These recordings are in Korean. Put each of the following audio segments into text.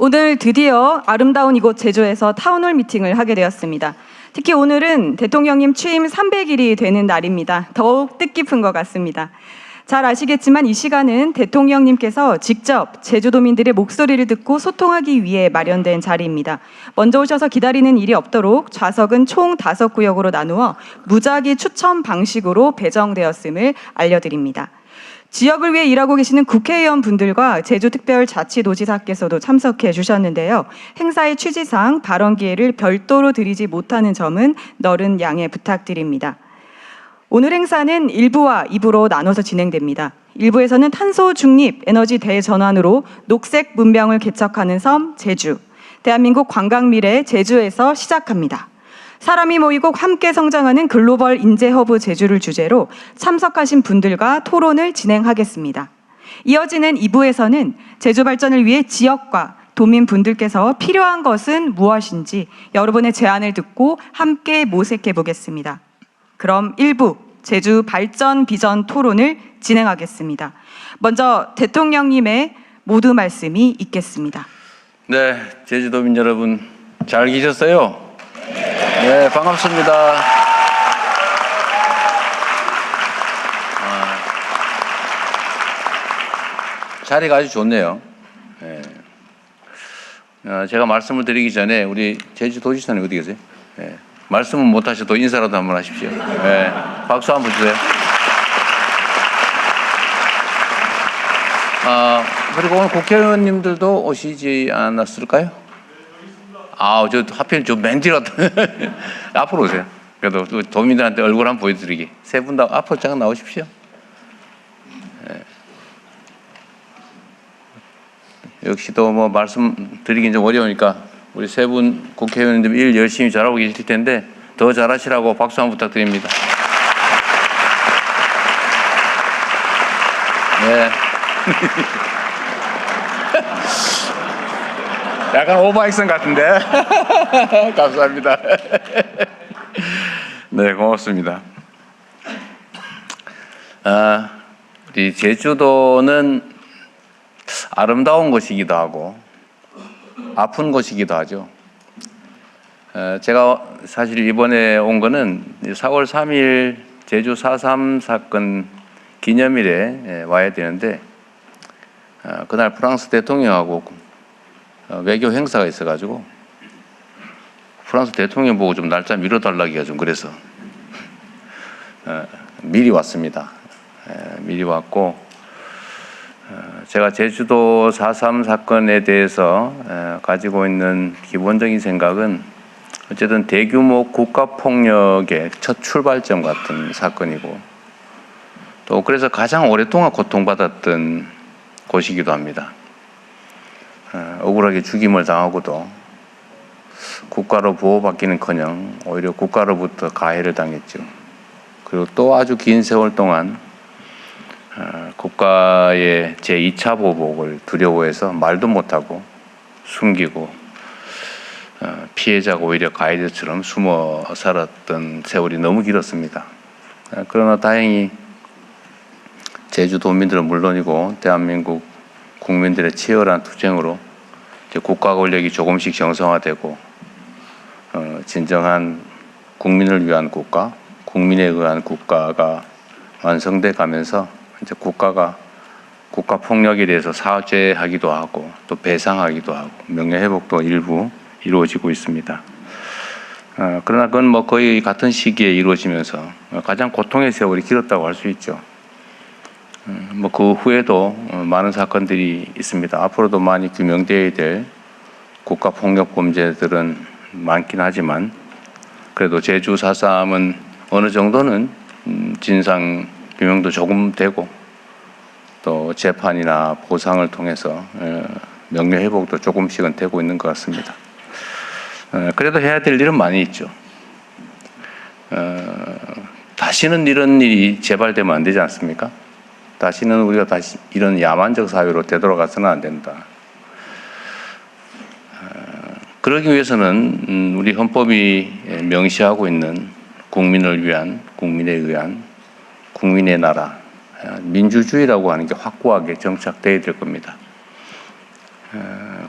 오늘 드디어 아름다운 이곳 제주에서 타운홀 미팅을 하게 되었습니다. 특히 오늘은 대통령님 취임 300일이 되는 날입니다. 더욱 뜻깊은 것 같습니다. 잘 아시겠지만 이 시간은 대통령님께서 직접 제주도민들의 목소리를 듣고 소통하기 위해 마련된 자리입니다. 먼저 오셔서 기다리는 일이 없도록 좌석은 총 5구역으로 나누어 무작위 추첨 방식으로 배정되었음을 알려드립니다. 지역을 위해 일하고 계시는 국회의원 분들과 제주특별자치도지사께서도 참석해 주셨는데요. 행사의 취지상 발언 기회를 별도로 드리지 못하는 점은 너른 양해 부탁드립니다. 오늘 행사는 1부와 2부로 나눠서 진행됩니다. 1부에서는 탄소 중립 에너지 대전환으로 녹색 문명을 개척하는 섬 제주, 대한민국 관광 미래 제주에서 시작합니다. 사람이 모이고 함께 성장하는 글로벌 인재 허브 제주를 주제로 참석하신 분들과 토론을 진행하겠습니다. 이어지는 2부에서는 제주 발전을 위해 지역과 도민분들께서 필요한 것은 무엇인지 여러분의 제안을 듣고 함께 모색해 보겠습니다. 그럼 1부 제주 발전 비전 토론을 진행하겠습니다. 먼저 대통령님의 모두 말씀이 있겠습니다. 네, 제주도민 여러분 잘 계셨어요? 네, 반갑습니다. 자리가 아주 좋네요. 네. 제가 말씀을 드리기 전에 우리 제주도지사님 어디 계세요? 네. 말씀은 못 하셔도 인사라도 한번 하십시오. 네. 박수 한번 주세요. 그리고 오늘 국회의원님들도 오시지 않았을까요? 저 하필 저 맨 뒤로 앞으로 오세요. 그래도 도민들한테 얼굴 한번 보여드리기. 세 분 다 앞으로 잠깐 나오십시오. 네. 역시 또 뭐 말씀드리긴 좀 어려우니까 우리 세 분 국회의원님들 일 열심히 잘하고 계실 텐데 더 잘하시라고 박수 한번 부탁드립니다. 네. 약간 오버액션 같은데. 감사합니다. 네, 고맙습니다. 우리 제주도는 아름다운 곳이기도 하고 아픈 곳이기도 하죠. 제가 사실 이번에 온 거는 4월 3일 제주 4.3 사건 기념일에 와야 되는데 그날 프랑스 대통령하고 외교 행사가 있어가지고 프랑스 대통령 보고 좀 날짜 미뤄달라기가 좀 그래서 미리 왔습니다. 미리 왔고 제가 제주도 4.3 사건에 대해서 가지고 있는 기본적인 생각은 어쨌든 대규모 국가폭력의 첫 출발점 같은 사건이고 또 그래서 가장 오랫동안 고통받았던 곳이기도 합니다. 억울하게 죽임을 당하고도 국가로 보호받기는커녕 오히려 국가로부터 가해를 당했죠. 그리고 또 아주 긴 세월 동안 국가의 제2차 보복을 두려워해서 말도 못하고 숨기고 피해자가 오히려 가해자처럼 숨어 살았던 세월이 너무 길었습니다. 그러나 다행히 제주도민들은 물론이고 대한민국 국민들의 치열한 투쟁으로 이제 국가 권력이 조금씩 정상화되고 진정한 국민을 위한 국가, 국민에 의한 국가가 완성돼 가면서 이제 국가가 국가 폭력에 대해서 사죄하기도 하고 또 배상하기도 하고 명예회복도 일부 이루어지고 있습니다. 그러나 그건 뭐 거의 같은 시기에 이루어지면서 가장 고통의 세월이 길었다고 할 수 있죠. 뭐 그 후에도 많은 사건들이 있습니다. 앞으로도 많이 규명되어야 될 국가 폭력 범죄들은 많긴 하지만 그래도 제주 4.3은 어느 정도는 진상 규명도 조금 되고 또 재판이나 보상을 통해서 명예 회복도 조금씩은 되고 있는 것 같습니다. 그래도 해야 될 일은 많이 있죠. 다시는 이런 일이 재발되면 안 되지 않습니까? 다시는 우리가 다시 이런 야만적 사회로 되돌아가서는 안 된다. 그러기 위해서는 우리 헌법이 명시하고 있는 국민을 위한, 국민에 의한, 국민의 나라, 민주주의라고 하는 게 확고하게 정착되어야 될 겁니다.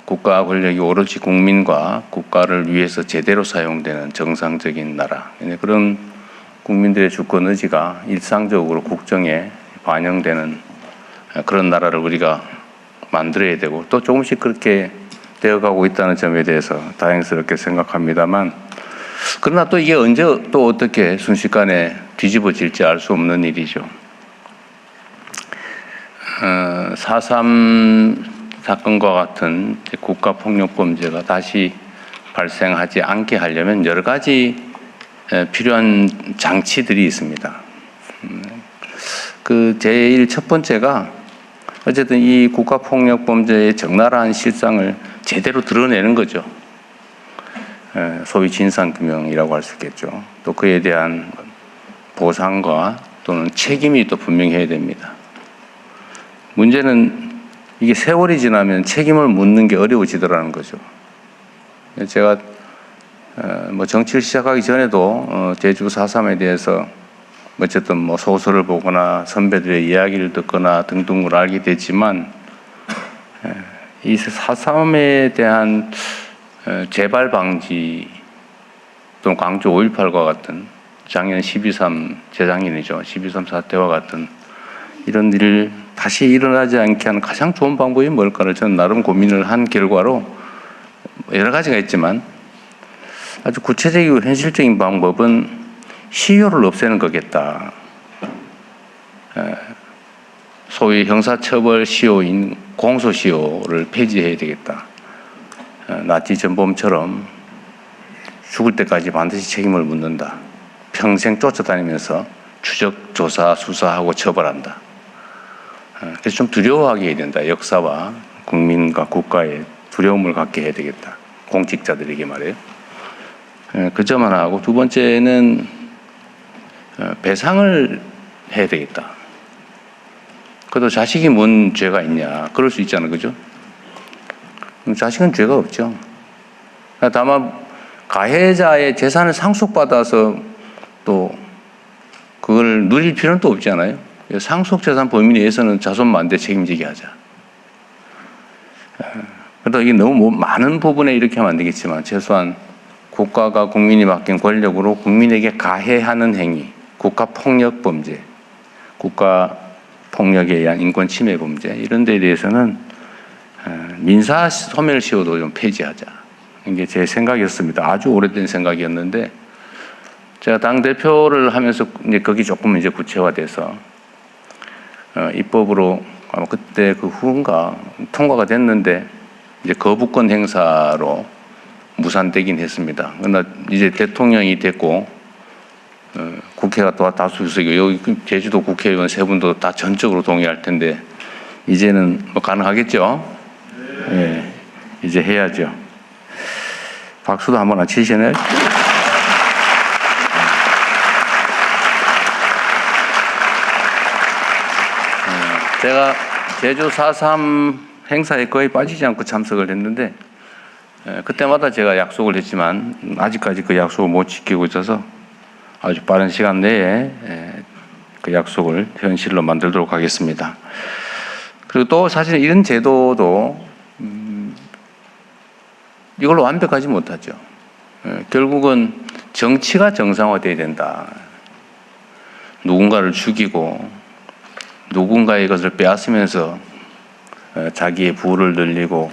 국가 권력이 오로지 국민과 국가를 위해서 제대로 사용되는 정상적인 나라, 그런 국민들의 주권 의지가 일상적으로 국정에 반영되는 그런 나라를 우리가 만들어야 되고, 또 조금씩 그렇게 되어가고 있다는 점에 대해서 다행스럽게 생각합니다만, 그러나 또 이게 언제 또 어떻게 순식간에 뒤집어질지 알 수 없는 일이죠. 4.3 사건과 같은 국가폭력범죄가 다시 발생하지 않게 하려면 여러 가지 필요한 장치들이 있습니다. 그 제일 첫 번째가 어쨌든 이 국가폭력범죄의 적나라한 실상을 제대로 드러내는 거죠. 소위 진상규명이라고 할 수 있겠죠. 또 그에 대한 보상과 또는 책임이 또 분명히 해야 됩니다. 문제는 이게 세월이 지나면 책임을 묻는 게 어려워지더라는 거죠. 제가 뭐 정치를 시작하기 전에도 제주 4.3에 대해서 어쨌든 뭐 소설을 보거나 선배들의 이야기를 듣거나 등등을 알게 됐지만, 이 4.3에 대한 재발 방지 또는 광주 5.18과 같은 작년 12.3 재작년이죠. 12.3 사태와 같은 이런 일을 다시 일어나지 않게 하는 가장 좋은 방법이 뭘까를 저는 나름 고민을 한 결과로, 여러 가지가 있지만 아주 구체적이고 현실적인 방법은 시효를 없애는 거겠다. 소위 형사처벌 시효인 공소시효를 폐지해야 되겠다. 나치 전범처럼 죽을 때까지 반드시 책임을 묻는다. 평생 쫓아다니면서 추적, 조사, 수사하고 처벌한다. 그래서 좀 두려워하게 해야 된다. 역사와 국민과 국가에 두려움을 갖게 해야 되겠다. 공직자들에게 말이에요. 그 점 하나 하고, 두 번째는 배상을 해야 되겠다. 그래도 자식이 뭔 죄가 있냐. 그럴 수 있잖아요. 그죠? 자식은 죄가 없죠. 다만 가해자의 재산을 상속받아서 또 그걸 누릴 필요는 또 없잖아요. 상속재산 범위 내에서는 자손만대 책임지게 하자. 그러다 이게 너무 많은 부분에 이렇게 하면 안 되겠지만, 최소한 국가가 국민이 맡긴 권력으로 국민에게 가해하는 행위, 국가폭력범죄, 국가폭력에 의한 인권침해범죄, 이런 데에 대해서는 민사소멸시효도 좀 폐지하자. 이게 제 생각이었습니다. 아주 오래된 생각이었는데, 제가 당대표를 하면서 이제 거기 조금 이제 구체화돼서 입법으로 아마 그때 그 후인가 통과가 됐는데, 이제 거부권 행사로 무산되긴 했습니다. 그러나 이제 대통령이 됐고, 국회가 또 다수의석이, 여기 제주도 국회의원 세 분도 다 전적으로 동의할 텐데, 이제는 뭐 가능하겠죠? 네. 이제 해야죠. 박수도 한번 안 치시나요? 제가 제주 4.3 행사에 거의 빠지지 않고 참석을 했는데, 그때마다 제가 약속을 했지만 아직까지 그 약속을 못 지키고 있어서 아주 빠른 시간 내에 그 약속을 현실로 만들도록 하겠습니다. 그리고 또 사실 이런 제도도 이걸로 완벽하지 못하죠. 결국은 정치가 정상화돼야 된다. 누군가를 죽이고 누군가의 것을 빼앗으면서 자기의 부를 늘리고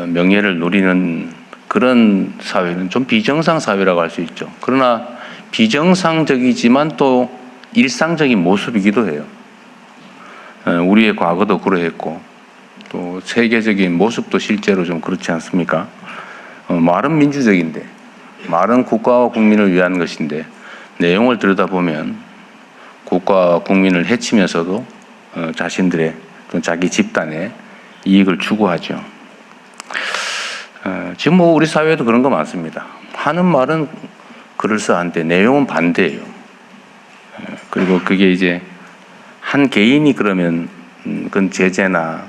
명예를 누리는 그런 사회는 좀 비정상 사회라고 할 수 있죠. 그러나 비정상적이지만 또 일상적인 모습이기도 해요. 우리의 과거도 그러했고 또 세계적인 모습도 실제로 좀 그렇지 않습니까? 말은 민주적인데, 말은 국가와 국민을 위한 것인데, 내용을 들여다보면 국가와 국민을 해치면서도 자신들의 또는 자기 집단의 이익을 추구하죠. 지금 뭐 우리 사회에도 그런 거 많습니다. 하는 말은 그럴싸한데 내용은 반대예요. 그리고 그게 이제 한 개인이 그러면 그건 제재나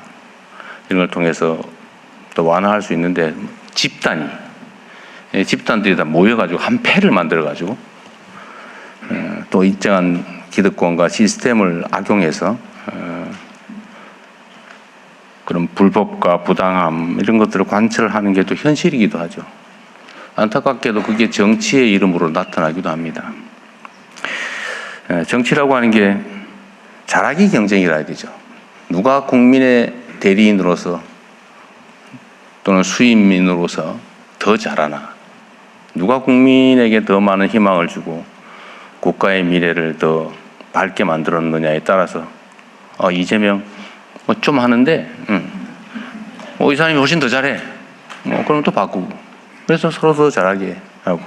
이런 걸 통해서 또 완화할 수 있는데, 집단들이 다 모여가지고 한 패를 만들어가지고 또 일정한 기득권과 시스템을 악용해서 그런 불법과 부당함 이런 것들을 관철하는 게 또 현실이기도 하죠. 안타깝게도 그게 정치의 이름으로 나타나기도 합니다. 정치라고 하는 게 잘하기 경쟁이라 해야 되죠. 누가 국민의 대리인으로서 또는 수인민으로서 더 잘하나, 누가 국민에게 더 많은 희망을 주고 국가의 미래를 더 밝게 만들었느냐에 따라서 이재명 뭐 좀 하는데 이 사람이 훨씬 더 잘해. 그럼 또 바꾸고. 그래서 서로 더 잘하게 하고.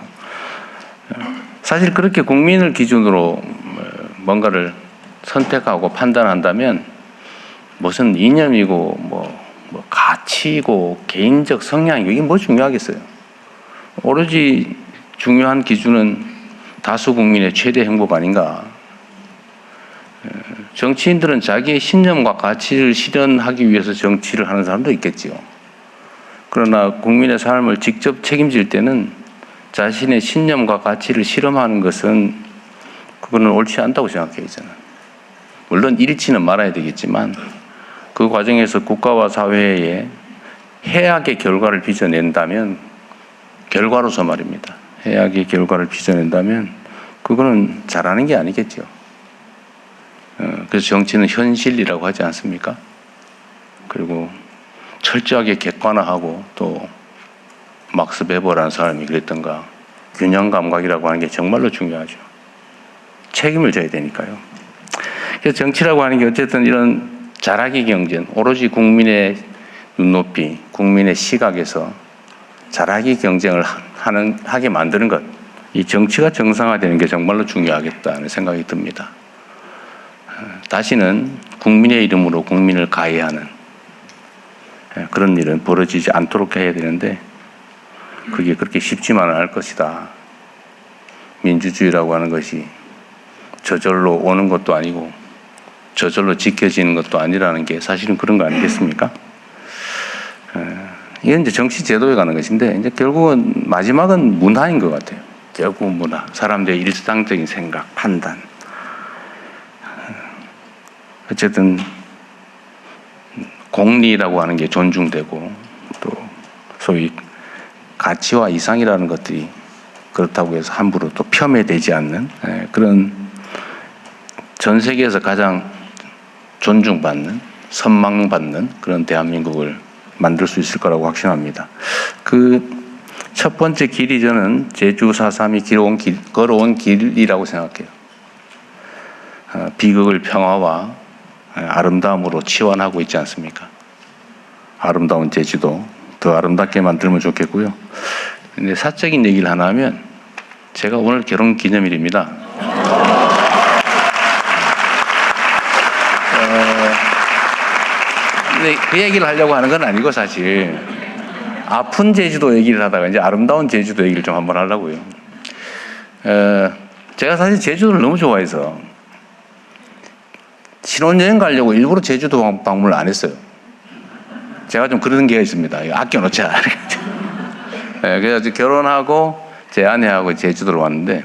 사실 그렇게 국민을 기준으로 뭔가를 선택하고 판단한다면 무슨 이념이고 뭐 가치고 개인적 성향이고 이게 뭐 중요하겠어요. 오로지 중요한 기준은 다수 국민의 최대 행복 아닌가. 정치인들은 자기의 신념과 가치를 실현하기 위해서 정치를 하는 사람도 있겠지요. 그러나 국민의 삶을 직접 책임질 때는 자신의 신념과 가치를 실험하는 것은 그거는 옳지 않다고 생각해요, 저는. 물론 잃지는 말아야 되겠지만 그 과정에서 국가와 사회에 해악의 결과를 빚어낸다면, 결과로서 말입니다. 해악의 결과를 빚어낸다면 그거는 잘하는 게 아니겠죠. 그래서 정치는 현실이라고 하지 않습니까? 그리고 철저하게 객관화하고 또 막스 베버라는 사람이 그랬던가, 균형 감각이라고 하는 게 정말로 중요하죠. 책임을 져야 되니까요. 그래서 정치라고 하는 게 어쨌든 이런 잘하기 경쟁, 오로지 국민의 눈높이, 국민의 시각에서 잘하기 경쟁을 하게 만드는 것, 이 정치가 정상화되는 게 정말로 중요하겠다는 생각이 듭니다. 다시는 국민의 이름으로 국민을 가해하는 그런 일은 벌어지지 않도록 해야 되는데 그게 그렇게 쉽지만은 않을 것이다. 민주주의라고 하는 것이 저절로 오는 것도 아니고 저절로 지켜지는 것도 아니라는 게 사실은 그런 거 아니겠습니까? 이건 이제 정치 제도에 가는 것인데 이제 결국은 마지막은 문화인 것 같아요. 결국 문화, 사람들의 일상적인 생각, 판단. 어쨌든 공리라고 하는 게 존중되고 또 소위 가치와 이상이라는 것들이 그렇다고 해서 함부로 또 폄훼되지 않는 그런 전 세계에서 가장 존중받는, 선망받는 그런 대한민국을 만들 수 있을 거라고 확신합니다. 그 첫 번째 길이 저는 제주 4.3이 걸어온 길이라고 생각해요. 비극을 평화와 아름다움으로 치환하고 있지 않습니까? 아름다운 제주도 더 아름답게 만들면 좋겠고요. 근데 사적인 얘기를 하나 하면 제가 오늘 결혼 기념일입니다. 근데 그 얘기를 하려고 하는 건 아니고 사실 아픈 제주도 얘기를 하다가 이제 아름다운 제주도 얘기를 좀 한번 하려고요. 제가 사실 제주도를 너무 좋아해서 신혼여행 가려고 일부러 제주도 방문을 안 했어요. 제가 좀 그런 게 있습니다. 아껴놓자. 그래서 결혼하고 제 아내하고 제주도로 왔는데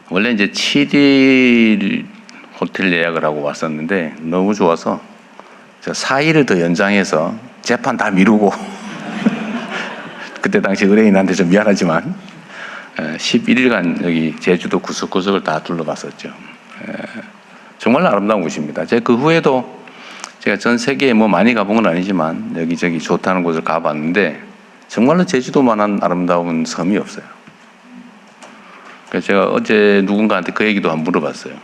원래 이제 7일 호텔 예약을 하고 왔었는데 너무 좋아서 4일을 더 연장해서 재판 다 미루고 그때 당시 의뢰인한테 좀 미안하지만 11일간 여기 제주도 구석구석을 다 둘러봤었죠. 정말 아름다운 곳입니다. 제가 그 후에도 제가 전 세계에 뭐 많이 가본 건 아니지만 여기저기 좋다는 곳을 가봤는데 정말로 제주도만한 아름다운 섬이 없어요. 그래서 제가 어제 누군가한테 그 얘기도 한번 물어봤어요.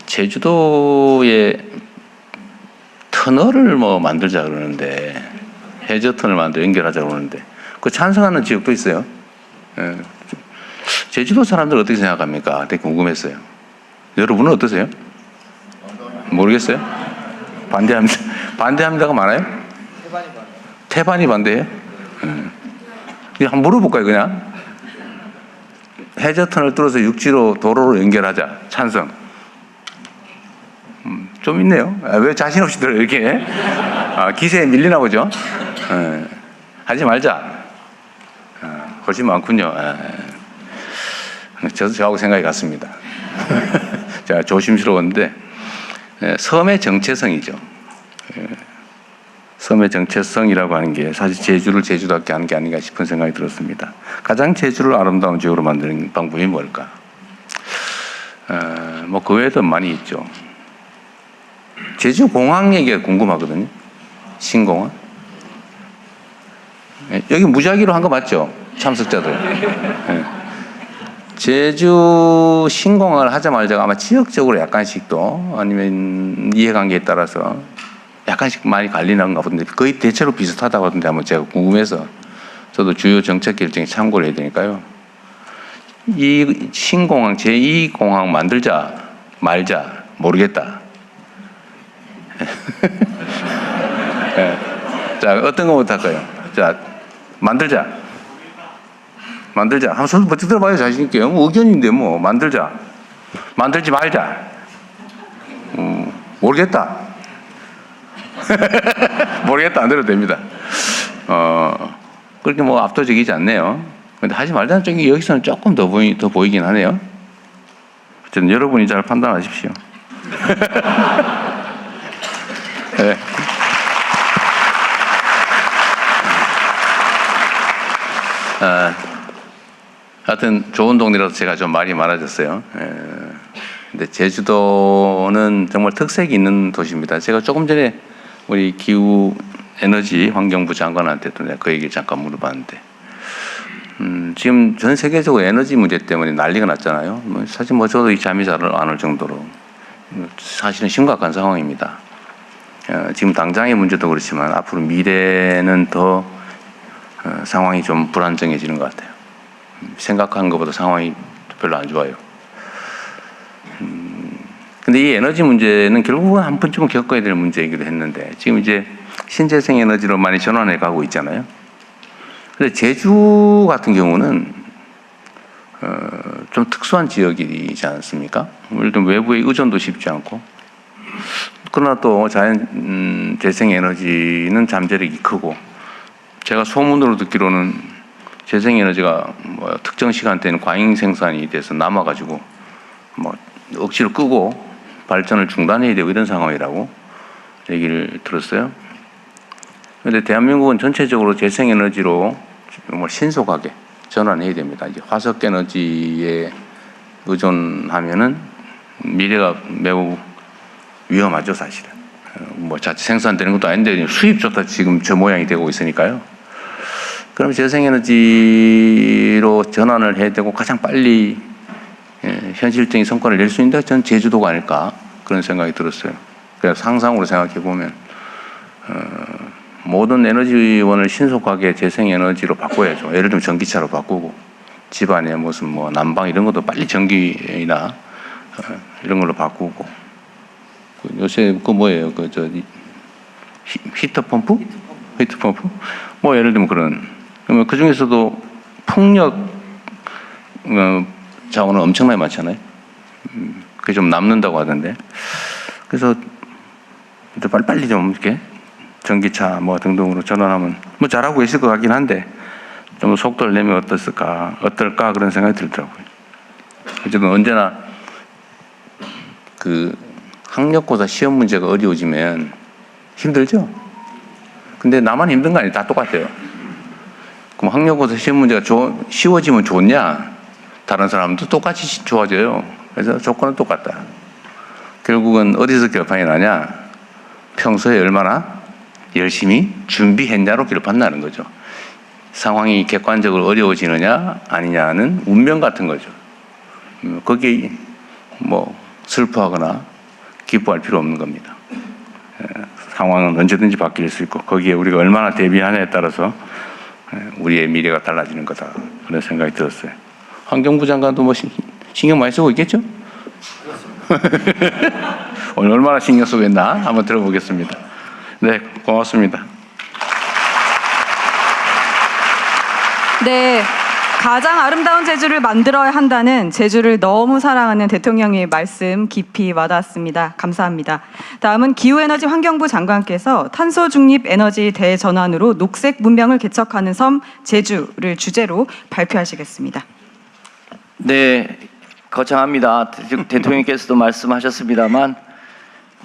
제주도에 터널을 뭐 만들자 그러는데 해저터널 만들어 연결하자 그러는데 그 찬성하는 지역도 있어요. 제주도 사람들 어떻게 생각합니까? 되게 궁금했어요. 여러분은 어떠세요? 모르겠어요? 반대합니다가 많아요? 태반이 반대해요? 한번 물어볼까요, 그냥? 해저터널 뚫어서 육지로 도로로 연결하자. 찬성. 좀 있네요. 왜 자신 없이 들어요, 이렇게? 기세에 밀리나 보죠? 하지 말자. 훨씬 많군요. 저도 저하고 생각이 같습니다. 제가 조심스러웠는데 섬의 정체성이죠. 섬의 정체성이라고 하는 게 사실 제주를 제주답게 하는 게 아닌가 싶은 생각이 들었습니다. 가장 제주를 아름다운 지역으로 만드는 방법이 뭘까? 뭐 그 외에도 많이 있죠. 제주 공항 얘기가 궁금하거든요. 신공항. 여기 무작위로 한 거 맞죠? 참석자들. 네. 제주 신공항을 하자마자 아마 지역적으로 약간씩 또 아니면 이해관계에 따라서 약간씩 많이 갈리는가 본데 거의 대체로 비슷하다고 하던데 한번 제가 궁금해서 저도 주요 정책 결정에 참고를 해야 되니까요. 이 신공항 제2공항 만들자 말자 모르겠다. 네. 자, 어떤 거부터 할까요? 자, 만들자. 한번 손 버뜩 들어봐요, 자신있게. 의견인데 뭐 만들자. 만들지 말자. 모르겠다. 모르겠다 안 들어도 됩니다. 그렇게 뭐 압도적이지 않네요. 근데 하지 말자는 쪽이 여기서는 조금 더 보이긴 하네요. 어쨌든 여러분이 잘 판단하십시오. 네. 하여튼 좋은 동네라서 제가 좀 말이 많아졌어요. 근데 제주도는 정말 특색이 있는 도시입니다. 제가 조금 전에 우리 기후 에너지 환경부 장관한테도 내가 그 얘기를 잠깐 물어봤는데, 지금 전 세계적으로 에너지 문제 때문에 난리가 났잖아요. 사실 뭐 저도 이 잠이 잘 안 올 정도로 사실은 심각한 상황입니다. 지금 당장의 문제도 그렇지만 앞으로 미래는 더 상황이 좀 불안정해지는 것 같아요. 생각한 것보다 상황이 별로 안 좋아요. 근데 이 에너지 문제는 결국은 한 번쯤은 겪어야 될 문제이기도 했는데 지금 이제 신재생 에너지로 많이 전환해 가고 있잖아요. 근데 제주 같은 경우는 좀 특수한 지역이지 않습니까? 예를 들면 외부의 의존도 쉽지 않고, 그러나 또 자연 재생 에너지는 잠재력이 크고, 제가 소문으로 듣기로는 재생 에너지가 뭐 특정 시간대는 과잉 생산이 돼서 남아가지고 뭐 억지로 끄고 발전을 중단해야 되고 이런 상황이라고 얘기를 들었어요. 그런데 대한민국은 전체적으로 재생 에너지로 정말 신속하게 전환해야 됩니다. 이제 화석 에너지에 의존하면은 미래가 매우 위험하죠, 사실은. 뭐 자체 생산되는 것도 아닌데 수입조차 지금 저 모양이 되고 있으니까요. 그럼 재생에너지로 전환을 해야 되고 가장 빨리 현실적인 성과를 낼 수 있는 데가 저는 제주도가 아닐까 그런 생각이 들었어요. 그래서 상상으로 생각해 보면 모든 에너지원을 신속하게 재생에너지로 바꿔야죠. 예를 들면 전기차로 바꾸고 집안에 무슨 뭐 난방 이런 것도 빨리 전기나 이런 걸로 바꾸고, 요새 그 뭐예요? 그 저 히터 펌프? 뭐 예를 들면 그러면 그 중에서도 풍력 자원은 엄청나게 많잖아요. 그게 좀 남는다고 하던데. 그래서 빨리 좀 이렇게 전기차 뭐 등등으로 전환하면 뭐 잘하고 계실 것 같긴 한데 좀 속도를 내면 어떨까 그런 생각이 들더라고요. 어쨌든 언제나 그 학력고사 시험 문제가 어려워지면 힘들죠. 근데 나만 힘든 거 아니에요. 다 똑같아요. 그럼 학력고사 시험 문제가 쉬워지면 좋냐? 다른 사람도 똑같이 좋아져요. 그래서 조건은 똑같다. 결국은 어디서 결판이 나냐? 평소에 얼마나 열심히 준비했냐로 결판나는 거죠. 상황이 객관적으로 어려워지느냐 아니냐는 운명 같은 거죠. 거기에 뭐 슬퍼하거나 기뻐할 필요 없는 겁니다. 상황은 언제든지 바뀔 수 있고 거기에 우리가 얼마나 대비하냐에 따라서 우리의 미래가 달라지는 거다 그런 생각이 들었어요. 환경부 장관도 뭐 신경 많이 쓰고 있겠죠? 오늘 얼마나 신경 쓰고 있나 한번 들어보겠습니다. 네, 고맙습니다. 네, 가장 아름다운 제주를 만들어야 한다는 제주를 너무 사랑하는 대통령의 말씀 깊이 와닿았습니다. 감사합니다. 다음은 기후에너지 환경부 장관께서 탄소 중립 에너지 대전환으로 녹색 문명을 개척하는 섬 제주를 주제로 발표하시겠습니다. 네, 거창합니다. 대통령께서도 말씀하셨습니다만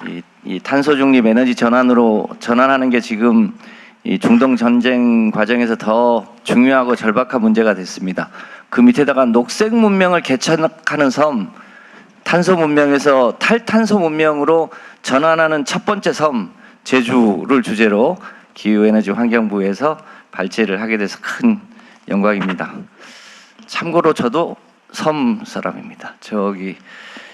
이 이 탄소 중립 에너지 전환으로 전환하는 게 지금 이 중동 전쟁 과정에서 더 중요하고 절박한 문제가 됐습니다. 그 밑에다가 녹색 문명을 개척하는 섬, 탄소 문명에서 탈탄소 문명으로 전환하는 첫 번째 섬 제주를 주제로 기후에너지 환경부에서 발제를 하게 돼서 큰 영광입니다. 참고로 저도 섬 사람입니다. 저기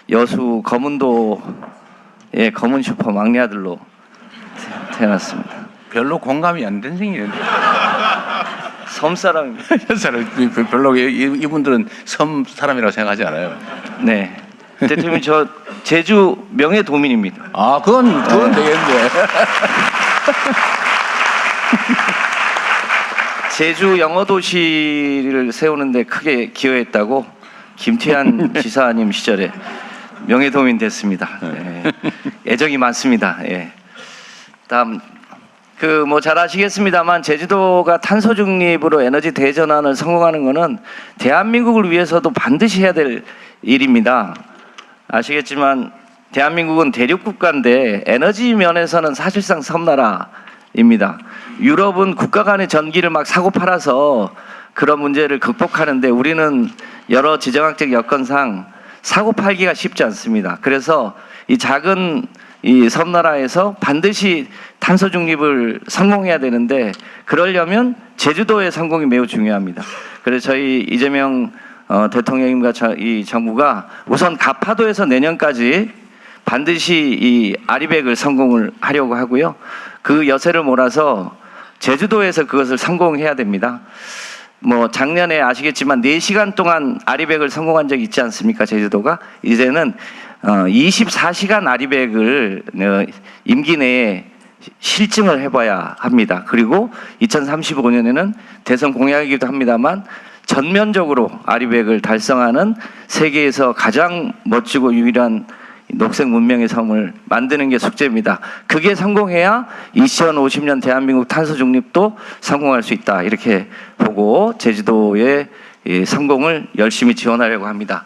여수 검은도의 검은 슈퍼 막내 아들로 태어났습니다. 별로 공감이 안 된 생이는데. 섬 사람입니다. 별로 이분들은 섬 사람이라고 생각하지 않아요. 네. 대통령님, 저 제주 명예도민입니다. 아, 그건 되겠는데. 제주 영어도시를 세우는데 크게 기여했다고 김태한 지사님 시절에 명예도민 됐습니다. 네. 애정이 많습니다. 예. 다음 잘 아시겠습니다만 제주도가 탄소 중립으로 에너지 대전환을 성공하는 것은 대한민국을 위해서도 반드시 해야 될 일입니다. 아시겠지만 대한민국은 대륙 국가인데 에너지 면에서는 사실상 섬나라입니다. 유럽은 국가 간의 전기를 막 사고 팔아서 그런 문제를 극복하는데 우리는 여러 지정학적 여건상 사고 팔기가 쉽지 않습니다. 그래서 이 작은 이 섬나라에서 반드시 탄소 중립을 성공해야 되는데 그러려면 제주도의 성공이 매우 중요합니다. 그래서 저희 이재명 대통령님과 이 정부가 우선 가파도에서 내년까지 반드시 이 아리백을 성공을 하려고 하고요. 그 여세를 몰아서 제주도에서 그것을 성공해야 됩니다. 작년에 아시겠지만 4시간 동안 아리백을 성공한 적이 있지 않습니까? 제주도가 이제는 24시간 아리백을 임기 내에 실증을 해봐야 합니다. 그리고 2035년에는 대선 공약이기도 합니다만 전면적으로 아리백을 달성하는 세계에서 가장 멋지고 유일한 녹색 문명의 섬을 만드는 게 숙제입니다. 그게 성공해야 2050년 대한민국 탄소 중립도 성공할 수 있다. 이렇게 보고 제주도의 성공을 열심히 지원하려고 합니다.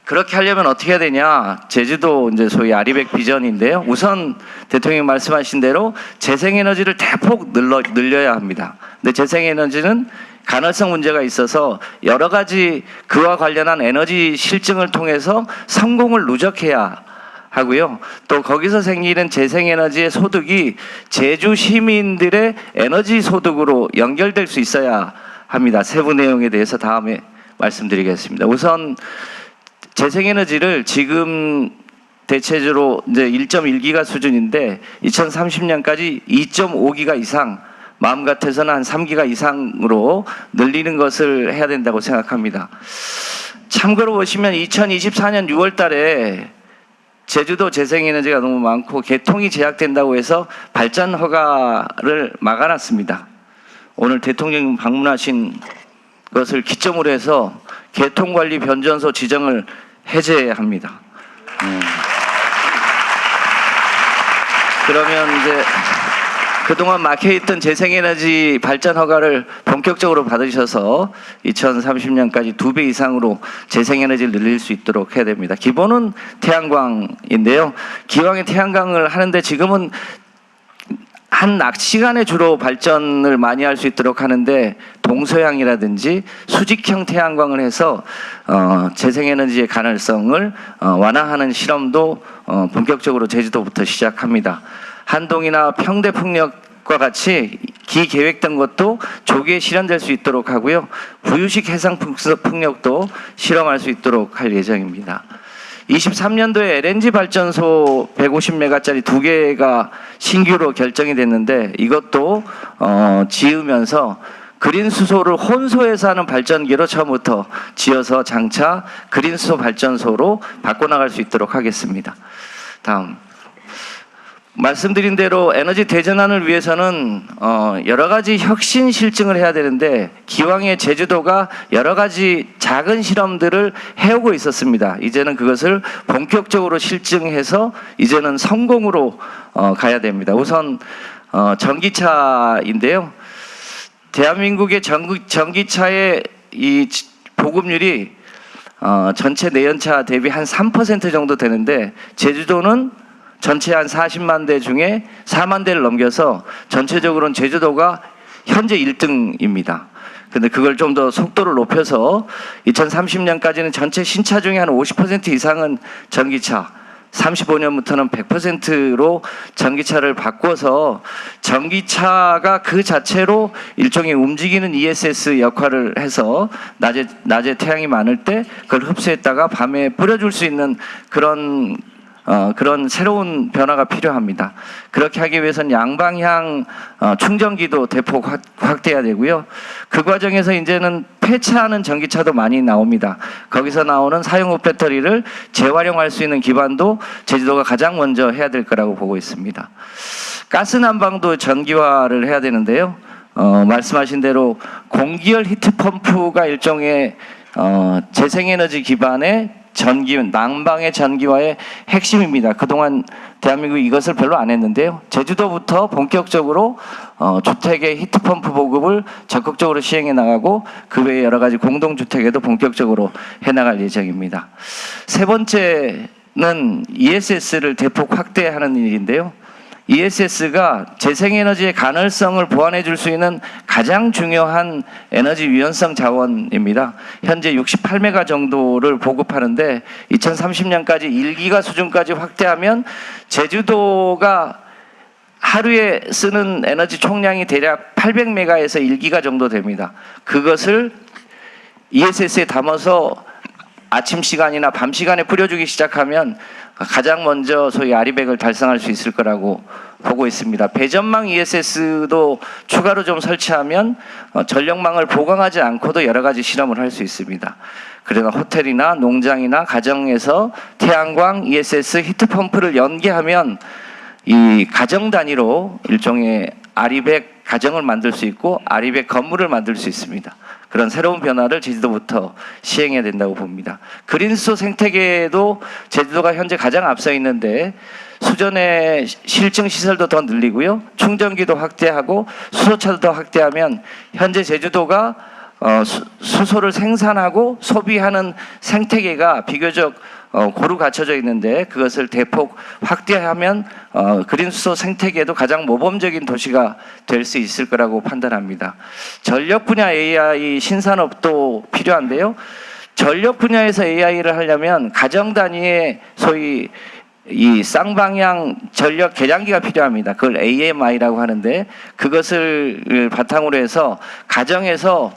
그렇게 하려면 어떻게 해야 되냐? 제주도 이제 소위 아리백 비전인데요. 우선 대통령이 말씀하신 대로 재생에너지를 대폭 늘려야 합니다. 근데 재생에너지는 간헐성 문제가 있어서 여러 가지 그와 관련한 에너지 실증을 통해서 성공을 누적해야 하고요. 또 거기서 생기는 재생에너지의 소득이 제주 시민들의 에너지 소득으로 연결될 수 있어야 합니다. 세부 내용에 대해서 다음에 말씀드리겠습니다. 우선 재생에너지를 지금 대체적으로 이제 1.1기가 수준인데 2030년까지 2.5기가 이상, 마음 같아서는 한 3기가 이상으로 늘리는 것을 해야 된다고 생각합니다. 참고로 보시면 2024년 6월 달에 제주도 재생에너지가 너무 많고 개통이 제약된다고 해서 발전 허가를 막아놨습니다. 오늘 대통령 방문하신 것을 기점으로 해서 개통관리 변전소 지정을 해제합니다. 그러면 이제 그동안 막혀있던 재생에너지 발전 허가를 본격적으로 받으셔서 2030년까지 2배 이상으로 재생에너지를 늘릴 수 있도록 해야 됩니다. 기본은 태양광인데요. 기왕에 태양광을 하는데 지금은 한 낮 시간에 주로 발전을 많이 할 수 있도록 하는데 동서양이라든지 수직형 태양광을 해서 재생에너지의 가능성을 완화하는 실험도 본격적으로 제주도부터 시작합니다. 한동이나 평대풍력과 같이 기계획된 것도 조기에 실현될 수 있도록 하고요. 부유식 해상풍력도 실험할 수 있도록 할 예정입니다. 23년도에 LNG 발전소 150메가짜리 2개가 신규로 결정이 됐는데 이것도 지으면서 그린 수소를 혼소해서 하는 발전기로 처음부터 지어서 장차 그린 수소 발전소로 바꿔나갈 수 있도록 하겠습니다. 다음. 말씀드린 대로 에너지 대전환을 위해서는 여러 가지 혁신 실증을 해야 되는데 기왕에 제주도가 여러 가지 작은 실험들을 해오고 있었습니다. 이제는 그것을 본격적으로 실증해서 이제는 성공으로 가야 됩니다. 우선 전기차인데요. 대한민국의 전기차의 이 보급률이 전체 내연차 대비 한 3% 정도 되는데 제주도는 전체 한 40만 대 중에 4만 대를 넘겨서 전체적으로는 제주도가 현재 1등입니다. 근데 그걸 좀 더 속도를 높여서 2030년까지는 전체 신차 중에 한 50% 이상은 전기차, 35년부터는 100%로 전기차를 바꿔서 전기차가 그 자체로 일종의 움직이는 ESS 역할을 해서 낮에 태양이 많을 때 그걸 흡수했다가 밤에 뿌려줄 수 있는 그런 새로운 변화가 필요합니다. 그렇게 하기 위해서는 양방향 충전기도 대폭 확대해야 되고요. 그 과정에서 이제는 폐차하는 전기차도 많이 나옵니다. 거기서 나오는 사용 후 배터리를 재활용할 수 있는 기반도 제주도가 가장 먼저 해야 될 거라고 보고 있습니다. 가스 난방도 전기화를 해야 되는데요. 말씀하신 대로 공기열 히트펌프가 일종의 재생에너지 기반의 난방의 전기화의 핵심입니다. 그동안 대한민국이 이것을 별로 안 했는데요. 제주도부터 본격적으로 주택의 히트펌프 보급을 적극적으로 시행해 나가고 그 외에 여러 가지 공동주택에도 본격적으로 해나갈 예정입니다. 세 번째는 ESS를 대폭 확대하는 일인데요. ESS가 재생에너지의 가능성을 보완해 줄 수 있는 가장 중요한 에너지 유연성 자원입니다. 현재 68메가 정도를 보급하는데 2030년까지 1기가 수준까지 확대하면 제주도가 하루에 쓰는 에너지 총량이 대략 800메가에서 1기가 정도 됩니다. 그것을 ESS에 담아서 아침 시간이나 밤 시간에 뿌려주기 시작하면 가장 먼저 소위 아리백을 달성할 수 있을 거라고 보고 있습니다. 배전망 ESS도 추가로 좀 설치하면 전력망을 보강하지 않고도 여러 가지 실험을 할 수 있습니다. 그러나 호텔이나 농장이나 가정에서 태양광 ESS 히트펌프를 연계하면 이 가정 단위로 일종의 아리백 가정을 만들 수 있고 아리백 건물을 만들 수 있습니다. 그런 새로운 변화를 제주도부터 시행해야 된다고 봅니다. 그린수소 생태계에도 제주도가 현재 가장 앞서 있는데 수전의 실증 시설도 더 늘리고요. 충전기도 확대하고 수소차도 더 확대하면 현재 제주도가 수소를 생산하고 소비하는 생태계가 비교적 고루 갖춰져 있는데 그것을 대폭 확대하면 그린수소 생태계도 가장 모범적인 도시가 될 수 있을 거라고 판단합니다. 전력 분야 AI 신산업도 필요한데요. 전력 분야에서 AI를 하려면 가정 단위의 소위 이 쌍방향 전력 계량기가 필요합니다. 그걸 AMI라고 하는데 그것을 바탕으로 해서 가정에서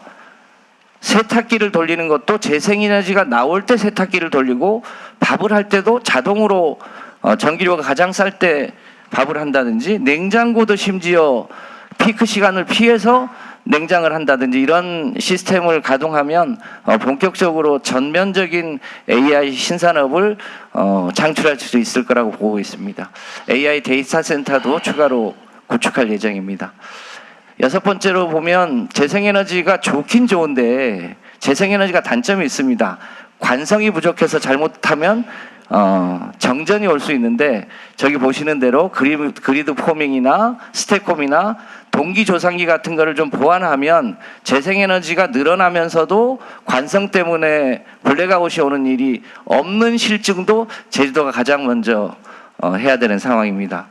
세탁기를 돌리는 것도 재생에너지가 나올 때 세탁기를 돌리고 밥을 할 때도 자동으로 전기료가 가장 쌀 때 밥을 한다든지 냉장고도 심지어 피크 시간을 피해서 냉장을 한다든지 이런 시스템을 가동하면 본격적으로 전면적인 AI 신산업을 창출할 수 있을 거라고 보고 있습니다. AI 데이터 센터도 추가로 구축할 예정입니다. 여섯 번째로 보면 재생에너지가 좋긴 좋은데 재생에너지가 단점이 있습니다. 관성이 부족해서 잘못하면 정전이 올 수 있는데 저기 보시는 대로 그리드 포밍이나 스태콤이나 동기조상기 같은 거를 좀 보완하면 재생에너지가 늘어나면서도 관성 때문에 블랙아웃이 오는 일이 없는 실증도 제주도가 가장 먼저 해야 되는 상황입니다.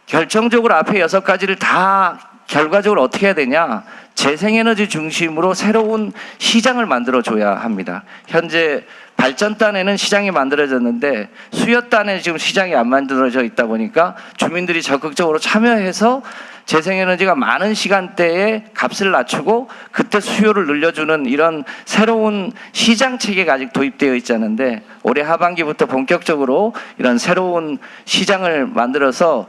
결정적으로 앞에 6가지를 다 결과적으로 어떻게 해야 되냐? 재생에너지 중심으로 새로운 시장을 만들어줘야 합니다. 현재 발전단에는 시장이 만들어졌는데 수요단에 지금 시장이 안 만들어져 있다 보니까 주민들이 적극적으로 참여해서 재생에너지가 많은 시간대에 값을 낮추고 그때 수요를 늘려주는 이런 새로운 시장 체계가 아직 도입되어 있지 않은데 올해 하반기부터 본격적으로 이런 새로운 시장을 만들어서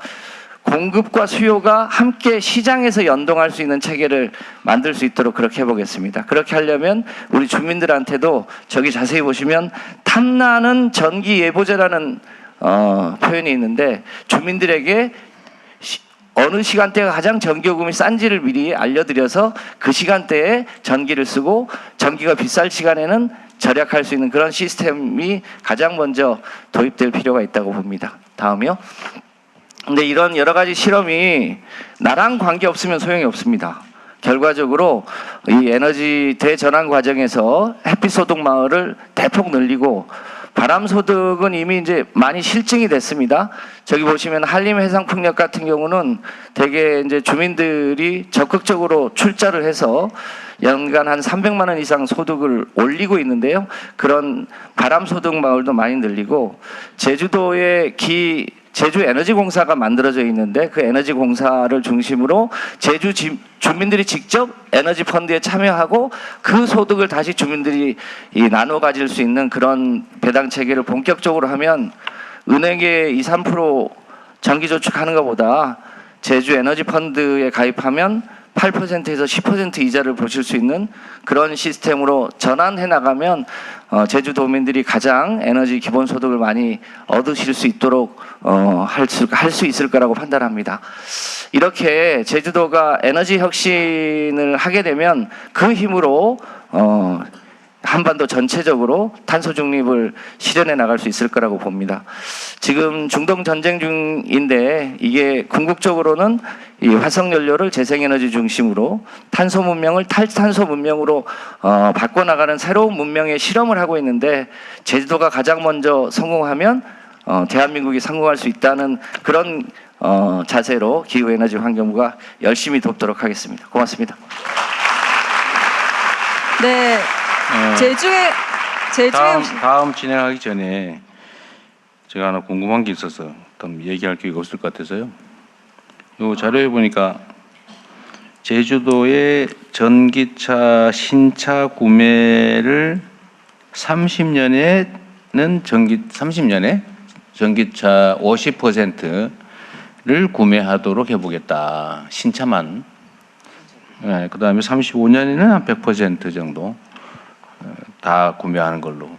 공급과 수요가 함께 시장에서 연동할 수 있는 체계를 만들 수 있도록 그렇게 해보겠습니다. 그렇게 하려면 우리 주민들한테도 저기 자세히 보시면 탐나는 전기 예보제라는 표현이 있는데 주민들에게 어느 시간대가 가장 전기요금이 싼지를 미리 알려드려서 그 시간대에 전기를 쓰고 전기가 비쌀 시간에는 절약할 수 있는 그런 시스템이 가장 먼저 도입될 필요가 있다고 봅니다. 다음이요. 근데 이런 여러 가지 실험이 나랑 관계 없으면 소용이 없습니다. 결과적으로 이 에너지 대전환 과정에서 햇빛 소득 마을을 대폭 늘리고 바람 소득은 이미 이제 많이 실증이 됐습니다. 저기 보시면 한림 해상풍력 같은 경우는 대개 이제 주민들이 적극적으로 출자를 해서 연간 한 300만 원 이상 소득을 올리고 있는데요. 그런 바람 소득 마을도 많이 늘리고 제주도의 제주에너지공사가 만들어져 있는데 그 에너지공사를 중심으로 주민들이 직접 에너지 펀드에 참여하고 그 소득을 다시 주민들이 나눠 가질 수 있는 그런 배당 체계를 본격적으로 하면 은행에 2, 3% 정기 저축하는 것보다 제주 에너지 펀드에 가입하면 8%에서 10% 이자를 보실 수 있는 그런 시스템으로 전환해 나가면 제주도민들이 가장 에너지 기본소득을 많이 얻으실 수 있도록 할 수 있을 거라고 판단합니다. 이렇게 제주도가 에너지 혁신을 하게 되면 그 힘으로 한반도 전체적으로 탄소 중립을 실현해 나갈 수 있을 거라고 봅니다. 지금 중동 전쟁 중인데 이게 궁극적으로는 이 화석 연료를 재생에너지 중심으로 탄소 문명을 탈탄소 문명으로 바꿔나가는 새로운 문명의 실험을 하고 있는데 제주도가 가장 먼저 성공하면 대한민국이 성공할 수 있다는 그런 자세로 기후에너지 환경부가 열심히 돕도록 하겠습니다. 고맙습니다. 네. 제주에 다음 진행하기 전에 제가 하나 궁금한 게 있어서 좀 얘기할 기회가 없을 것 같아서요. 이 자료에 보니까 제주도의 전기차 신차 구매를 30년에 전기차 50%를 구매하도록 해보겠다. 신차만. 네, 그 다음에 35년에는 한 100% 정도 다 구매하는 걸로.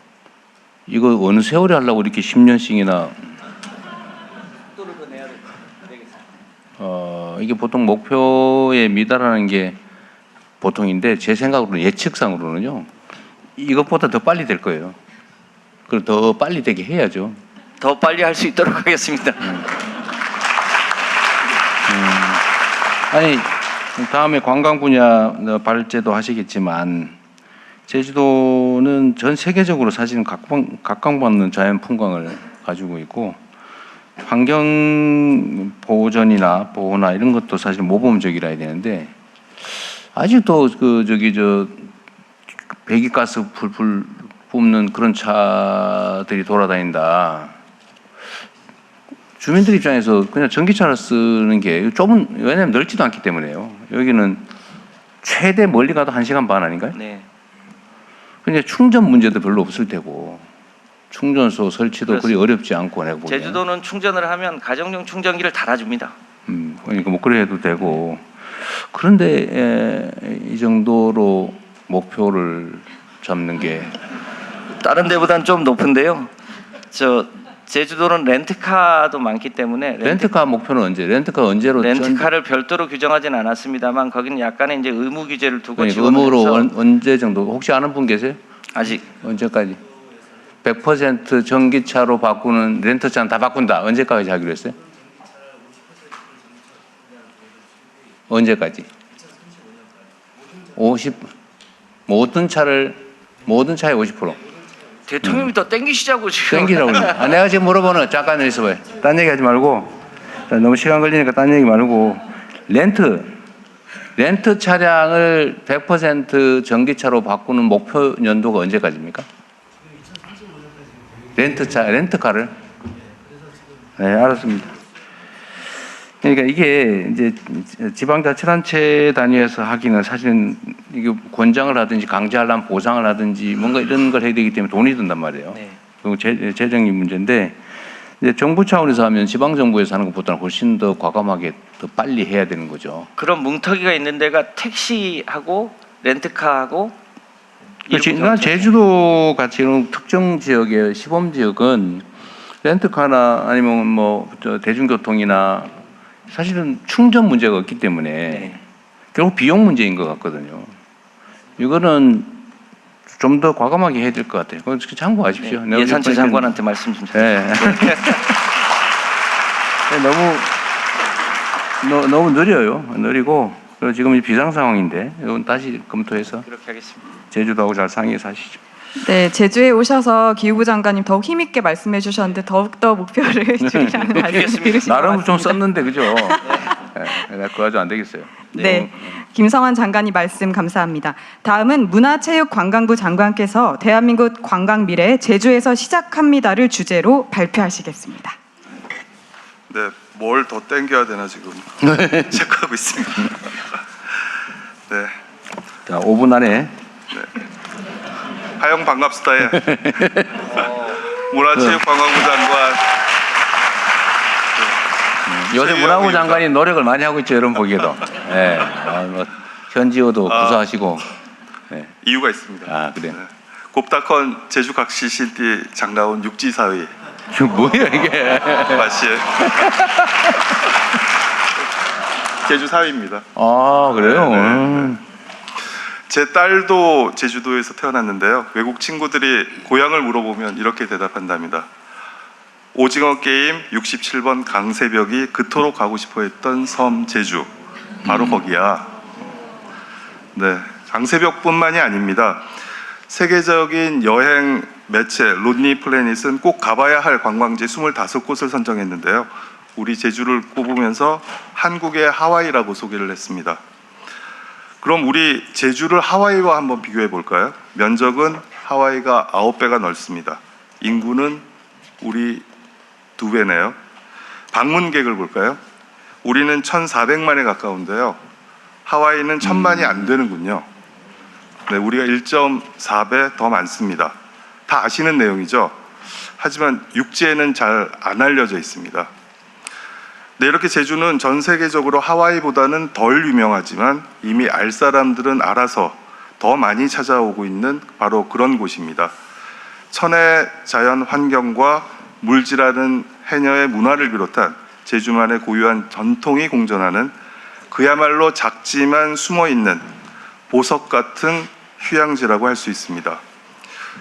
이거 어느 세월에 하려고 이렇게 10년씩이나 이게 보통 목표에 미달하는 게 보통인데 제 생각으로는 예측상으로는요 이것보다 더 빨리 될 거예요. 그리고 더 빨리 되게 해야죠. 더 빨리 할 수 있도록 하겠습니다. 아니 다음에 관광 분야 발제도 하시겠지만 제주도는 전 세계적으로 사실은 각광받는 자연 풍광을 가지고 있고 환경 보전이나 보호나 이런 것도 사실 모범적이라 해야 되는데 아직도 배기가스 풀 뿜는 그런 차들이 돌아다닌다. 주민들 입장에서 그냥 전기차를 쓰는 게 왜냐면 넓지도 않기 때문에요. 여기는 최대 멀리 가도 1시간 반 아닌가요? 네. 근데 충전 문제도 별로 없을 테고 충전소 설치도 그리 어렵지 않고 내가 보기에는. 제주도는 충전을 하면 가정용 충전기를 달아줍니다. 그러니까 뭐 그래 해도 되고 그런데 이 정도로 목표를 잡는 게 다른 데보다는 좀 높은데요. 제주도는 렌트카도 많기 때문에 렌트카 목표는 언제? 렌트카 언제로? 렌트카를 별도로 규정하진 않았습니다.만 거기는 약간의 이제 의무 규제를 두고 그러니까 지원을 의무로 해서 언제 정도? 혹시 아는 분 계세요? 아직 언제까지? 100% 전기차로 바꾸는 렌트차는 다 바꾼다. 언제까지 하기로 했어요? 언제까지? 50 모든 차에 50%. 대통령이 더 땡기시자고 지금. 땡기라고. 내가 지금 물어보는 잠깐 있어봐요. 딴 얘기 하지 말고 너무 시간 걸리니까 딴 얘기 말고 렌트 차량을 100% 전기차로 바꾸는 목표 연도가 언제까지입니까? 렌트카를? 네, 알았습니다. 그러니까 이게 이제 지방자치단체 단위에서 하기는 사실은 이게 권장을 하든지 강제하려면 보상을 하든지 뭔가 이런 걸 해야 되기 때문에 돈이 든단 말이에요. 네. 그리고 재정이 문제인데 이제 정부 차원에서 하면 지방정부에서 하는 것보다는 훨씬 더 과감하게 더 빨리 해야 되는 거죠. 그런 뭉터기가 있는 데가 택시하고 렌트카하고 그렇지. 난 제주도 같이 이런 특정 지역의 시범 지역은 렌트카나 아니면 뭐 대중교통이나 사실은 충전 문제가 없기 때문에 네. 결국 비용 문제인 것 같거든요. 이거는 좀 더 과감하게 해야 될 것 같아요. 그건 참고하십시오. 네. 예산처 장관한테 말씀 좀 주세요. 네. 너무 느려요. 느리고 그리고 지금 비상 상황인데 이건 다시 검토해서 그렇게 하겠습니다. 제주도하고 잘 상의해서 하시죠. 네, 제주에 오셔서 기후부 장관님 더욱 힘있게 말씀해 주셨는데 더욱더 목표를 줄이라는 말씀을 드리신 것 나름 좀 같습니다. 썼는데 그죠? 네, 그거 가지고 안 되겠어요. 네, 김성환 장관님 말씀 감사합니다. 다음은 문화체육관광부 장관께서 대한민국 관광 미래 제주에서 시작합니다를 주제로 발표하시겠습니다. 네, 뭘 더 땡겨야 되나 지금 체크하고 있습니다. 네, 자, 5분 안에 하영 반갑습니다의 문화체육관광부 장관. 요새 문화부 장관이 노력을 많이 하고 있죠, 여러분 보기에도. 네, 뭐 현지어도 구사하시고. 네. 이유가 있습니다. 아, 그래요? 네. 곱다컨 제주각시신띠 장가온 육지사위 이거 뭐야 이게? 마씨 제주 사위입니다. 아, 그래요? 네. 제 딸도 제주도에서 태어났는데요. 외국 친구들이 고향을 물어보면 이렇게 대답한답니다. 오징어 게임 67번 강새벽이 그토록 가고 싶어 했던 섬 제주. 바로 거기야. 네, 강새벽뿐만이 아닙니다. 세계적인 여행 매체 론리 플래닛은 꼭 가봐야 할 관광지 25곳을 선정했는데요. 우리 제주를 꼽으면서 한국의 하와이라고 소개를 했습니다. 그럼 우리 제주를 하와이와 한번 비교해 볼까요? 면적은 하와이가 9배가 넓습니다. 인구는 우리 2배네요. 방문객을 볼까요? 우리는 1,400만에 가까운데요. 하와이는 1,000만이 안 되는군요. 네, 우리가 1.4배 더 많습니다. 다 아시는 내용이죠. 하지만 육지에는 잘 안 알려져 있습니다. 네, 이렇게 제주는 전 세계적으로 하와이보다는 덜 유명하지만 이미 알 사람들은 알아서 더 많이 찾아오고 있는 바로 그런 곳입니다. 천혜 자연 환경과 물질하는 해녀의 문화를 비롯한 제주만의 고유한 전통이 공존하는 그야말로 작지만 숨어있는 보석 같은 휴양지라고 할 수 있습니다.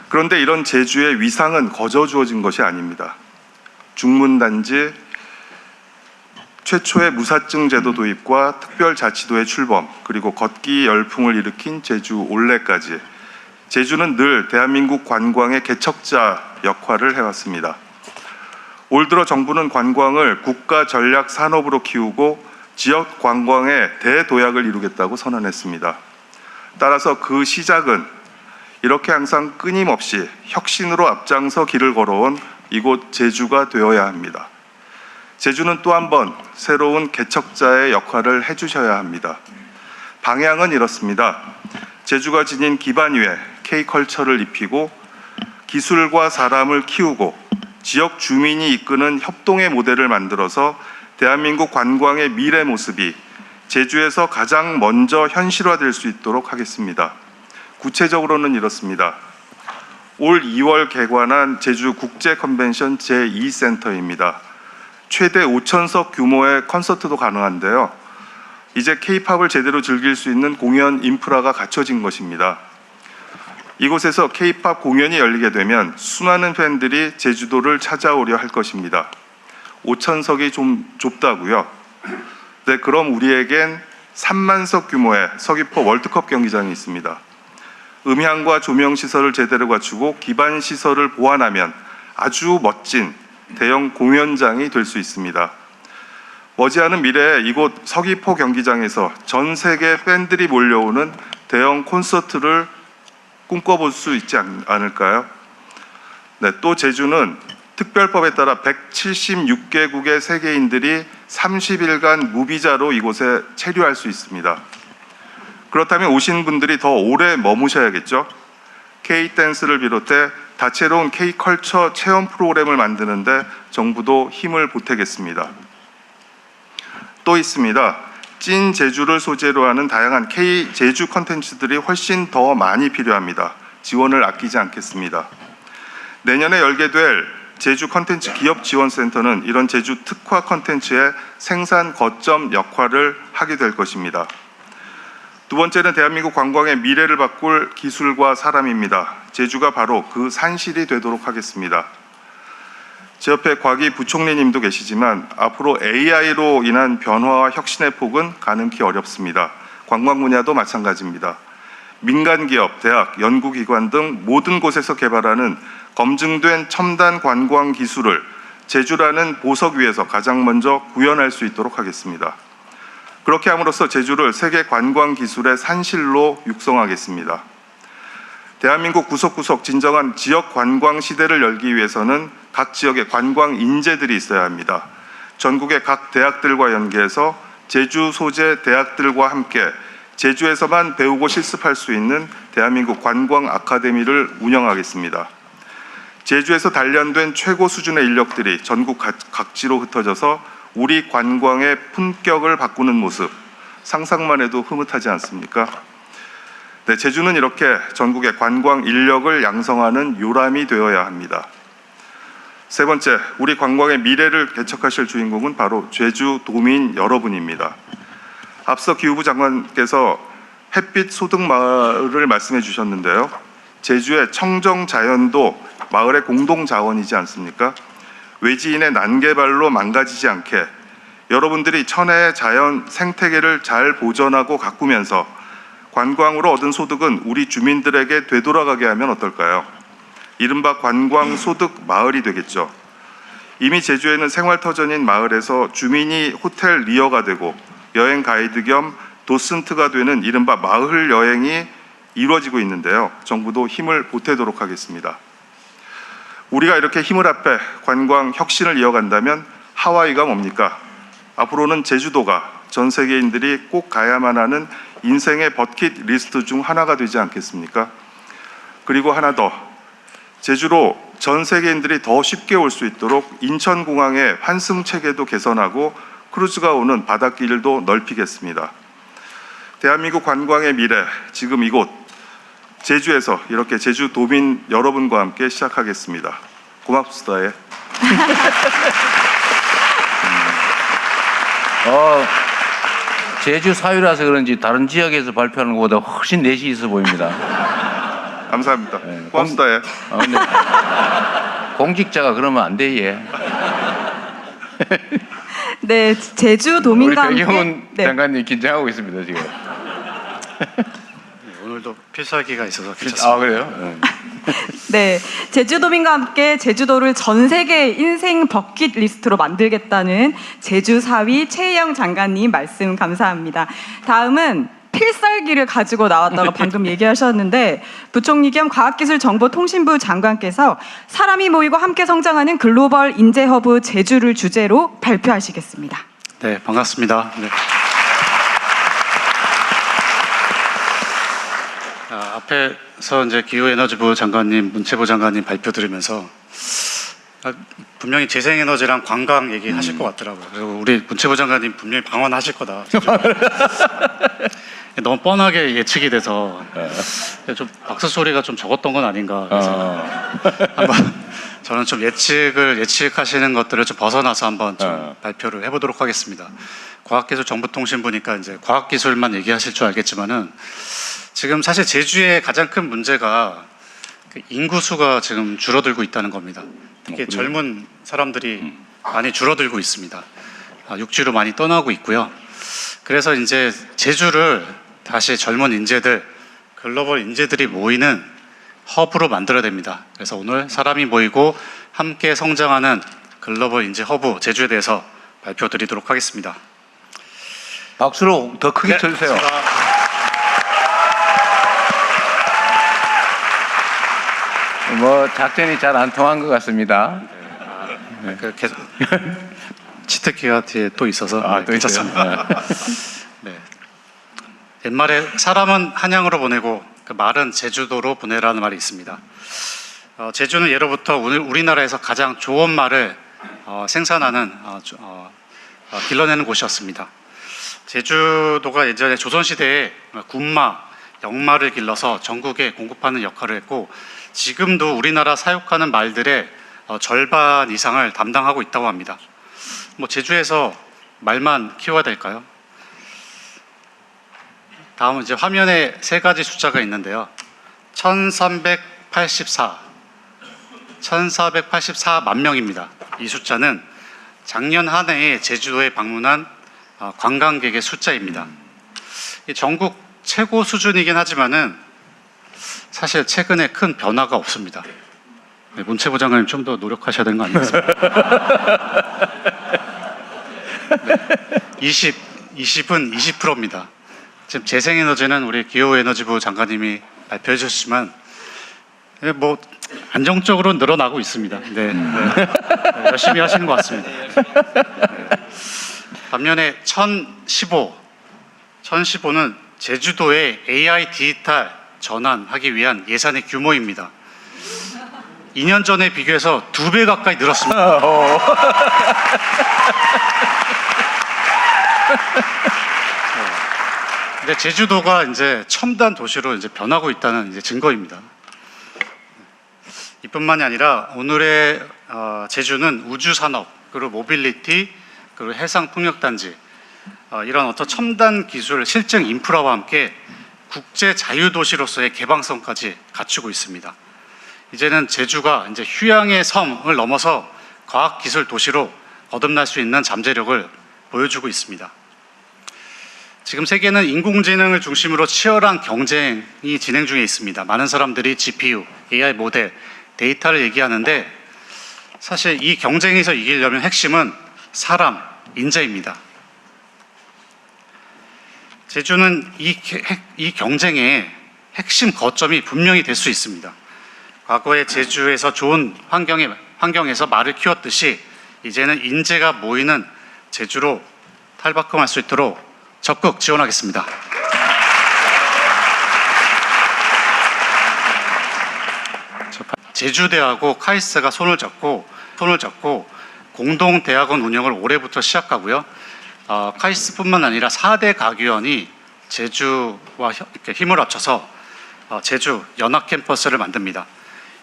그런데 이런 제주의 위상은 거저 주어진 것이 아닙니다. 중문단지 최초의 무사증 제도 도입과 특별자치도의 출범, 그리고 걷기 열풍을 일으킨 제주 올레까지 제주는 늘 대한민국 관광의 개척자 역할을 해왔습니다. 올 들어 정부는 관광을 국가 전략 산업으로 키우고 지역 관광의 대도약을 이루겠다고 선언했습니다. 따라서 그 시작은 이렇게 항상 끊임없이 혁신으로 앞장서 길을 걸어온 이곳 제주가 되어야 합니다. 제주는 또 한 번 새로운 개척자의 역할을 해주셔야 합니다. 방향은 이렇습니다. 제주가 지닌 기반 위에 K컬처를 입히고 기술과 사람을 키우고 지역 주민이 이끄는 협동의 모델을 만들어서 대한민국 관광의 미래 모습이 제주에서 가장 먼저 현실화될 수 있도록 하겠습니다. 구체적으로는 이렇습니다. 올 2월 개관한 제주 국제 컨벤션 제2센터입니다. 최대 5,000석 규모의 콘서트도 가능한데요. 이제 K-팝을 제대로 즐길 수 있는 공연 인프라가 갖춰진 것입니다. 이곳에서 K-팝 공연이 열리게 되면 수많은 팬들이 제주도를 찾아오려 할 것입니다. 5,000석이 좀 좁다고요? 네, 그럼 우리에겐 3만석 규모의 서귀포 월드컵 경기장이 있습니다. 음향과 조명 시설을 제대로 갖추고 기반 시설을 보완하면 아주 멋진 대형 공연장이 될 수 있습니다. 머지않은 미래에 이곳 서귀포 경기장에서 전 세계 팬들이 몰려오는 대형 콘서트를 꿈꿔볼 수 있지 않을까요? 네, 또 제주는 특별법에 따라 176개국의 세계인들이 30일간 무비자로 이곳에 체류할 수 있습니다. 그렇다면 오신 분들이 더 오래 머무셔야겠죠? K-댄스를 비롯해 다채로운 K-컬처 체험 프로그램을 만드는데 정부도 힘을 보태겠습니다. 또 있습니다. 찐 제주를 소재로 하는 다양한 K-제주 컨텐츠들이 훨씬 더 많이 필요합니다. 지원을 아끼지 않겠습니다. 내년에 열게 될 제주 컨텐츠 기업 지원센터는 이런 제주 특화 컨텐츠의 생산 거점 역할을 하게 될 것입니다. 두 번째는 대한민국 관광의 미래를 바꿀 기술과 사람입니다. 제주가 바로 그 산실이 되도록 하겠습니다. 제 옆에 곽이 부총리님도 계시지만 앞으로 AI로 인한 변화와 혁신의 폭은 가늠키 어렵습니다. 관광 분야도 마찬가지입니다. 민간기업, 대학, 연구기관 등 모든 곳에서 개발하는 검증된 첨단 관광 기술을 제주라는 보석 위에서 가장 먼저 구현할 수 있도록 하겠습니다. 그렇게 함으로써 제주를 세계 관광 기술의 산실로 육성하겠습니다. 대한민국 구석구석 진정한 지역 관광 시대를 열기 위해서는 각 지역에 관광 인재들이 있어야 합니다. 전국의 각 대학들과 연계해서 제주 소재 대학들과 함께 제주에서만 배우고 실습할 수 있는 대한민국 관광 아카데미를 운영하겠습니다. 제주에서 단련된 최고 수준의 인력들이 전국 각지로 흩어져서 우리 관광의 품격을 바꾸는 모습, 상상만 해도 흐뭇하지 않습니까? 네, 제주는 이렇게 전국의 관광 인력을 양성하는 요람이 되어야 합니다. 세 번째, 우리 관광의 미래를 개척하실 주인공은 바로 제주도민 여러분입니다. 앞서 기후부 장관께서 햇빛 소득 마을을 말씀해 주셨는데요. 제주의 청정 자연도 마을의 공동 자원이지 않습니까? 외지인의 난개발로 망가지지 않게 여러분들이 천혜의 자연 생태계를 잘 보존하고 가꾸면서 관광으로 얻은 소득은 우리 주민들에게 되돌아가게 하면 어떨까요? 이른바 관광 소득 마을이 되겠죠. 이미 제주에는 생활터전인 마을에서 주민이 호텔 리어가 되고 여행 가이드 겸 도슨트가 되는 이른바 마을 여행이 이루어지고 있는데요. 정부도 힘을 보태도록 하겠습니다. 우리가 이렇게 힘을 합해 관광 혁신을 이어간다면 하와이가 뭡니까? 앞으로는 제주도가 전 세계인들이 꼭 가야만 하는 인생의 버킷 리스트 중 하나가 되지 않겠습니까? 그리고 하나 더, 제주로 전 세계인들이 더 쉽게 올 수 있도록 인천공항의 환승 체계도 개선하고 크루즈가 오는 바닷길도 넓히겠습니다. 대한민국 관광의 미래, 지금 이곳 제주에서 이렇게 제주도민 여러분과 함께 시작하겠습니다. 고맙습니다. 예. 제주 사유라서 그런지 다른 지역에서 발표하는 것보다 훨씬 내시 있어 보입니다. 감사합니다. 네, 고맙습니다. 예. 근데 공직자가 그러면 안 돼, 예. 네, 제주 우리 도민과 함께 배경훈 장관님 긴장하고 있습니다, 지금. 오늘도 필살기가 있어서 괜찮습니다. 아, 그래요? 네, 제주도민과 함께 제주도를 전 세계 인생 버킷리스트로 만들겠다는 제주사위 최혜영 장관님 말씀 감사합니다. 다음은 필살기를 가지고 나왔다고 방금 얘기하셨는데 부총리 겸 과학기술정보통신부 장관께서 사람이 모이고 함께 성장하는 글로벌 인재허브 제주를 주제로 발표하시겠습니다. 네, 반갑습니다. 네. 앞에서 이제 기후에너지부 장관님, 문체부 장관님 발표 들으면서 분명히 재생에너지랑 관광 얘기하실 것 같더라고요. 그리고 우리 문체부 장관님 분명히 방언하실 거다. 너무 뻔하게 예측이 돼서 좀 박수 소리가 좀 적었던 건 아닌가. 그래서 한번 저는 좀 예측하시는 것들을 좀 벗어나서 한번 좀 발표를 해보도록 하겠습니다. 과학기술정보통신부니까 이제 과학기술만 얘기하실 줄 알겠지만은 지금 사실 제주의 가장 큰 문제가 인구수가 지금 줄어들고 있다는 겁니다. 특히 젊은 사람들이 많이 줄어들고 있습니다. 육지로 많이 떠나고 있고요. 그래서 이제 제주를 다시 젊은 인재들, 글로벌 인재들이 모이는 허브로 만들어야 됩니다. 그래서 오늘 사람이 모이고 함께 성장하는 글로벌 인재 허브 제주에 대해서 발표드리도록 하겠습니다. 박수로 더 크게 쳐주세요. 뭐 작전이 잘 안 통한 것 같습니다. 치트키가 뒤에 또 있어서 또 괜찮습니다. 네. 옛말에 사람은 한양으로 보내고 그 말은 제주도로 보내라는 말이 있습니다. 제주는 예로부터 우리나라에서 가장 좋은 말을 생산하는 길러내는 곳이었습니다. 제주도가 예전에 조선시대에 군마, 영마를 길러서 전국에 공급하는 역할을 했고 지금도 우리나라 사육하는 말들의 절반 이상을 담당하고 있다고 합니다. 뭐 제주에서 말만 키워야 될까요? 다음은 이제 화면에 세 가지 숫자가 있는데요. 1484만 명입니다. 이 숫자는 작년 한 해에 제주도에 방문한 관광객의 숫자입니다. 전국 최고 수준이긴 하지만은 사실 최근에 큰 변화가 없습니다. 네, 문체부 장관님 좀 더 노력하셔야 되는 거 아니겠습니까? 네, 20은 20%입니다. 지금 재생에너지는 우리 기후에너지부 장관님이 발표해 주셨지만 뭐 안정적으로 늘어나고 있습니다. 네, 열심히 하시는 것 같습니다. 네. 반면에 1015는 제주도의 AI 디지털 전환하기 위한 예산의 규모입니다. 2년 전에 비교해서 2배 가까이 늘었습니다. 근데 제주도가 이제 첨단 도시로 이제 변하고 있다는 이제 증거입니다. 이뿐만이 아니라 오늘의 제주는 우주 산업, 그리고 모빌리티, 그리고 해상 풍력 단지, 이런 어떤 첨단 기술, 실증 인프라와 함께 국제 자유 도시로서의 개방성까지 갖추고 있습니다. 이제는 제주가 이제 휴양의 섬을 넘어서 과학 기술 도시로 거듭날 수 있는 잠재력을 보여주고 있습니다. 지금 세계는 인공지능을 중심으로 치열한 경쟁이 진행 중에 있습니다. 많은 사람들이 GPU, AI 모델, 데이터를 얘기하는데 사실 이 경쟁에서 이기려면 핵심은 사람, 인재입니다. 제주는 이 경쟁의 핵심 거점이 분명히 될 수 있습니다. 과거에 제주에서 좋은 환경에서 말을 키웠듯이 이제는 인재가 모이는 제주로 탈바꿈할 수 있도록 적극 지원하겠습니다. 제주대하고 카이스트가 손을 잡고 공동 대학원 운영을 올해부터 시작하고요. 카이스트뿐만 아니라 4대 가교원이 제주와 이렇게 힘을 합쳐서 제주 연합 캠퍼스를 만듭니다.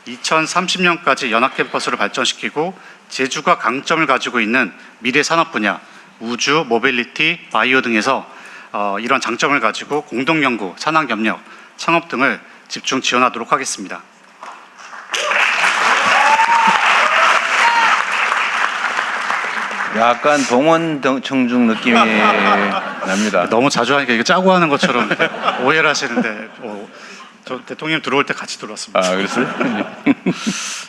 2030년까지 연합 캠퍼스를 발전시키고 제주가 강점을 가지고 있는 미래 산업 분야, 우주, 모빌리티, 바이오 등에서 이런 장점을 가지고 공동 연구, 산학 협력, 창업 등을 집중 지원하도록 하겠습니다. 약간 동원 청중 느낌이 납니다. 너무 자주 하니까 이게 짜고 하는 것처럼 오해를 하시는데 저 대통령 들어올 때 같이 들어왔습니다. 아, 그랬어요?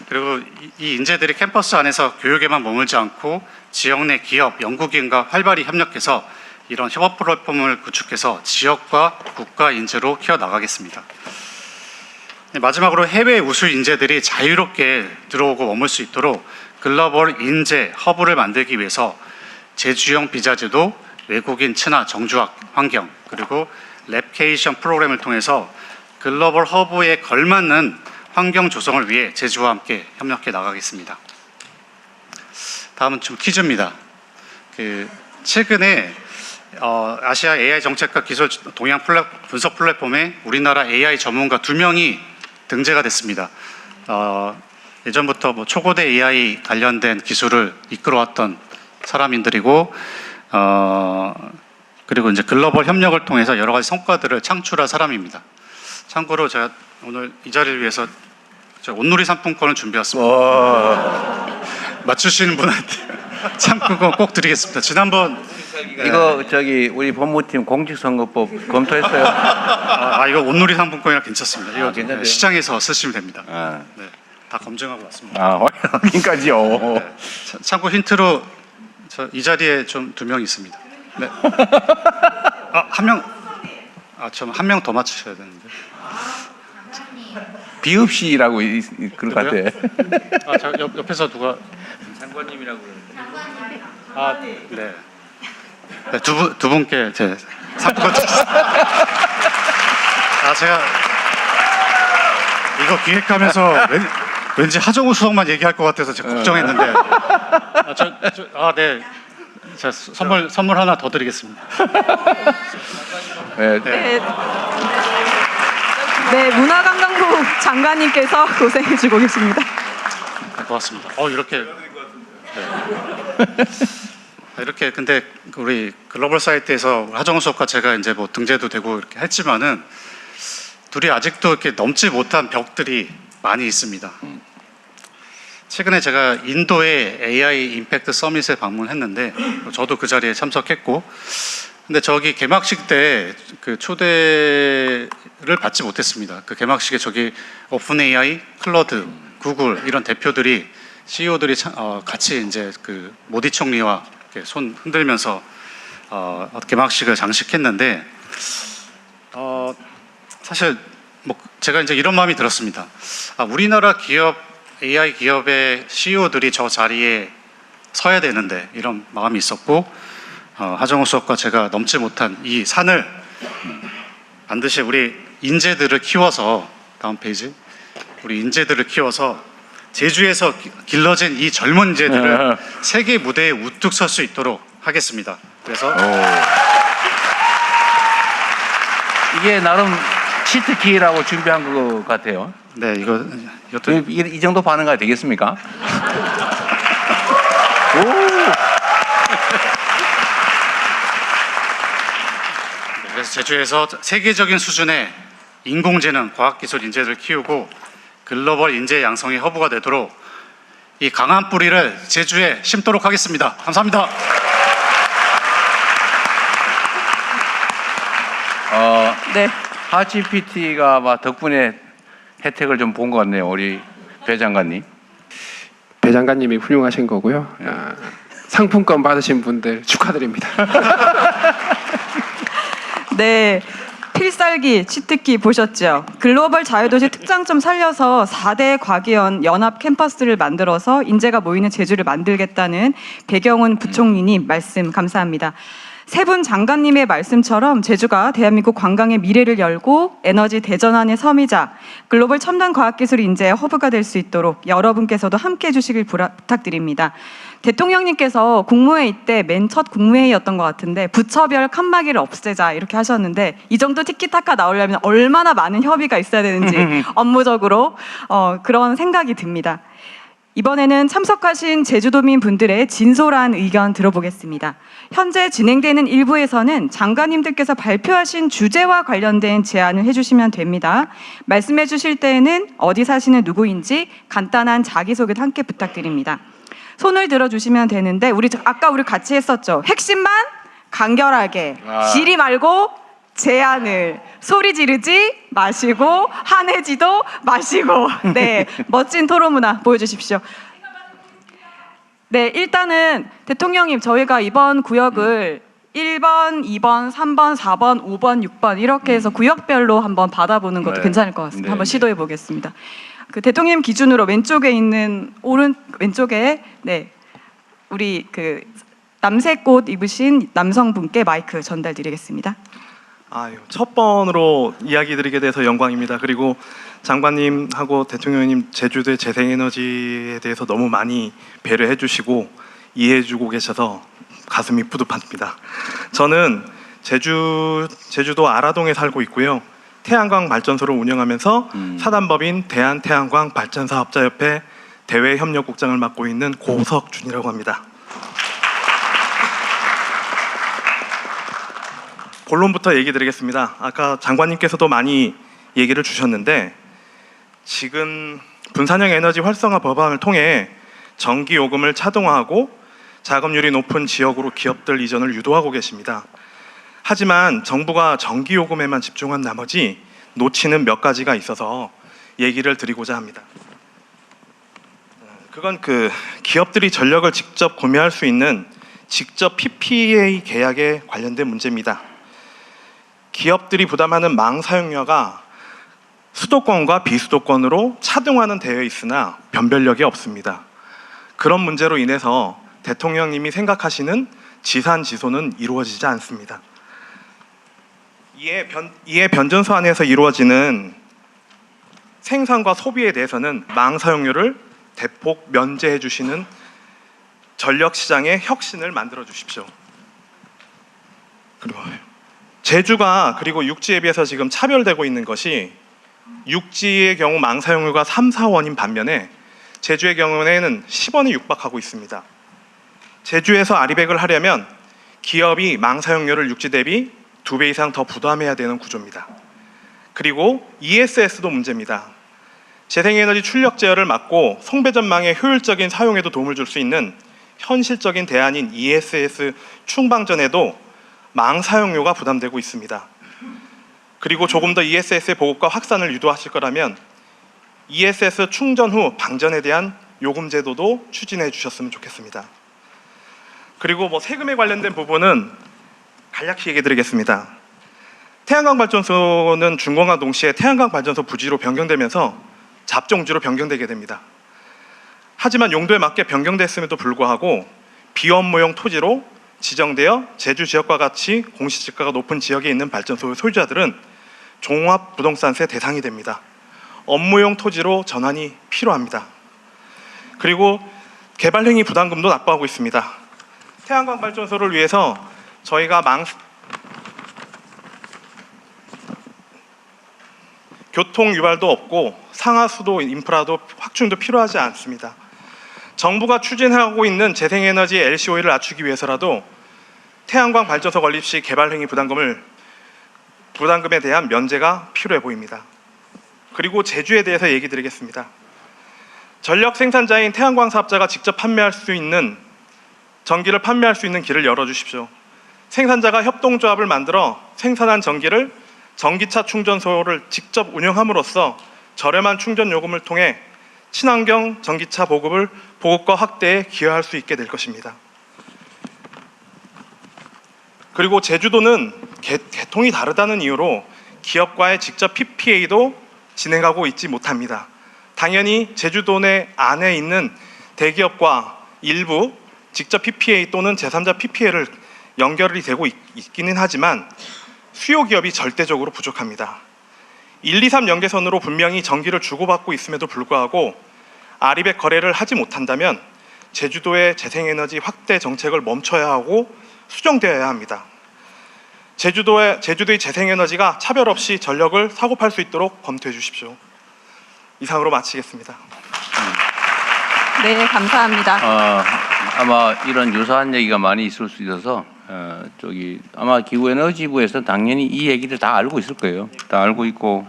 그리고 이 인재들이 캠퍼스 안에서 교육에만 머물지 않고 지역 내 기업, 연구기관과 활발히 협력해서 이런 협업 플랫폼을 구축해서 지역과 국가 인재로 키워나가겠습니다. 마지막으로 해외 우수 인재들이 자유롭게 들어오고 머물 수 있도록 글로벌 인재 허브를 만들기 위해서 제주형 비자제도, 외국인 친화 정주학 환경, 그리고 랩케이션 프로그램을 통해서 글로벌 허브에 걸맞는 환경 조성을 위해 제주와 함께 협력해 나가겠습니다. 다음은 좀 퀴즈입니다. 최근에 아시아 AI 정책과 기술 동향 분석 플랫폼에 우리나라 AI 전문가 2명이 등재가 됐습니다. 예전부터 뭐 초고대 AI 관련된 기술을 이끌어왔던 사람인들이고, 그리고 이제 글로벌 협력을 통해서 여러 가지 성과들을 창출한 사람입니다. 참고로 제가 오늘 이 자리를 위해서 온누리 상품권을 준비했습니다. 맞추시는 분한테 참고권 꼭 드리겠습니다. 지난번 이거 우리 법무팀 공직선거법 검토했어요? 이거 온누리 상품권이라 괜찮습니다. 이거 괜찮대요? 시장에서 쓰시면 됩니다. 네, 다 검증하고 왔습니다. 확인까지요. 네, 참고 힌트로 이 자리에 좀 2명 있습니다. 네. 한 명 더 맞추셔야 되는데. 비읍시라고 그럴 것 같아. 저 옆에서 누가 장관님이라고 그러는데. 네. 네, 두 분께 제 상품권 드리겠습니다. 제가 이거 기획하면서 왠지 하정우 수석만 얘기할 것 같아서 제가 걱정했는데 네. 제가 선물 하나 더 드리겠습니다. 네, 문화관광부 장관님께서 고생해주고 계십니다. 네, 고맙습니다. 이렇게 이렇게 근데 우리 글로벌 사이트에서 하정우 수석과 제가 이제 뭐 등재도 되고 이렇게 했지만은 둘이 아직도 이렇게 넘지 못한 벽들이 많이 있습니다. 최근에 제가 인도의 AI 임팩트 서밋에 방문했는데 저도 그 자리에 참석했고, 근데 저기 개막식 때 그 초대 받지 못했습니다. 그 개막식에 저기 오픈 AI, 클로드, 구글 이런 대표들이 CEO들이 같이 이제 그 모디 총리와 이렇게 손 흔들면서 개막식을 장식했는데 사실 뭐 제가 이제 이런 마음이 들었습니다. 우리나라 기업 AI 기업의 CEO들이 저 자리에 서야 되는데 이런 마음이 있었고 하정우 수석과 제가 넘지 못한 이 산을 반드시 우리 인재들을 키워서 다음 페이지 우리 인재들을 키워서 제주에서 길러진 이 젊은 인재들을 세계 무대에 우뚝 설 수 있도록 하겠습니다. 그래서 이게 나름 치트키라고 준비한 것 같아요. 네 이것도 이 정도 반응가 되겠습니까? 그래서 제주에서 세계적인 수준의 인공지능, 과학기술 인재를 키우고 글로벌 인재 양성의 허브가 되도록 이 강한 뿌리를 제주에 심도록 하겠습니다. 감사합니다. 네. 하GPT가 덕분에 혜택을 좀 본 것 같네요. 우리 배 장관님. 배 장관님이 훌륭하신 거고요. 상품권 받으신 분들 축하드립니다. 네. 필살기, 치트키 보셨죠? 글로벌 자유도시 특장점 살려서 4대 과기연 연합 캠퍼스를 만들어서 인재가 모이는 제주를 만들겠다는 배경훈 부총리님 말씀 감사합니다. 세 분 장관님의 말씀처럼 제주가 대한민국 관광의 미래를 열고 에너지 대전환의 섬이자 글로벌 첨단 과학기술 인재의 허브가 될 수 있도록 여러분께서도 함께해 주시길 부탁드립니다. 대통령님께서 국무회의 때 맨 첫 국무회의였던 것 같은데 부처별 칸막이를 없애자 이렇게 하셨는데 이 정도 티키타카 나오려면 얼마나 많은 협의가 있어야 되는지 업무적으로 그런 생각이 듭니다. 이번에는 참석하신 제주도민 분들의 진솔한 의견 들어보겠습니다. 현재 진행되는 일부에서는 장관님들께서 발표하신 주제와 관련된 제안을 해주시면 됩니다. 말씀해 주실 때에는 어디 사시는 누구인지 간단한 자기소개도 함께 부탁드립니다. 손을 들어주시면 되는데 아까 우리 같이 했었죠. 핵심만 간결하게 지리 말고 제안을 소리 지르지 마시고 화내지도 마시고 네 멋진 토론 문화 보여주십시오. 네 일단은 대통령님 저희가 이번 구역을 1번, 2번, 3번, 4번, 5번, 6번 이렇게 해서 구역별로 한번 받아보는 것도 네. 괜찮을 것 같습니다. 네, 한번 네. 시도해 보겠습니다. 그 대통령 기준으로 왼쪽에 있는 왼쪽에 네 우리 그 남색 옷 입으신 남성분께 마이크 전달드리겠습니다. 첫 번으로 이야기 드리게 돼서 영광입니다. 그리고 장관님하고 대통령님 제주도의 재생에너지에 대해서 너무 많이 배려해 주시고 이해해 주고 계셔서 가슴이 뿌듯합니다. 저는 제주도 아라동에 살고 있고요. 태양광 발전소를 운영하면서 사단법인 대한태양광 발전사업자협회 대외협력국장을 맡고 있는 고석준이라고 합니다. 본론부터 얘기 드리겠습니다. 아까 장관님께서도 많이 얘기를 주셨는데 지금 분산형 에너지 활성화 법안을 통해 전기요금을 차등화하고 자금률이 높은 지역으로 기업들 이전을 유도하고 계십니다. 하지만 정부가 전기요금에만 집중한 나머지 놓치는 몇 가지가 있어서 얘기를 드리고자 합니다. 그건 기업들이 전력을 직접 구매할 수 있는 직접 PPA 계약에 관련된 문제입니다. 기업들이 부담하는 망 사용료가 수도권과 비수도권으로 차등화는 되어 있으나 변별력이 없습니다. 그런 문제로 인해서 대통령님이 생각하시는 지산지소는 이루어지지 않습니다. 이에 변전소 안에서 이루어지는 생산과 소비에 대해서는 망 사용료를 대폭 면제해 주시는 전력시장의 혁신을 만들어 주십시오. 그리고 제주가 그리고 육지에 비해서 지금 차별되고 있는 것이 육지의 경우 망 사용료가 3, 4원인 반면에 제주의 경우에는 10원에 육박하고 있습니다. 제주에서 아리백을 하려면 기업이 망 사용료를 육지 대비 2배 이상 더 부담해야 되는 구조입니다. 그리고 ESS도 문제입니다. 재생에너지 출력 제어를 막고 송배전망의 효율적인 사용에도 도움을 줄 수 있는 현실적인 대안인 ESS 충방전에도 망 사용료가 부담되고 있습니다. 그리고 조금 더 ESS의 보급과 확산을 유도하실 거라면 ESS 충전 후 방전에 대한 요금 제도도 추진해 주셨으면 좋겠습니다. 그리고 뭐 세금에 관련된 부분은 간략히 얘기 드리겠습니다. 태양광 발전소는 준공과 동시에 태양광 발전소 부지로 변경되면서 잡종지로 변경되게 됩니다. 하지만 용도에 맞게 변경됐음에도 불구하고 비업무용 토지로 지정되어 제주 지역과 같이 공시지가가 높은 지역에 있는 발전소의 소유자들은 종합부동산세 대상이 됩니다. 업무용 토지로 전환이 필요합니다. 그리고 개발행위 부담금도 납부하고 있습니다. 태양광 발전소를 위해서 저희가 교통 유발도 없고 상하수도 인프라도 확충도 필요하지 않습니다. 정부가 추진하고 있는 재생에너지 LCOE를 낮추기 위해서라도 태양광 발전소 건립 시 개발행위 부담금에 대한 면제가 필요해 보입니다. 그리고 제주에 대해서 얘기 드리겠습니다. 전력 생산자인 태양광 사업자가 직접 판매할 수 있는 전기를 판매할 수 있는 길을 열어주십시오. 생산자가 협동조합을 만들어 생산한 전기를 전기차 충전소를 직접 운영함으로써 저렴한 충전 요금을 통해 친환경 전기차 보급과 확대에 기여할 수 있게 될 것입니다. 그리고 제주도는 계통이 다르다는 이유로 기업과의 직접 PPA도 진행하고 있지 못합니다. 당연히 제주도 내 안에 있는 대기업과 일부 직접 PPA 또는 제3자 PPA를 연결이 되고 있기는 하지만 수요 기업이 절대적으로 부족합니다. 1, 2, 3 연계선으로 분명히 전기를 주고받고 있음에도 불구하고 아리백 거래를 하지 못한다면 제주도의 재생에너지 확대 정책을 멈춰야 하고 수정되어야 합니다. 제주도의 재생에너지가 차별 없이 전력을 사고 팔 수 있도록 검토해 주십시오. 이상으로 마치겠습니다. 네, 감사합니다. 아마 이런 유사한 얘기가 많이 있을 수 있어서 아마 기후에너지부에서 당연히 이 얘기를 다 알고 있을 거예요. 다 알고 있고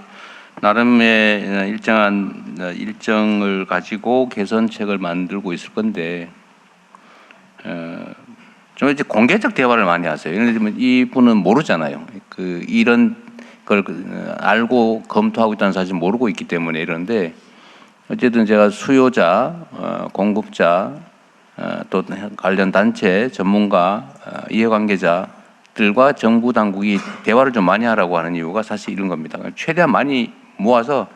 나름의 일정한 일정을 가지고 개선책을 만들고 있을 건데 좀 이제 공개적 대화를 많이 하세요. 예를 들면 이분은 모르잖아요. 이런 걸 알고 검토하고 있다는 사실 모르고 있기 때문에 이런데 어쨌든 제가 수요자, 공급자, 또 관련 단체, 전문가, 이해관계자들과 정부 당국이 대화를 좀 많이 하라고 하는 이유가 사실 이런 겁니다. 최대한 많이 모아서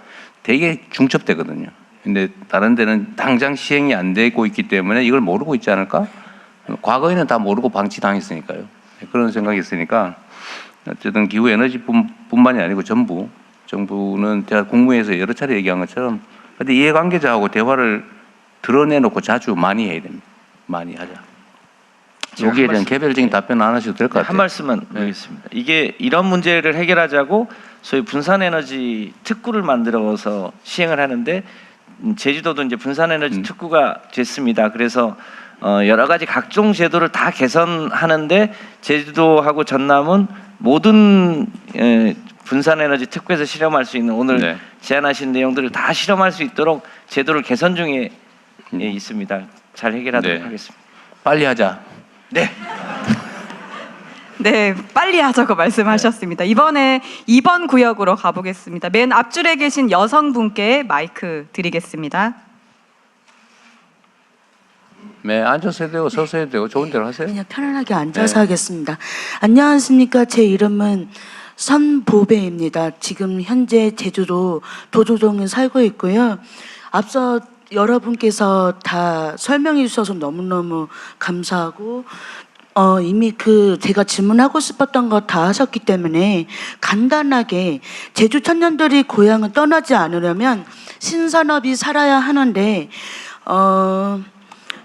되게 중첩되거든요. 근데 다른 데는 당장 시행이 안 되고 있기 때문에 이걸 모르고 있지 않을까? 과거에는 다 모르고 방치당했으니까요. 그런 생각이 있으니까 어쨌든 기후에너지뿐만이 아니고 정부는 제가 국무회의에서 여러 차례 얘기한 것처럼 근데 이해관계자하고 대화를 드러내놓고 자주 많이 해야 됩니다. 많이 하자. 여기에 대한 개별적인 답변 안 하셔도 될 것 같아요. 한 말씀만 드리겠습니다. 이게 이런 문제를 해결하자고 소위 분산에너지 특구를 만들어서 시행을 하는데 제주도도 이제 분산에너지 특구가 됐습니다. 그래서 여러 가지 각종 제도를 다 개선하는데 제주도하고 전남은 모든 분산에너지 특구에서 실험할 수 있는 오늘 제안하신 내용들을 다 실험할 수 있도록 제도를 개선 중에 있습니다. 잘 해결하도록 하겠습니다. 빨리 하자. 네. 네, 빨리 하자고 말씀하셨습니다. 이번에 2번 구역으로 가보겠습니다. 맨 앞줄에 계신 여성분께 마이크 드리겠습니다. 네, 앉아서 해도 되고 서서 해도 되고 좋은 대로 하세요. 그냥 편안하게 앉아서 하겠습니다. 안녕하십니까. 제 이름은 선보배입니다. 지금 현재 제주도 도조동에 살고 있고요. 앞서 여러분께서 다 설명해 주셔서 너무너무 감사하고 이미 제가 질문하고 싶었던 거 다 하셨기 때문에 간단하게 제주 청년들이 고향을 떠나지 않으려면 신산업이 살아야 하는데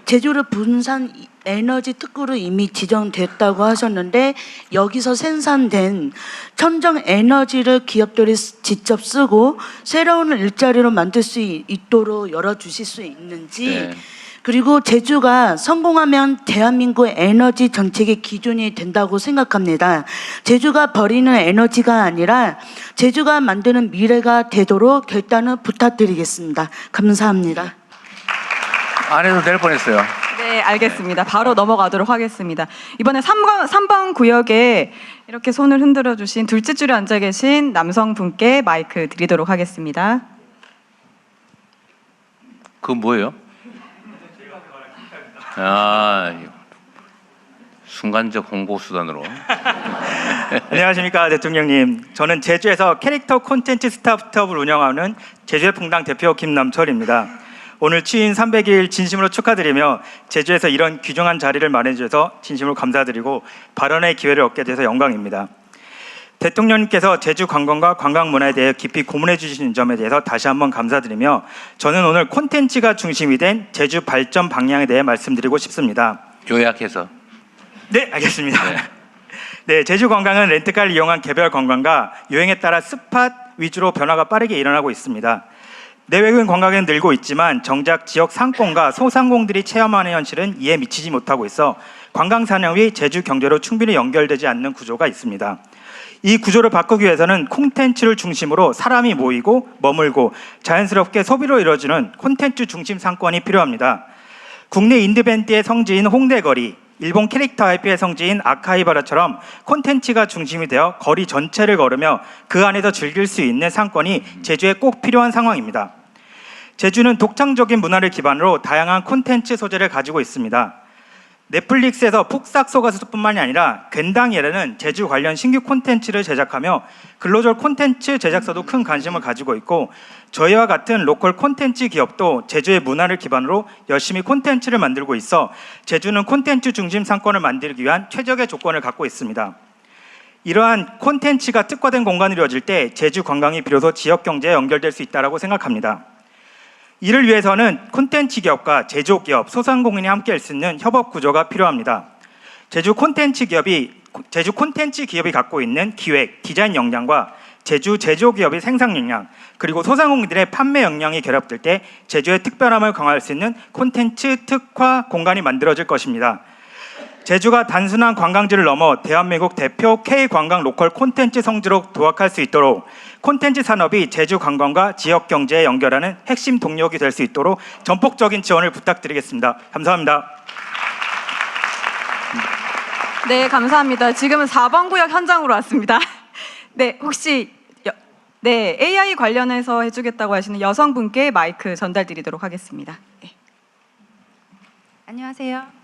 제주를 분산 에너지 특구로 이미 지정됐다고 하셨는데 여기서 생산된 천정 에너지를 기업들이 직접 쓰고 새로운 일자리로 만들 수 있도록 열어주실 수 있는지 그리고 제주가 성공하면 대한민국의 에너지 정책의 기준이 된다고 생각합니다. 제주가 버리는 에너지가 아니라 제주가 만드는 미래가 되도록 결단을 부탁드리겠습니다. 감사합니다. 안 해도 될 뻔했어요. 네, 네, 알겠습니다. 바로 넘어가도록 하겠습니다. 이번에 3번 구역에 이렇게 손을 흔들어 주신 둘째 줄에 앉아 계신 남성분께 마이크 드리도록 하겠습니다. 그 뭐예요? 아, 순간적 홍보 수단으로. 안녕하십니까 대통령님. 저는 제주에서 캐릭터 콘텐츠 스타트업을 운영하는 제주의 풍당 대표 김남철입니다. 오늘 취임 300일 진심으로 축하드리며 제주에서 이런 귀중한 자리를 마련해 주셔서 진심으로 감사드리고 발언의 기회를 얻게 돼서 영광입니다. 대통령님께서 제주 관광과 관광 문화에 대해 깊이 고문해 주신 점에 대해서 다시 한번 감사드리며 저는 오늘 콘텐츠가 중심이 된 제주 발전 방향에 대해 말씀드리고 싶습니다. 요약해서. 네, 알겠습니다. 네, 제주 관광은 렌트카를 이용한 개별 관광과 유행에 따라 스팟 위주로 변화가 빠르게 일어나고 있습니다. 내외국인 관광은 늘고 있지만 정작 지역 상권과 소상공들이 체험하는 현실은 이에 미치지 못하고 있어 관광 산업이 제주 경제로 충분히 연결되지 않는 구조가 있습니다. 이 구조를 바꾸기 위해서는 콘텐츠를 중심으로 사람이 모이고 머물고 자연스럽게 소비로 이루어지는 콘텐츠 중심 상권이 필요합니다. 국내 인디밴드의 성지인 홍대거리, 일본 캐릭터 IP의 성지인 아카이바라처럼 콘텐츠가 중심이 되어 거리 전체를 걸으며 그 안에서 즐길 수 있는 상권이 제주에 꼭 필요한 상황입니다. 제주는 독창적인 문화를 기반으로 다양한 콘텐츠 소재를 가지고 있습니다. 넷플릭스에서 폭삭 속가수뿐만이 아니라 겐당이라는 제주 관련 신규 콘텐츠를 제작하며 글로벌 콘텐츠 제작사도 큰 관심을 가지고 있고 저희와 같은 로컬 콘텐츠 기업도 제주의 문화를 기반으로 열심히 콘텐츠를 만들고 있어 제주는 콘텐츠 중심 상권을 만들기 위한 최적의 조건을 갖고 있습니다. 이러한 콘텐츠가 특화된 공간이 이루어질 때 제주 관광이 비로소 지역 경제에 연결될 수 있다고 생각합니다. 이를 위해서는 콘텐츠 기업과 제조기업, 소상공인이 함께 할 수 있는 협업 구조가 필요합니다. 제주 콘텐츠 기업이 갖고 있는 기획, 디자인 역량과 제주 제조기업의 생산 역량, 그리고 소상공인들의 판매 역량이 결합될 때 제주의 특별함을 강화할 수 있는 콘텐츠 특화 공간이 만들어질 것입니다. 제주가 단순한 관광지를 넘어 대한민국 대표 K-관광 로컬 콘텐츠 성지로 도약할 수 있도록 콘텐츠 산업이 제주 관광과 지역 경제에 연결하는 핵심 동력이 될 수 있도록 전폭적인 지원을 부탁드리겠습니다. 감사합니다. 네, 감사합니다. 지금은 4번 구역 현장으로 왔습니다. 네, 혹시 네, AI 관련해서 해주겠다고 하시는 여성분께 마이크 전달드리도록 하겠습니다. 네. 안녕하세요.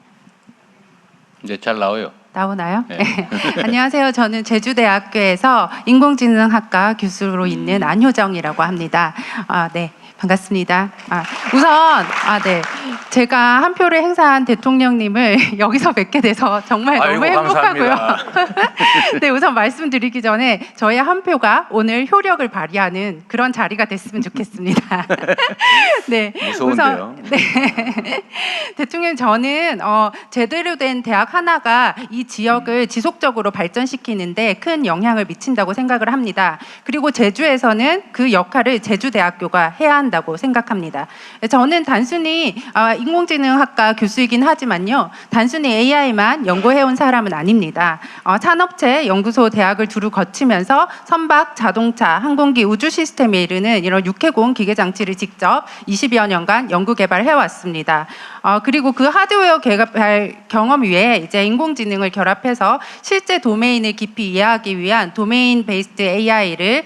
이제 잘 나와요. 나오나요? 네. 네. 안녕하세요. 저는 제주대학교에서 인공지능학과 교수로 있는 안효정이라고 합니다. 네. 반갑습니다. 네. 제가 한 표를 행사한 대통령님을 여기서 뵙게 돼서 정말 너무 행복하고요. 네, 우선 말씀드리기 전에 저의 한 표가 오늘 효력을 발휘하는 그런 자리가 됐으면 좋겠습니다. 네, 무서운데요. 네. 대통령, 저는 제대로 된 대학 하나가 이 지역을 지속적으로 발전시키는데 큰 영향을 미친다고 생각을 합니다. 그리고 제주에서는 그 역할을 제주대학교가 해야 한다고 생각합니다. 저는 단순히 인공지능학과 교수이긴 하지만요, 단순히 AI만 연구해온 사람은 아닙니다. 산업체, 연구소, 대학을 두루 거치면서 선박, 자동차, 항공기, 우주 시스템에 이르는 이런 육해공 기계장치를 직접 20여 년간 연구 개발해왔습니다. 그리고 그 하드웨어 개발 경험 위에 이제 인공지능을 결합해서 실제 도메인을 깊이 이해하기 위한 도메인 베이스드 AI를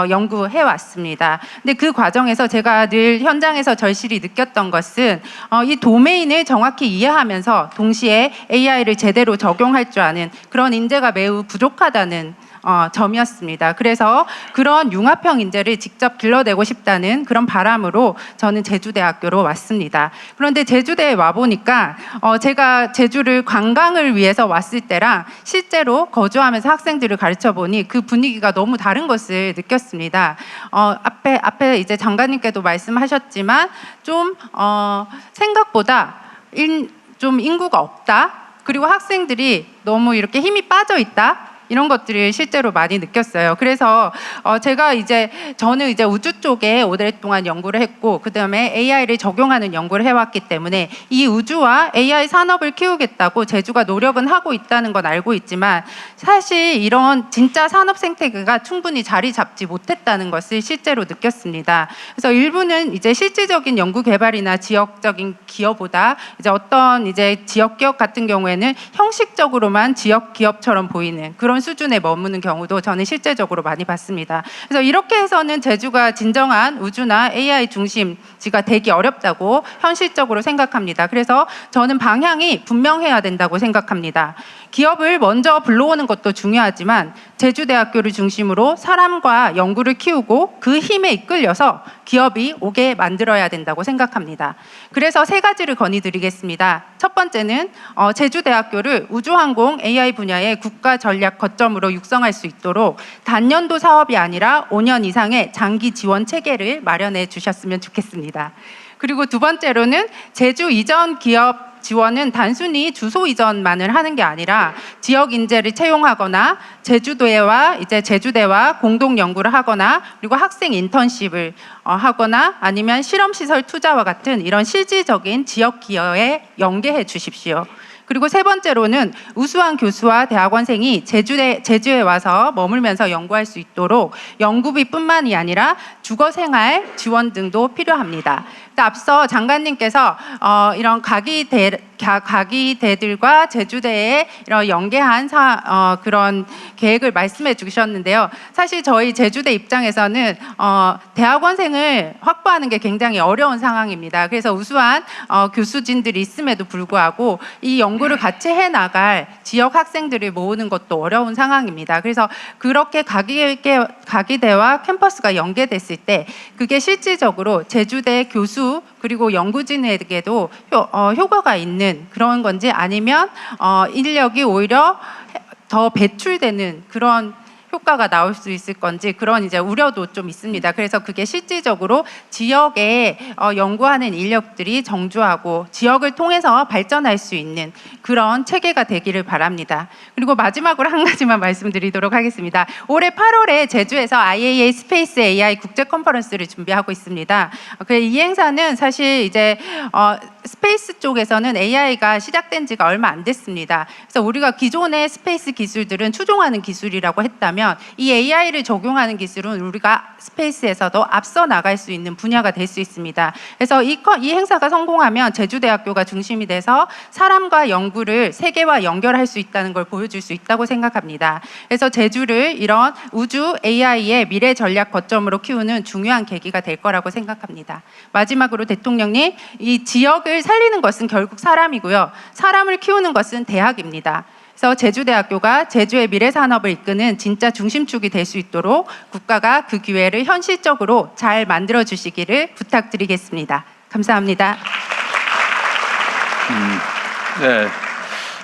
연구해왔습니다. 근데 그 과정에서 제가 늘 현장에서 절실히 느꼈던 것은 이 도메인을 정확히 이해하면서 동시에 AI를 제대로 적용할 줄 아는 그런 인재가 매우 부족하다는 점이었습니다. 그래서 그런 융합형 인재를 직접 길러내고 싶다는 그런 바람으로 저는 제주대학교로 왔습니다. 그런데 제주대에 와보니까 제가 제주를 관광을 위해서 왔을 때랑 실제로 거주하면서 학생들을 가르쳐보니 그 분위기가 너무 다른 것을 느꼈습니다. 앞에 이제 장관님께도 말씀하셨지만 좀 생각보다 좀 인구가 없다. 그리고 학생들이 너무 이렇게 힘이 빠져 있다. 이런 것들을 실제로 많이 느꼈어요. 그래서 저는 이제 우주 쪽에 오랫동안 연구를 했고 그다음에 AI를 적용하는 연구를 해왔기 때문에 이 우주와 AI 산업을 키우겠다고 제주가 노력은 하고 있다는 건 알고 있지만 사실 이런 진짜 산업 생태계가 충분히 자리 잡지 못했다는 것을 실제로 느꼈습니다. 그래서 일부는 이제 실질적인 연구 개발이나 지역적인 기여보다 이제 어떤 이제 지역 기업 같은 경우에는 형식적으로만 지역 기업처럼 보이는 그런 수준에 머무는 경우도 저는 실제적으로 많이 봤습니다. 그래서 이렇게 해서는 제주가 진정한 우주나 AI 중심지가 되기 어렵다고 현실적으로 생각합니다. 그래서 저는 방향이 분명해야 된다고 생각합니다. 기업을 먼저 불러오는 것도 중요하지만 제주대학교를 중심으로 사람과 연구를 키우고 그 힘에 이끌려서 기업이 오게 만들어야 된다고 생각합니다. 그래서 3가지를 건의드리겠습니다. 첫 번째는 제주대학교를 우주항공 AI 분야의 국가 전략 거점으로 육성할 수 있도록 단년도 사업이 아니라 5년 이상의 장기 지원 체계를 마련해 주셨으면 좋겠습니다. 그리고 두 번째로는 제주 이전 기업 지원은 단순히 주소 이전만을 하는 게 아니라 지역 인재를 채용하거나 제주대와 공동 연구를 하거나 그리고 학생 인턴십을 하거나 아니면 실험시설 투자와 같은 이런 실질적인 지역 기여에 연계해 주십시오. 그리고 3번째로는 우수한 교수와 대학원생이 제주에 와서 머물면서 연구할 수 있도록 연구비뿐만이 아니라 주거생활 지원 등도 필요합니다. 앞서 장관님께서 이런 가기대들과 제주대에 이런 연계한 그런 계획을 말씀해 주셨는데요. 사실 저희 제주대 입장에서는 대학원생을 확보하는 게 굉장히 어려운 상황입니다. 그래서 우수한 교수진들이 있음에도 불구하고 이 연구를 같이 해나갈 지역 학생들을 모으는 것도 어려운 상황입니다. 그래서 그렇게 가기대와 캠퍼스가 연계됐을 때 그게 실질적으로 제주대 교수 그리고 연구진에게도 효과가 있는 그런 건지 아니면 인력이 오히려 더 배출되는 그런 효과가 나올 수 있을 건지 그런 이제 우려도 좀 있습니다. 그래서 그게 실질적으로 지역에 연구하는 인력들이 정주하고 지역을 통해서 발전할 수 있는 그런 체계가 되기를 바랍니다. 그리고 마지막으로 한 가지만 말씀드리도록 하겠습니다. 올해 8월에 제주에서 IAA 스페이스 AI 국제 컨퍼런스를 준비하고 있습니다. 이 행사는 사실 이제 스페이스 쪽에서는 AI가 시작된 지가 얼마 안 됐습니다. 그래서 우리가 기존의 스페이스 기술들은 추종하는 기술이라고 했다면 이 AI를 적용하는 기술은 우리가 스페이스에서도 앞서 나갈 수 있는 분야가 될 수 있습니다. 그래서 이 행사가 성공하면 제주대학교가 중심이 돼서 사람과 연구를 세계와 연결할 수 있다는 걸 보여줄 수 있다고 생각합니다. 그래서 제주를 이런 우주 AI의 미래 전략 거점으로 키우는 중요한 계기가 될 거라고 생각합니다. 마지막으로 대통령님, 이 지역을 살리는 것은 결국 사람이고요. 사람을 키우는 것은 대학입니다. 그래서 제주대학교가 제주의 미래 산업을 이끄는 진짜 중심축이 될 수 있도록 국가가 그 기회를 현실적으로 잘 만들어 주시기를 부탁드리겠습니다. 감사합니다. 네.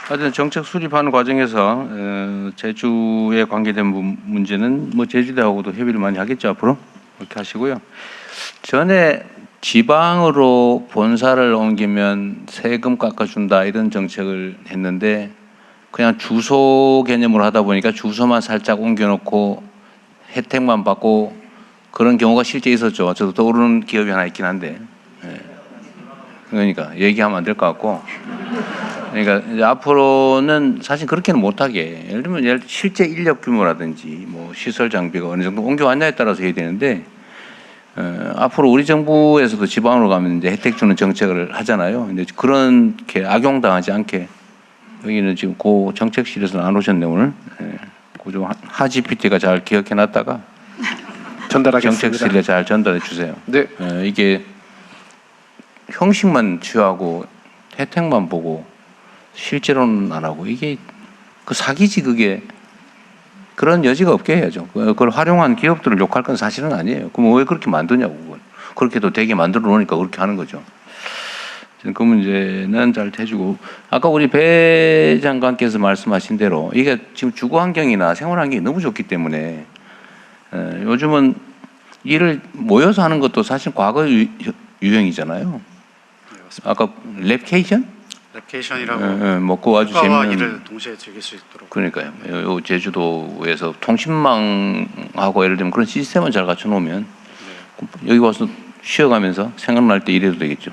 하여튼 정책 수립하는 과정에서 제주에 관계된 문제는 뭐 제주대하고도 협의를 많이 하겠죠, 앞으로. 그렇게 하시고요. 전에 지방으로 본사를 옮기면 세금 깎아준다 이런 정책을 했는데 그냥 주소 개념으로 하다 보니까 주소만 살짝 옮겨놓고 혜택만 받고 그런 경우가 실제 있었죠. 저도 떠오르는 기업이 하나 있긴 한데. 그러니까 얘기하면 안 될 것 같고. 그러니까 이제 앞으로는 사실 그렇게는 못하게. 예를 들면 실제 인력 규모라든지 뭐 시설 장비가 어느 정도 옮겨왔냐에 따라서 해야 되는데 앞으로 우리 정부에서도 지방으로 가면 이제 혜택 주는 정책을 하잖아요. 근데 그렇게 악용당하지 않게 여기는 지금 고 정책실에서는 안 오셨네 오늘. 고좀 하지 PT가 잘 기억해 놨다가 전달하겠습니다. 정책실에 잘 전달해 주세요. 네. 이게 형식만 취하고 혜택만 보고 실제로는 안 하고 이게 그 사기지 그게. 그런 여지가 없게 해야죠. 그걸 활용한 기업들을 욕할 건 사실은 아니에요. 그럼 왜 그렇게 만드냐고 그걸. 그렇게도 되게 만들어 놓으니까 그렇게 하는 거죠. 그 문제는 잘 해주고 아까 우리 배 장관께서 말씀하신 대로 이게 지금 주거 환경이나 생활 환경이 너무 좋기 때문에 요즘은 일을 모여서 하는 것도 사실 과거 유행이잖아요. 아까 랩케이션? 랩케이션이라고 먹고 아주 휴가와 재밌는 일을 동시에 즐길 수 있도록. 그러니까요. 요 제주도에서 통신망하고 예를 들면 그런 시스템을 잘 갖춰 놓으면 여기 와서 쉬어가면서 생각날 때 이래도 되겠죠.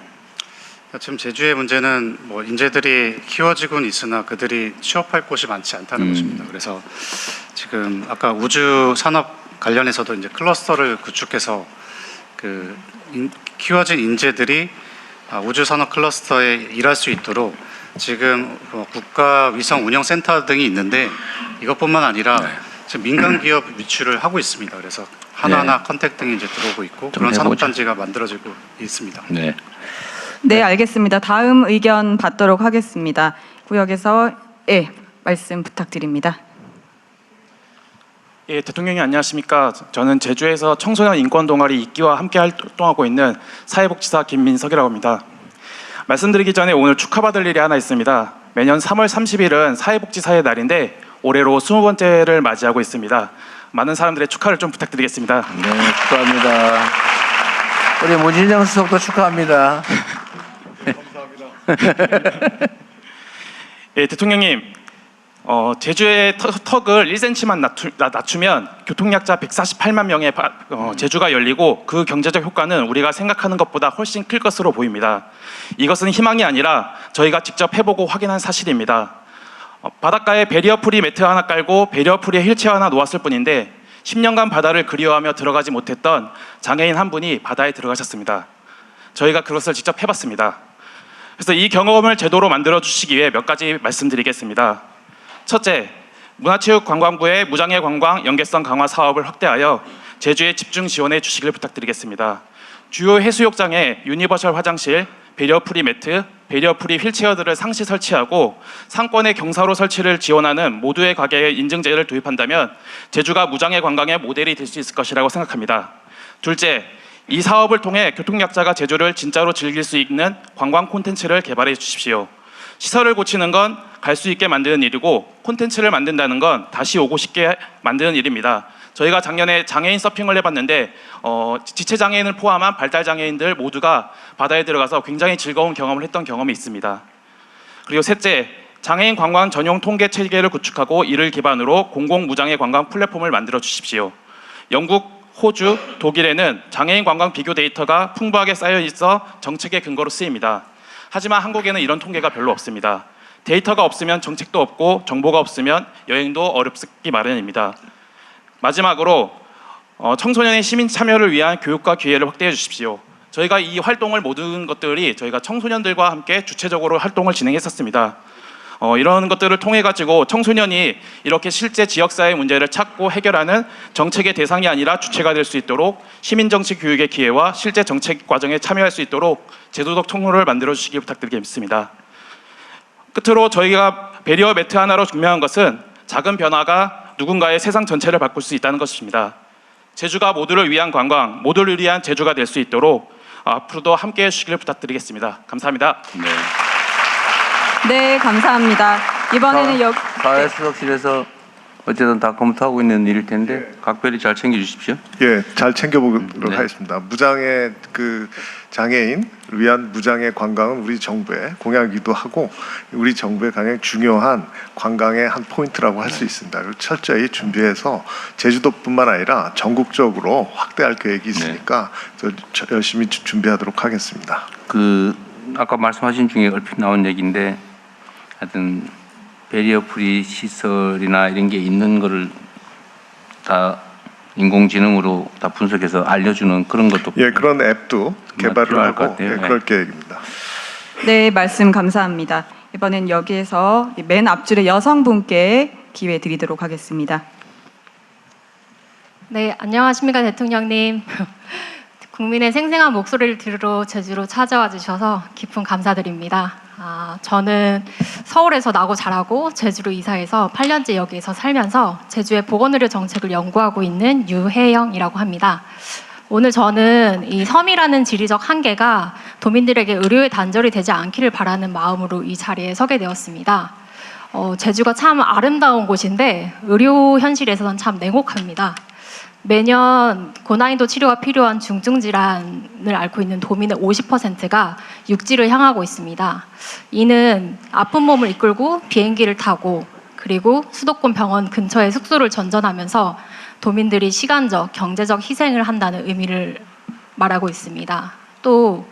지금 제주의 문제는 뭐 인재들이 키워지고는 있으나 그들이 취업할 곳이 많지 않다는 것입니다. 그래서 지금 아까 우주 산업 관련해서도 이제 클러스터를 구축해서 키워진 인재들이 우주 산업 클러스터에 일할 수 있도록 지금 국가 위성 운영 센터 등이 있는데 이것뿐만 아니라 지금 민간 기업 유치를 하고 있습니다. 그래서 하나하나 컨택 등이 이제 들어오고 있고 그런 산업 단지가 만들어지고 있습니다. 네. 네, 알겠습니다. 다음 의견 받도록 하겠습니다. 구역에서 말씀 부탁드립니다. 예, 대통령님 안녕하십니까? 저는 제주에서 청소년 인권 동아리 이끼와 함께 활동하고 있는 사회복지사 김민석이라고 합니다. 말씀드리기 전에 오늘 축하받을 일이 하나 있습니다. 매년 3월 30일은 사회복지사의 날인데 올해로 20번째를 맞이하고 있습니다. 많은 사람들의 축하를 좀 부탁드리겠습니다. 네, 축하합니다. 우리 문진영 수석도 축하합니다. 예, 대통령님, 제주의 턱을 1cm만 낮추면 교통약자 148만 명의 제주가 열리고 그 경제적 효과는 우리가 생각하는 것보다 훨씬 클 것으로 보입니다. 이것은 희망이 아니라 저희가 직접 해보고 확인한 사실입니다. 바닷가에 베리어프리 매트 하나 깔고 베리어프리에 휠체어 하나 놓았을 뿐인데 10년간 바다를 그리워하며 들어가지 못했던 장애인 한 분이 바다에 들어가셨습니다. 저희가 그것을 직접 해봤습니다. 그래서 이 경험을 제도로 만들어 주시기 위해 몇 가지 말씀드리겠습니다. 첫째, 문화체육관광부의 무장애 관광 연계성 강화 사업을 확대하여 제주에 집중 지원해 주시길 부탁드리겠습니다. 주요 해수욕장에 유니버셜 화장실, 베리어프리 매트, 베리어프리 휠체어들을 상시 설치하고 상권의 경사로 설치를 지원하는 모두의 가게에 인증제를 도입한다면 제주가 무장애 관광의 모델이 될 수 있을 것이라고 생각합니다. 둘째, 이 사업을 통해 교통약자가 제주를 진짜로 즐길 수 있는 관광 콘텐츠를 개발해 주십시오. 시설을 고치는 건 갈 수 있게 만드는 일이고 콘텐츠를 만든다는 건 다시 오고 싶게 만드는 일입니다. 저희가 작년에 장애인 서핑을 해봤는데 지체장애인을 포함한 발달장애인들 모두가 바다에 들어가서 굉장히 즐거운 경험을 했던 경험이 있습니다. 그리고 셋째, 장애인 관광 전용 통계 체계를 구축하고 이를 기반으로 공공무장애 관광 플랫폼을 만들어 주십시오. 영국, 호주, 독일에는 장애인 관광 비교 데이터가 풍부하게 쌓여 있어 정책의 근거로 쓰입니다. 하지만 한국에는 이런 통계가 별로 없습니다. 데이터가 없으면 정책도 없고 정보가 없으면 여행도 어렵기 마련입니다. 마지막으로 청소년의 시민 참여를 위한 교육과 기회를 확대해 주십시오. 저희가 이 활동을 모든 것들이 저희가 청소년들과 함께 주체적으로 활동을 진행했었습니다. 이런 것들을 통해 가지고 청소년이 이렇게 실제 지역사회 문제를 찾고 해결하는 정책의 대상이 아니라 주체가 될 수 있도록 시민정치 교육의 기회와 실제 정책 과정에 참여할 수 있도록 제도적 통로를 만들어 주시기 부탁드리겠습니다. 끝으로 저희가 베리어 매트 하나로 증명한 것은 작은 변화가 누군가의 세상 전체를 바꿀 수 있다는 것입니다. 제주가 모두를 위한 관광, 모두를 위한 제주가 될 수 있도록 앞으로도 함께해 주시길 부탁드리겠습니다. 감사합니다. 네, 감사합니다. 이번에는 사회수석실에서 어쨌든 다 검토하고 있는 일일 텐데 각별히 잘 챙겨주십시오. 예, 잘 챙겨보도록 하겠습니다. 무장애 장애인 위한 무장애 관광은 우리 정부의 공약이기도 하고 우리 정부의 가장 중요한 관광의 한 포인트라고 할 수 있습니다. 그리고 철저히 준비해서 제주도뿐만 아니라 전국적으로 확대할 계획이 있으니까 열심히 준비하도록 하겠습니다. 아까 말씀하신 중에 얼핏 나온 얘기인데 하여튼 베리어 프리 시설이나 이런 게 있는 거를 다 인공지능으로 다 분석해서 알려주는 그런 것도 그런 앱도 개발을 하고 그럴 계획입니다. 네, 말씀 감사합니다. 이번엔 여기에서 맨 앞줄의 여성분께 기회 드리도록 하겠습니다. 네, 안녕하십니까 대통령님. 국민의 생생한 목소리를 들으러 제주로 찾아와 주셔서 깊은 감사드립니다. 저는 서울에서 나고 자라고 제주로 이사해서 8년째 여기에서 살면서 제주의 보건의료 정책을 연구하고 있는 유혜영이라고 합니다. 오늘 저는 이 섬이라는 지리적 한계가 도민들에게 의료의 단절이 되지 않기를 바라는 마음으로 이 자리에 서게 되었습니다. 제주가 참 아름다운 곳인데 의료 현실에서는 참 냉혹합니다. 매년 고난이도 치료가 필요한 중증 질환을 앓고 있는 도민의 50%가 육지를 향하고 있습니다. 이는 아픈 몸을 이끌고 비행기를 타고 그리고 수도권 병원 근처에 숙소를 전전하면서 도민들이 시간적, 경제적 희생을 한다는 의미를 말하고 있습니다. 또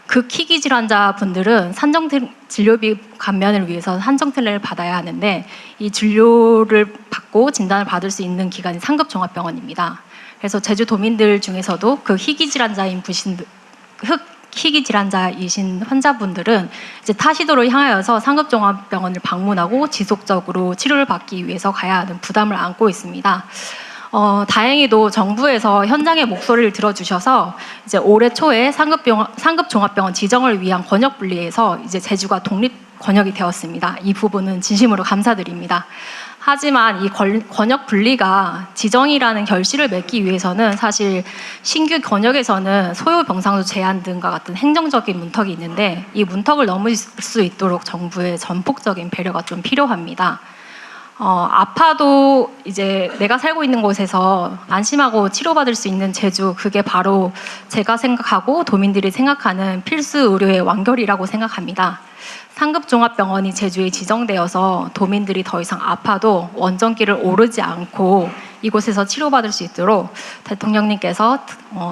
극희귀 질환자 분들은 진료비 감면을 위해서 한정특례를 받아야 하는데 이 진료를 받고 진단을 받을 수 있는 기관이 상급종합병원입니다. 그래서 제주 도민들 중에서도 그 희귀 질환자이신 환자분들은 이제 타시도를 향하여서 상급종합병원을 방문하고 지속적으로 치료를 받기 위해서 가야 하는 부담을 안고 있습니다. 다행히도 정부에서 현장의 목소리를 들어주셔서 이제 올해 초에 상급종합병원 지정을 위한 권역 분리에서 이제 제주가 독립 권역이 되었습니다. 이 부분은 진심으로 감사드립니다. 하지만 이 권역 분리가 지정이라는 결실을 맺기 위해서는 사실 신규 권역에서는 소요 병상수 제한 등과 같은 행정적인 문턱이 있는데 이 문턱을 넘을 수 있도록 정부의 전폭적인 배려가 좀 필요합니다. 아파도 이제 내가 살고 있는 곳에서 안심하고 치료받을 수 있는 제주, 그게 바로 제가 생각하고 도민들이 생각하는 필수 의료의 완결이라고 생각합니다. 상급종합병원이 제주에 지정되어서 도민들이 더 이상 아파도 원정길을 오르지 않고 이곳에서 치료받을 수 있도록 대통령님께서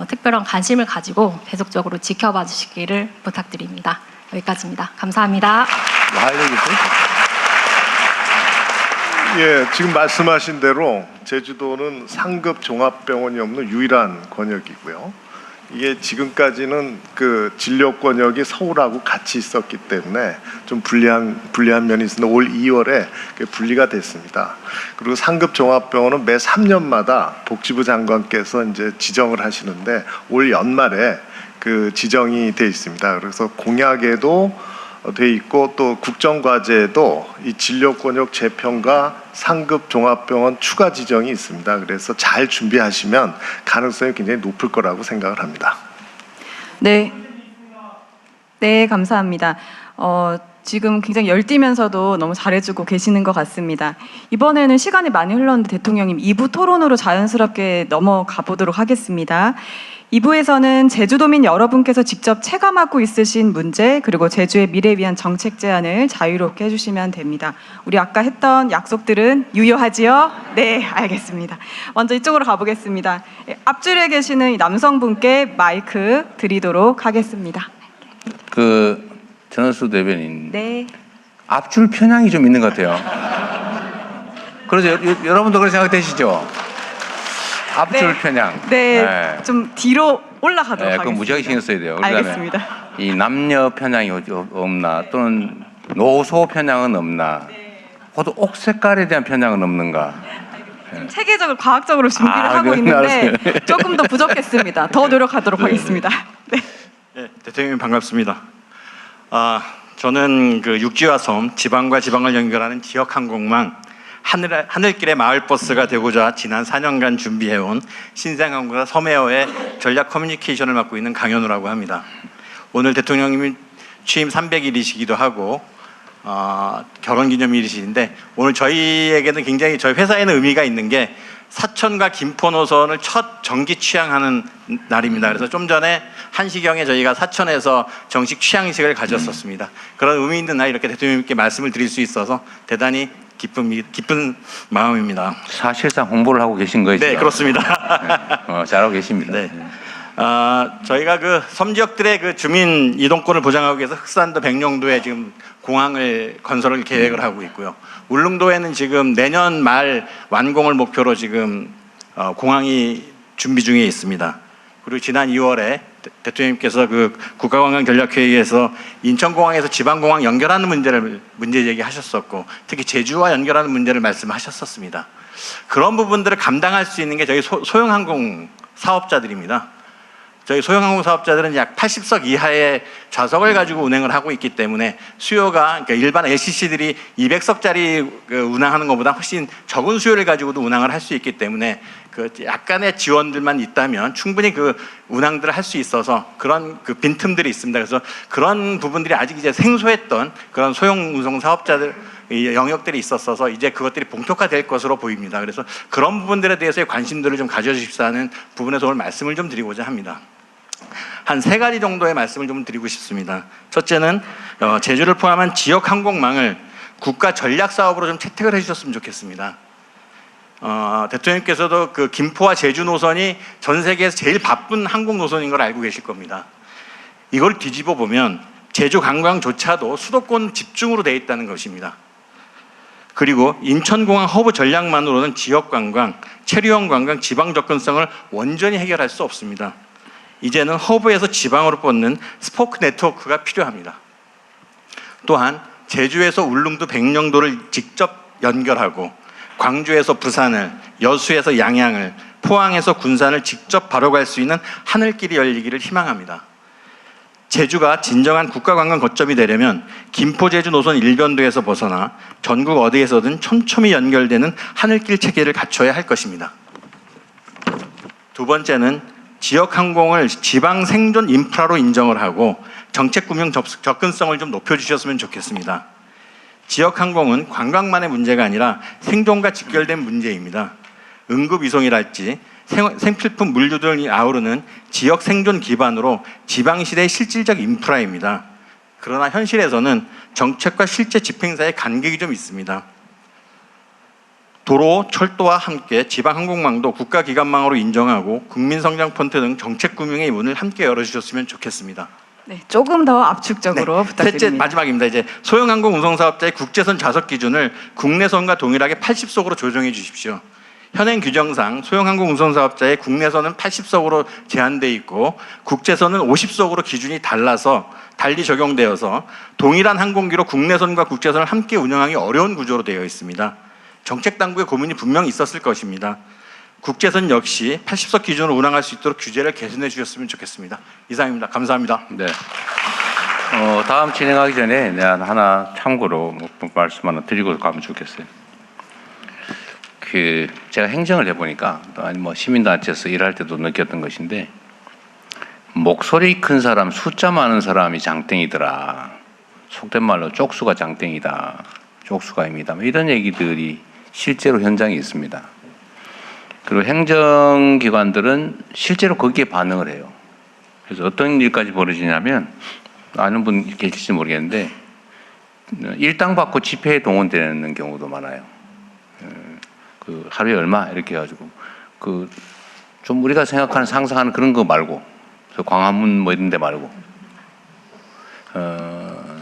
특별한 관심을 가지고 계속적으로 지켜봐 주시기를 부탁드립니다. 여기까지입니다. 감사합니다. 예, 지금 말씀하신 대로 제주도는 상급 종합병원이 없는 유일한 권역이고요. 이게 지금까지는 그 진료 권역이 서울하고 같이 있었기 때문에 좀 불리한 면이 있었는데 올 2월에 분리가 됐습니다. 그리고 상급 종합병원은 매 3년마다 복지부 장관께서 이제 지정을 하시는데 올 연말에 그 지정이 돼 있습니다. 그래서 공약에도 돼 있고 또 국정과제에도 이 진료권역 재편과 상급 종합병원 추가 지정이 있습니다. 그래서 잘 준비하시면 가능성이 굉장히 높을 거라고 생각을 합니다. 네, 감사합니다. 지금 굉장히 열띠면서도 너무 잘해주고 계시는 것 같습니다. 이번에는 시간이 많이 흘렀는데 대통령님 2부 토론으로 자연스럽게 넘어가 보도록 하겠습니다. 2부에서는 제주도민 여러분께서 직접 체감하고 있으신 문제 그리고 제주의 미래를 위한 정책 제안을 자유롭게 해주시면 됩니다. 우리 아까 했던 약속들은 유효하지요? 네, 알겠습니다. 먼저 이쪽으로 가보겠습니다. 앞줄에 계시는 이 남성분께 마이크 드리도록 하겠습니다. 전원수 대변인. 네. 앞줄 편향이 좀 있는 것 같아요. 그래서 여러분도 그렇게 생각되시죠? 앞줄 편향. 네, 좀 뒤로 올라가도록 하겠습니다. 그건 무지하게 신경 써야 돼요. 그다음에 알겠습니다. 이 남녀 편향이 없나 또는 노소 편향은 없나 혹은 옷 색깔에 대한 편향은 없는가. 체계적으로 과학적으로 준비를 하고 있는데 조금 더 부족했습니다. 더 노력하도록 하겠습니다. 네, 대통령님 반갑습니다. 저는 그 육지와 섬, 지방과 지방을 연결하는 지역 항공망 하늘길의 마을버스가 되고자 지난 4년간 준비해온 신생항공사 섬에어의 전략 커뮤니케이션을 맡고 있는 강현우라고 합니다. 오늘 대통령님이 취임 300일이시기도 하고 결혼기념일이신데 오늘 저희에게는 굉장히 저희 회사에는 의미가 있는 게 사천과 김포 노선을 첫 정기 취항하는 날입니다. 그래서 좀 전에 1시경에 저희가 사천에서 정식 취항식을 가졌었습니다. 그런 의미 있는 날 이렇게 대통령님께 말씀을 드릴 수 있어서 대단히 기쁜 마음입니다. 사실상 홍보를 하고 계신 거죠? 네, 그렇습니다. 네, 잘하고 계십니다. 네. 저희가 그 섬 지역들의 그 주민 이동권을 보장하기 위해서 흑산도 백령도에 지금 공항을 건설을 계획을 하고 있고요. 울릉도에는 지금 내년 말 완공을 목표로 지금 공항이 준비 중에 있습니다. 그리고 지난 2월에 대통령님께서 그 국가관광전략회의에서 인천공항에서 지방공항 연결하는 문제 제기하셨었고 특히 제주와 연결하는 문제를 말씀하셨었습니다. 그런 부분들을 감당할 수 있는 게 저희 소형항공 사업자들입니다. 저희 소형항공 사업자들은 약 80석 이하의 좌석을 가지고 운행을 하고 있기 때문에 수요가 그러니까 일반 LCC들이 200석짜리 운항하는 것보다 훨씬 적은 수요를 가지고도 운항을 할 수 있기 때문에 그 약간의 지원들만 있다면 충분히 그 운항들을 할 수 있어서 그런 그 빈틈들이 있습니다. 그래서 그런 부분들이 아직 이제 생소했던 그런 소형 운송 사업자들 이 영역들이 있었어서 이제 그것들이 본격화될 것으로 보입니다. 그래서 그런 부분들에 대해서의 관심들을 좀 가져주십사 하는 부분에서 오늘 말씀을 좀 드리고자 합니다. 한 3가지 정도의 말씀을 좀 드리고 싶습니다. 첫째는 제주를 포함한 지역 항공망을 국가 전략 사업으로 좀 채택을 해주셨으면 좋겠습니다. 대통령께서도 그 김포와 제주 노선이 전 세계에서 제일 바쁜 항공 노선인 걸 알고 계실 겁니다. 이걸 뒤집어 보면 제주 관광조차도 수도권 집중으로 되어 있다는 것입니다. 그리고 인천공항 허브 전략만으로는 지역 관광, 체류형 관광, 지방 접근성을 완전히 해결할 수 없습니다. 이제는 허브에서 지방으로 뻗는 스포크 네트워크가 필요합니다. 또한 제주에서 울릉도 백령도를 직접 연결하고 광주에서 부산을, 여수에서 양양을, 포항에서 군산을 직접 바로 갈 수 있는 하늘길이 열리기를 희망합니다. 제주가 진정한 국가관광 거점이 되려면 김포 제주 노선 일변도에서 벗어나 전국 어디에서든 촘촘히 연결되는 하늘길 체계를 갖춰야 할 것입니다. 두 번째는 지역 항공을 지방 생존 인프라로 인정을 하고 정책 구명 접근성을 좀 높여주셨으면 좋겠습니다. 지역 항공은 관광만의 문제가 아니라 생존과 직결된 문제입니다. 응급 이송이랄지 생필품 물류 등이 아우르는 지역 생존 기반으로 지방시대의 실질적 인프라입니다. 그러나 현실에서는 정책과 실제 집행사의 간격이 좀 있습니다. 도로, 철도와 함께 지방항공망도 국가기관망으로 인정하고 국민성장펀드 등 정책 구명의 문을 함께 열어주셨으면 좋겠습니다. 네, 조금 더 압축적으로 부탁드립니다. 셋째, 마지막입니다. 이제 소형항공 운송사업자의 국제선 좌석 기준을 국내선과 동일하게 80석으로 조정해 주십시오. 현행 규정상 소형항공 운송사업자의 국내선은 80석으로 제한되어 있고 국제선은 50석으로 기준이 달리 적용되어서 동일한 항공기로 국내선과 국제선을 함께 운영하기 어려운 구조로 되어 있습니다. 정책 당국의 고민이 분명히 있었을 것입니다. 국제선 역시 80석 기준으로 운항할 수 있도록 규제를 개선해 주셨으면 좋겠습니다. 이상입니다. 감사합니다. 네. 다음 진행하기 전에 내가 하나 참고로 말씀 하나 드리고 가면 좋겠어요. 제가 행정을 해보니까 아니 시민단체에서 일할 때도 느꼈던 것인데 목소리 큰 사람, 숫자 많은 사람이 장땡이더라. 속된 말로 쪽수가 장땡이다. 쪽수가입니다. 이런 얘기들이 실제로 현장에 있습니다. 그리고 행정기관들은 실제로 거기에 반응을 해요. 그래서 어떤 일까지 벌어지냐면 아는 분 계실지 모르겠는데 일당 받고 집회에 동원되는 경우도 많아요. 그 하루에 얼마 이렇게 해가지고 좀 우리가 생각하는 상상하는 그런 거 말고 광화문 이런 데 말고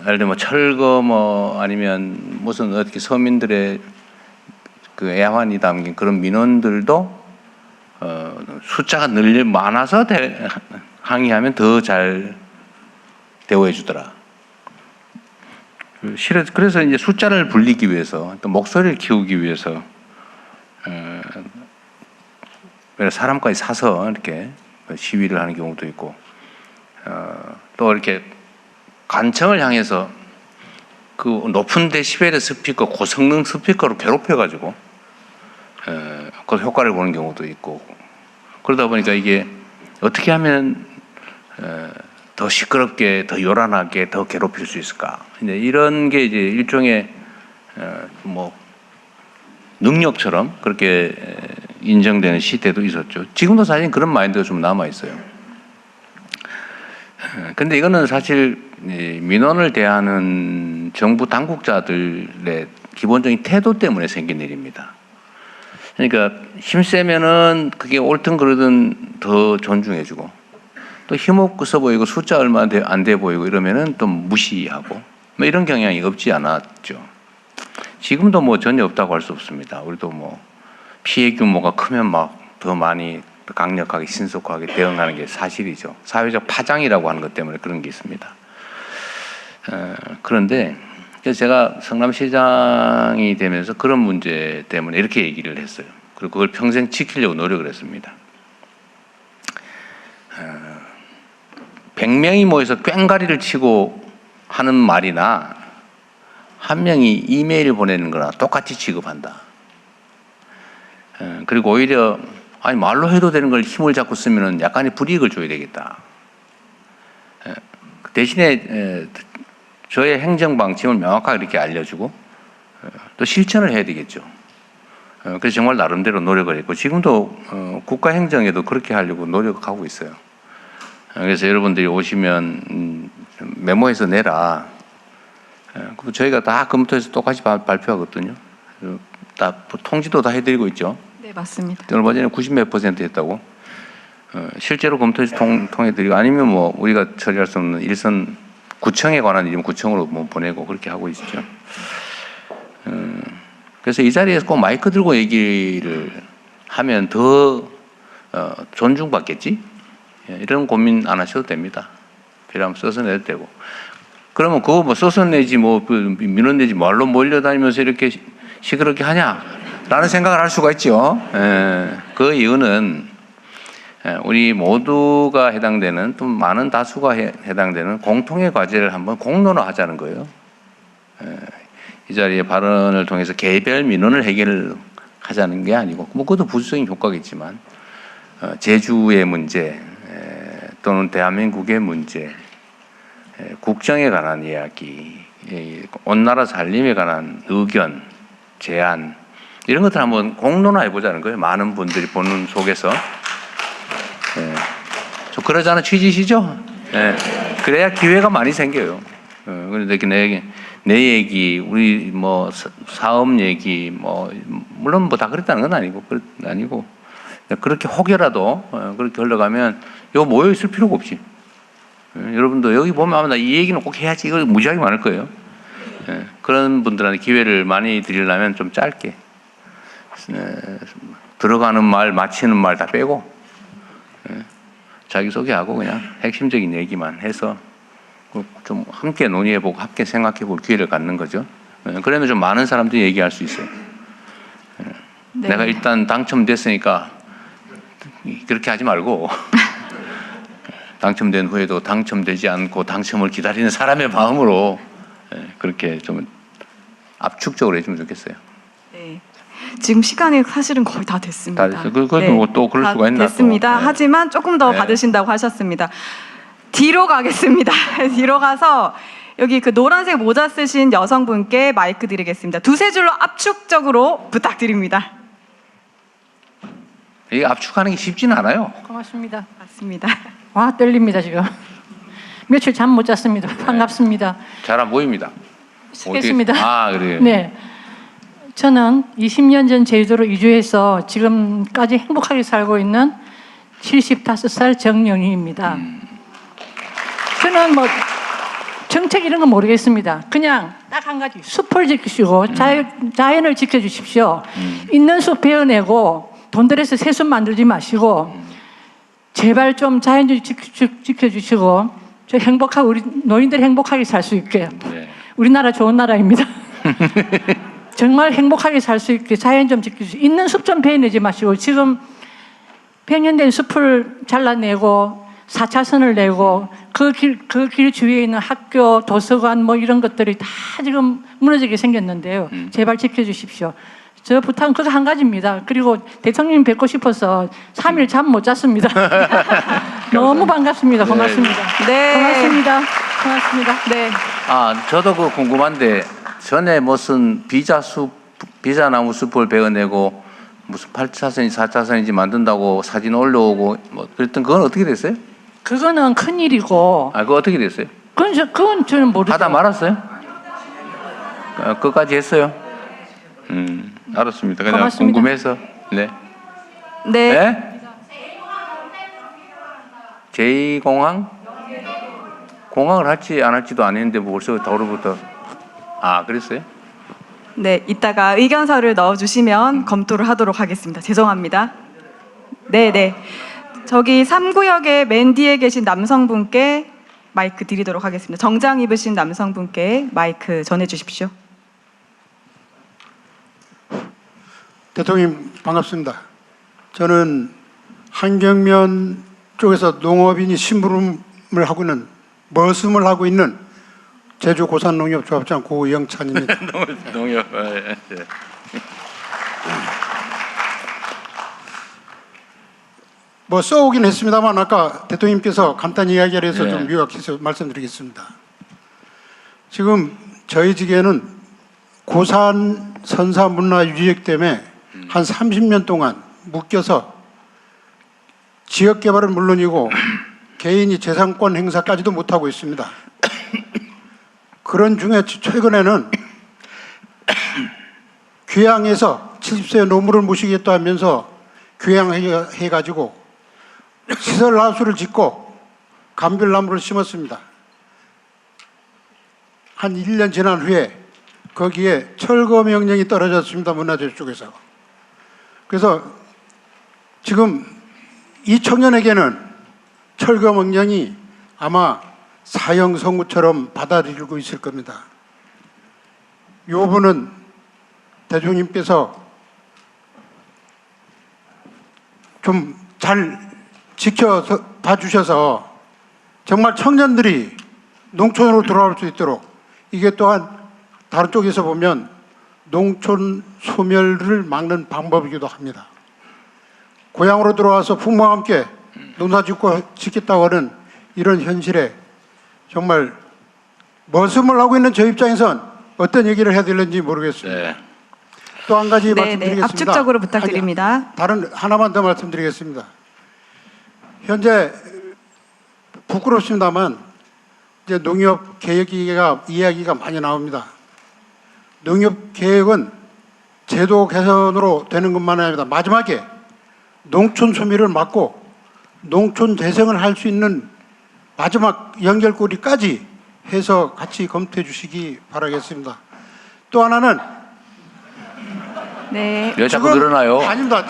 예를 들면 철거 아니면 무슨 어떻게 서민들의 그 애환이 담긴 그런 민원들도 숫자가 많아서 항의하면 더 잘 대우해 주더라. 그래서 이제 숫자를 불리기 위해서 또 목소리를 키우기 위해서 사람까지 사서 이렇게 시위를 하는 경우도 있고 또 이렇게 관청을 향해서 그 높은 데시벨의 스피커, 고성능 스피커로 괴롭혀가지고 그 효과를 보는 경우도 있고 그러다 보니까 이게 어떻게 하면 더 시끄럽게, 더 요란하게, 더 괴롭힐 수 있을까? 이제 이런 게 이제 일종의 능력처럼 그렇게 인정되는 시대도 있었죠. 지금도 사실 그런 마인드가 좀 남아 있어요. 근데 이거는 사실 민원을 대하는 정부 당국자들의 기본적인 태도 때문에 생긴 일입니다. 그러니까 힘세면은 그게 옳든 그러든 더 존중해주고 또 힘없어 보이고 숫자 얼마 안 돼 보이고 이러면은 또 무시하고 이런 경향이 없지 않았죠. 지금도 전혀 없다고 할 수 없습니다. 우리도 피해 규모가 크면 더 많이 강력하게 신속하게 대응하는 게 사실이죠. 사회적 파장이라고 하는 것 때문에 그런 게 있습니다. 그런데 제가 성남시장이 되면서 그런 문제 때문에 이렇게 얘기를 했어요. 그리고 그걸 평생 지키려고 노력을 했습니다. 100명이 모여서 꽹가리를 치고 하는 말이나 한 명이 이메일 보내는 거나 똑같이 취급한다. 그리고 오히려 아니 말로 해도 되는 걸 힘을 자꾸 쓰면은 약간의 불이익을 줘야 되겠다. 대신에 저의 행정 방침을 명확하게 이렇게 알려주고 또 실천을 해야 되겠죠. 그래서 정말 나름대로 노력을 했고 지금도 국가 행정에도 그렇게 하려고 노력하고 있어요. 그래서 여러분들이 오시면 메모해서 내라. 저희가 다 검토해서 똑같이 발표하거든요. 다 통지도 다 해드리고 있죠. 네, 맞습니다. 얼마 전에 90몇 % 했다고. 실제로 검토해서 통해드리고 아니면 뭐 우리가 처리할 수 없는 일선 구청에 관한 일이면 구청으로 뭐 보내고 그렇게 하고 있죠. 그래서 이 자리에서 꼭 마이크 들고 얘기를 하면 더 존중받겠지? 이런 고민 안 하셔도 됩니다. 필요하면 써서 내도 되고. 그러면 그거 뭐 써서 내지 뭐 민원 내지 말로 몰려다니면서 이렇게 시끄럽게 하냐라는 생각을 할 수가 있죠. 그 이유는 우리 모두가 해당되는 또 많은 다수가 해당되는 공통의 과제를 한번 공론화하자는 거예요. 이 자리에 발언을 통해서 개별 민원을 해결하자는 게 아니고 뭐 그것도 부수적인 효과겠지만 제주의 문제 또는 대한민국의 문제, 국정에 관한 이야기, 온 나라 살림에 관한 의견, 제안 이런 것들 한번 공론화해 보자는 거예요. 많은 분들이 보는 속에서. 좀 그러자는 취지시죠? 그래야 기회가 많이 생겨요. 그런데 내 얘기, 우리 뭐 사업 얘기, 뭐 물론 뭐 다 그랬다는 건 아니고 그렇게 혹여라도 그렇게 흘러가면 이거 모여 있을 필요가 없지. 여러분도 여기 보면 아마 이 얘기는 꼭 해야지 이거 무지하게 많을 거예요. 그런 분들한테 기회를 많이 드리려면 좀 짧게 들어가는 말, 마치는 말 다 빼고 자기소개하고 그냥 핵심적인 얘기만 해서 좀 함께 논의해보고 함께 생각해볼 기회를 갖는 거죠. 그러면 좀 많은 사람들이 얘기할 수 있어요. 네. 내가 일단 당첨됐으니까 그렇게 하지 말고 당첨된 후에도 당첨되지 않고 당첨을 기다리는 사람의 마음으로 그렇게 좀 압축적으로 해주면 좋겠어요. 네. 지금 시간이 사실은 거의 다 됐습니다. 다 됐어요. 그것도 뭐 또 그럴 수가 있나? 됐습니다. 또. 하지만 조금 더 네. 받으신다고 하셨습니다. 뒤로 가겠습니다. 뒤로 가서 여기 그 노란색 모자 쓰신 여성분께 마이크 드리겠습니다. 두세 줄로 압축적으로 부탁드립니다. 이게 압축하는 게 쉽지는 않아요. 고맙습니다. 맞습니다. 와 떨립니다 지금. 며칠 잠 못 잤습니다. 반갑습니다. 잘 안 보입니다. 쓰겠습니다. 그래요. 네, 저는 20년 전 제주도로 이주해서 지금까지 행복하게 살고 있는 75살 정영희입니다. 저는 뭐 정책 이런 건 모르겠습니다. 그냥 딱 한 가지 숲을 지키시고 자연을 지켜주십시오. 있는 숲 베어내고 돈 들여서 새 숲 만들지 마시고 제발 좀 자연 좀 지켜주시고 저 행복하고 우리 노인들 행복하게 살 수 있게. 네. 우리나라 좋은 나라입니다. 정말 행복하게 살 수 있게 자연 좀 지켜주시고 있는 숲 좀 베어내지 마시고 지금 100년 된 숲을 잘라내고 4차선을 내고 그 길 주위에 있는 학교, 도서관 뭐 이런 것들이 다 지금 무너지게 생겼는데요. 제발 지켜주십시오. 저 부탁은 그거 한 가지입니다. 그리고 대통령 뵙고 싶어서 3일 잠 못 잤습니다. 너무 반갑습니다. 고맙습니다. 네. 고맙습니다. 고맙습니다. 네. 저도 그 궁금한데 전에 무슨 비자나무 숲을 베어내고 무슨 8차선이 4차선인지 만든다고 사진 올려오고 뭐 그랬던 그건 어떻게 됐어요? 그거는 큰 일이고. 그거 어떻게 됐어요? 그건 저는 모르죠. 하다 말았어요? 끝까지 했어요? 알았습니다. 그냥 고맙습니다. 궁금해서. 네. 네. 네? 제2공항? 공항을 할지 안 할지도 안 했는데 뭐 벌써 더로부터 그랬어요? 네, 이따가 의견서를 넣어주시면 검토를 하도록 하겠습니다. 죄송합니다. 네. 저기 3구역에 맨 뒤에 계신 남성분께 마이크 드리도록 하겠습니다. 정장 입으신 남성분께 마이크 전해주십시오. 대통령 반갑습니다. 저는 한경면 쪽에서 농업인이 심부름을 하고 있는 머슴을 하고 있는 제주 고산농협조합장 고영찬입니다. 농협. 뭐 써오긴 했습니다만 아까 대통령님께서 간단히 이야기를 해서 네. 좀 요약해서 말씀드리겠습니다. 지금 저희 지계는 고산 선사 문화 유지역 때문에 한 30년 동안 묶여서 지역 개발은 물론이고 개인이 재산권 행사까지도 못하고 있습니다. 그런 중에 최근에는 귀향해서 70세 노무를 모시겠다 하면서 귀향해가지고 시설하우스를 짓고 감귤나무를 심었습니다. 한 1년 지난 후에 거기에 철거 명령이 떨어졌습니다. 문화재 쪽에서. 그래서 지금 이 청년에게는 철거 명령이 아마 사형 선고처럼 받아들이고 있을 겁니다. 이 부분은 대통령님께서 좀 잘 지켜서 봐주셔서 정말 청년들이 농촌으로 돌아올 수 있도록, 이게 또한 다른 쪽에서 보면 농촌 소멸을 막는 방법이기도 합니다. 고향으로 돌아와서 부모와 함께 농사 짓겠다고 하는 이런 현실에 정말 머슴을 하고 있는 저 입장에선 어떤 얘기를 해야 될는지 모르겠습니다. 네. 또 한 가지 네, 말씀드리겠습니다. 압축적으로 부탁드립니다. 다른 하나만 더 말씀드리겠습니다. 현재 부끄럽습니다만 이제 농협 개혁 이야기가 많이 나옵니다. 농협 개혁은 제도 개선으로 되는 것만 아니라 마지막에 농촌 소멸을 막고 농촌 재생을 할 수 있는 마지막 연결고리까지 해서 같이 검토해 주시기 바라겠습니다. 또 하나는 네. 왜 자꾸 늘어나요? 아닙니다.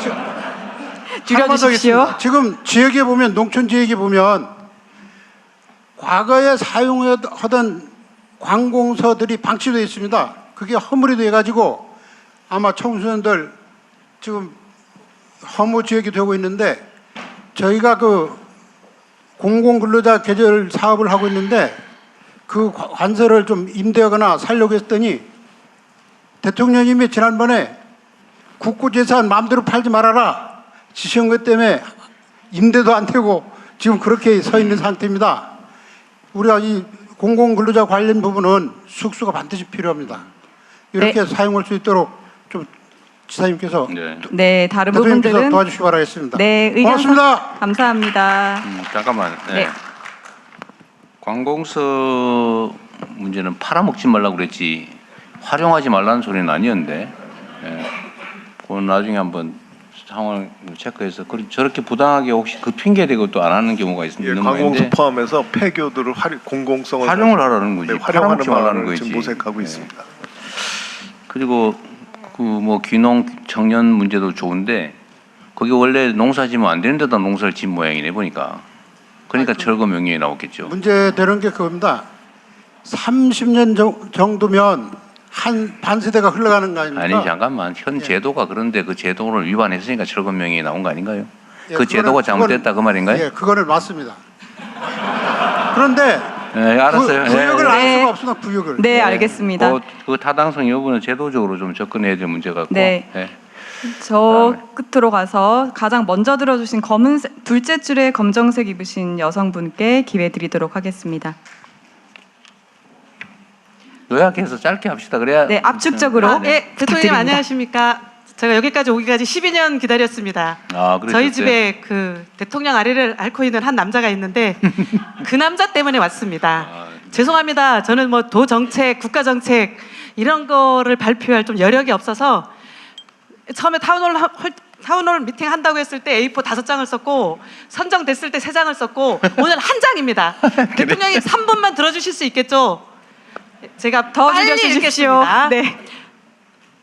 줄여주십시오. 지금 지역에 보면 농촌 지역에 보면 과거에 사용하던 관공서들이 방치되어 있습니다. 그게 허물이 돼가지고 아마 청소년들 지금 허무 지역이 되고 있는데, 저희가 그 공공근로자 계절 사업을 하고 있는데 그 관서를 좀 임대하거나 살려고 했더니 대통령님이 지난번에 국고재산 마음대로 팔지 말아라 지시한 것 때문에 임대도 안 되고 지금 그렇게 서 있는 상태입니다. 우리가 이 공공근로자 관련 부분은 숙소가 반드시 필요합니다. 이렇게 사용할 수 있도록 좀 지사님께서 네, 다른 대통령께서 부분들은 도와주시기 바라겠습니다. 네, 의견 고맙습니다. 감사합니다. 잠깐만. 네. 네. 관공서 문제는 팔아먹지 말라고 그랬지 활용하지 말라는 소리는 아니었는데, 그건 나중에 한번 상황을 체크해서 저렇게 부당하게 혹시 그 핑계 대고 또 안 하는 경우가 있는 관공서 모양인데 포함해서 폐교들을 공공성을 활용을 하라는 거지. 활용하는 팔아먹지 말라는 말을 거지. 지금 모색하고 있습니다. 그리고 그 뭐 귀농 청년 문제도 좋은데 거기 원래 농사 지면 안 되는 데다 농사를 진 모양이네 보니까. 그러니까 철거 명령이 나왔겠죠. 문제되는 게 그겁니다. 30년 정도면 한 반세대가 흘러가는 거 아닙니까? 아니 잠깐만, 현 제도가 그런데 그 제도를 위반했으니까 철거 명령이 나온 거 아닌가요? 예, 그 제도가 잘못됐다 그 말인가요? 예, 그거는 맞습니다. 그런데 네, 알았어요. 구역을 네. 알 수가 없습니다. 구역을. 네, 알겠습니다. 그 타당성 여부는 제도적으로 좀 접근해야 될 문제 같고. 네. 저 끝으로 가서 가장 먼저 들어주신 검은색 둘째 줄에 검정색 입으신 여성분께 기회 드리도록 하겠습니다. 요약해서 짧게 합시다. 그래야. 네, 압축적으로. 대통령님 부탁드립니다. 안녕하십니까? 제가 여기까지 오기까지 12년 기다렸습니다. 그러셨어요? 저희 집에 그 대통령 아래를 앓고 있는 한 남자가 있는데 그 남자 때문에 왔습니다. 죄송합니다. 저는 뭐 도 정책, 국가 정책 이런 거를 발표할 좀 여력이 없어서 처음에 타운홀 미팅 한다고 했을 때 A4 5장을 썼고 선정됐을 때 3장을 썼고 오늘 1장입니다. 대통령이 3분만 들어주실 수 있겠죠? 제가 더 빨리 줄여주십시오. 읽겠습니다. 네.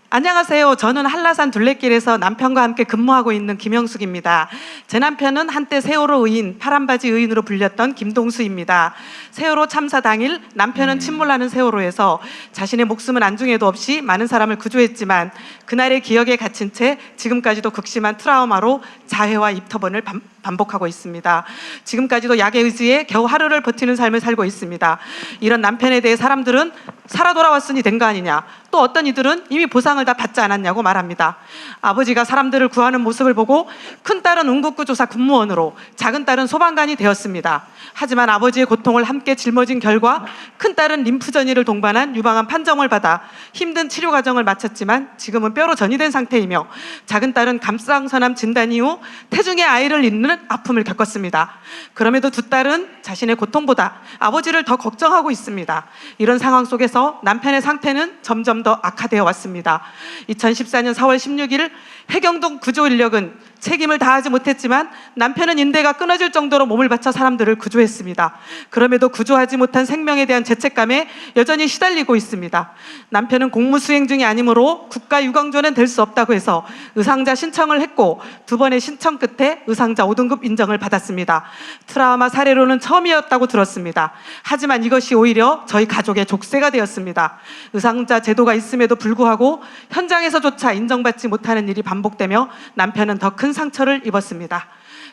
안녕하세요. 저는 한라산 둘레길에서 남편과 함께 근무하고 있는 김영숙입니다. 제 남편은 한때 세월호 의인, 파란바지 의인으로 불렸던 김동수입니다. 세월호 참사 당일 남편은 침몰하는 세월호에서 자신의 목숨은 안중에도 없이 많은 사람을 구조했지만 그날의 기억에 갇힌 채 지금까지도 극심한 트라우마로 자해와 입터번을 반복하고 있습니다. 지금까지도 약의 의지에 겨우 하루를 버티는 삶을 살고 있습니다. 이런 남편에 대해 사람들은 살아 돌아왔으니 된 거 아니냐, 또 어떤 이들은 이미 보상을 다 받지 않았냐고 말합니다. 아버지가 사람들을 구하는 모습을 보고 큰딸은 운국구조사 군무원으로, 작은 딸은 소방관이 되었습니다. 하지만 아버지의 고통을 함께 짊어진 결과 큰딸은 림프전이를 동반한 유방암 판정을 받아 힘든 치료 과정을 마쳤지만 지금은 뼈로 전이된 상태이며, 작은 딸은 갑상선암 진단 이후 태중의 아이를 잃는 아픔을 겪었습니다. 그럼에도 두 딸은 자신의 고통보다 아버지를 더 걱정하고 있습니다. 이런 상황 속에서 남편의 상태는 점점 더 악화되어 왔습니다. 2014년 4월 16일 해경동 구조 인력은 책임을 다하지 못했지만 남편은 인대가 끊어질 정도로 몸을 바쳐 사람들을 구조했습니다. 그럼에도 구조하지 못한 생명에 대한 죄책감에 여전히 시달리고 있습니다. 남편은 공무 수행 중이 아니므로 국가 유광조는 될 수 없다고 해서 의상자 신청을 했고, 2번의 신청 끝에 의상자 5등급 인정을 받았습니다. 트라우마 사례로는 처음이었다고 들었습니다. 하지만 이것이 오히려 저희 가족의 족쇄가 되었습니다. 의상자 제도가 있음에도 불구하고 현장에서조차 인정받지 못하는 일이 반복되며 남편은 더 큰 상처를 입었습니다.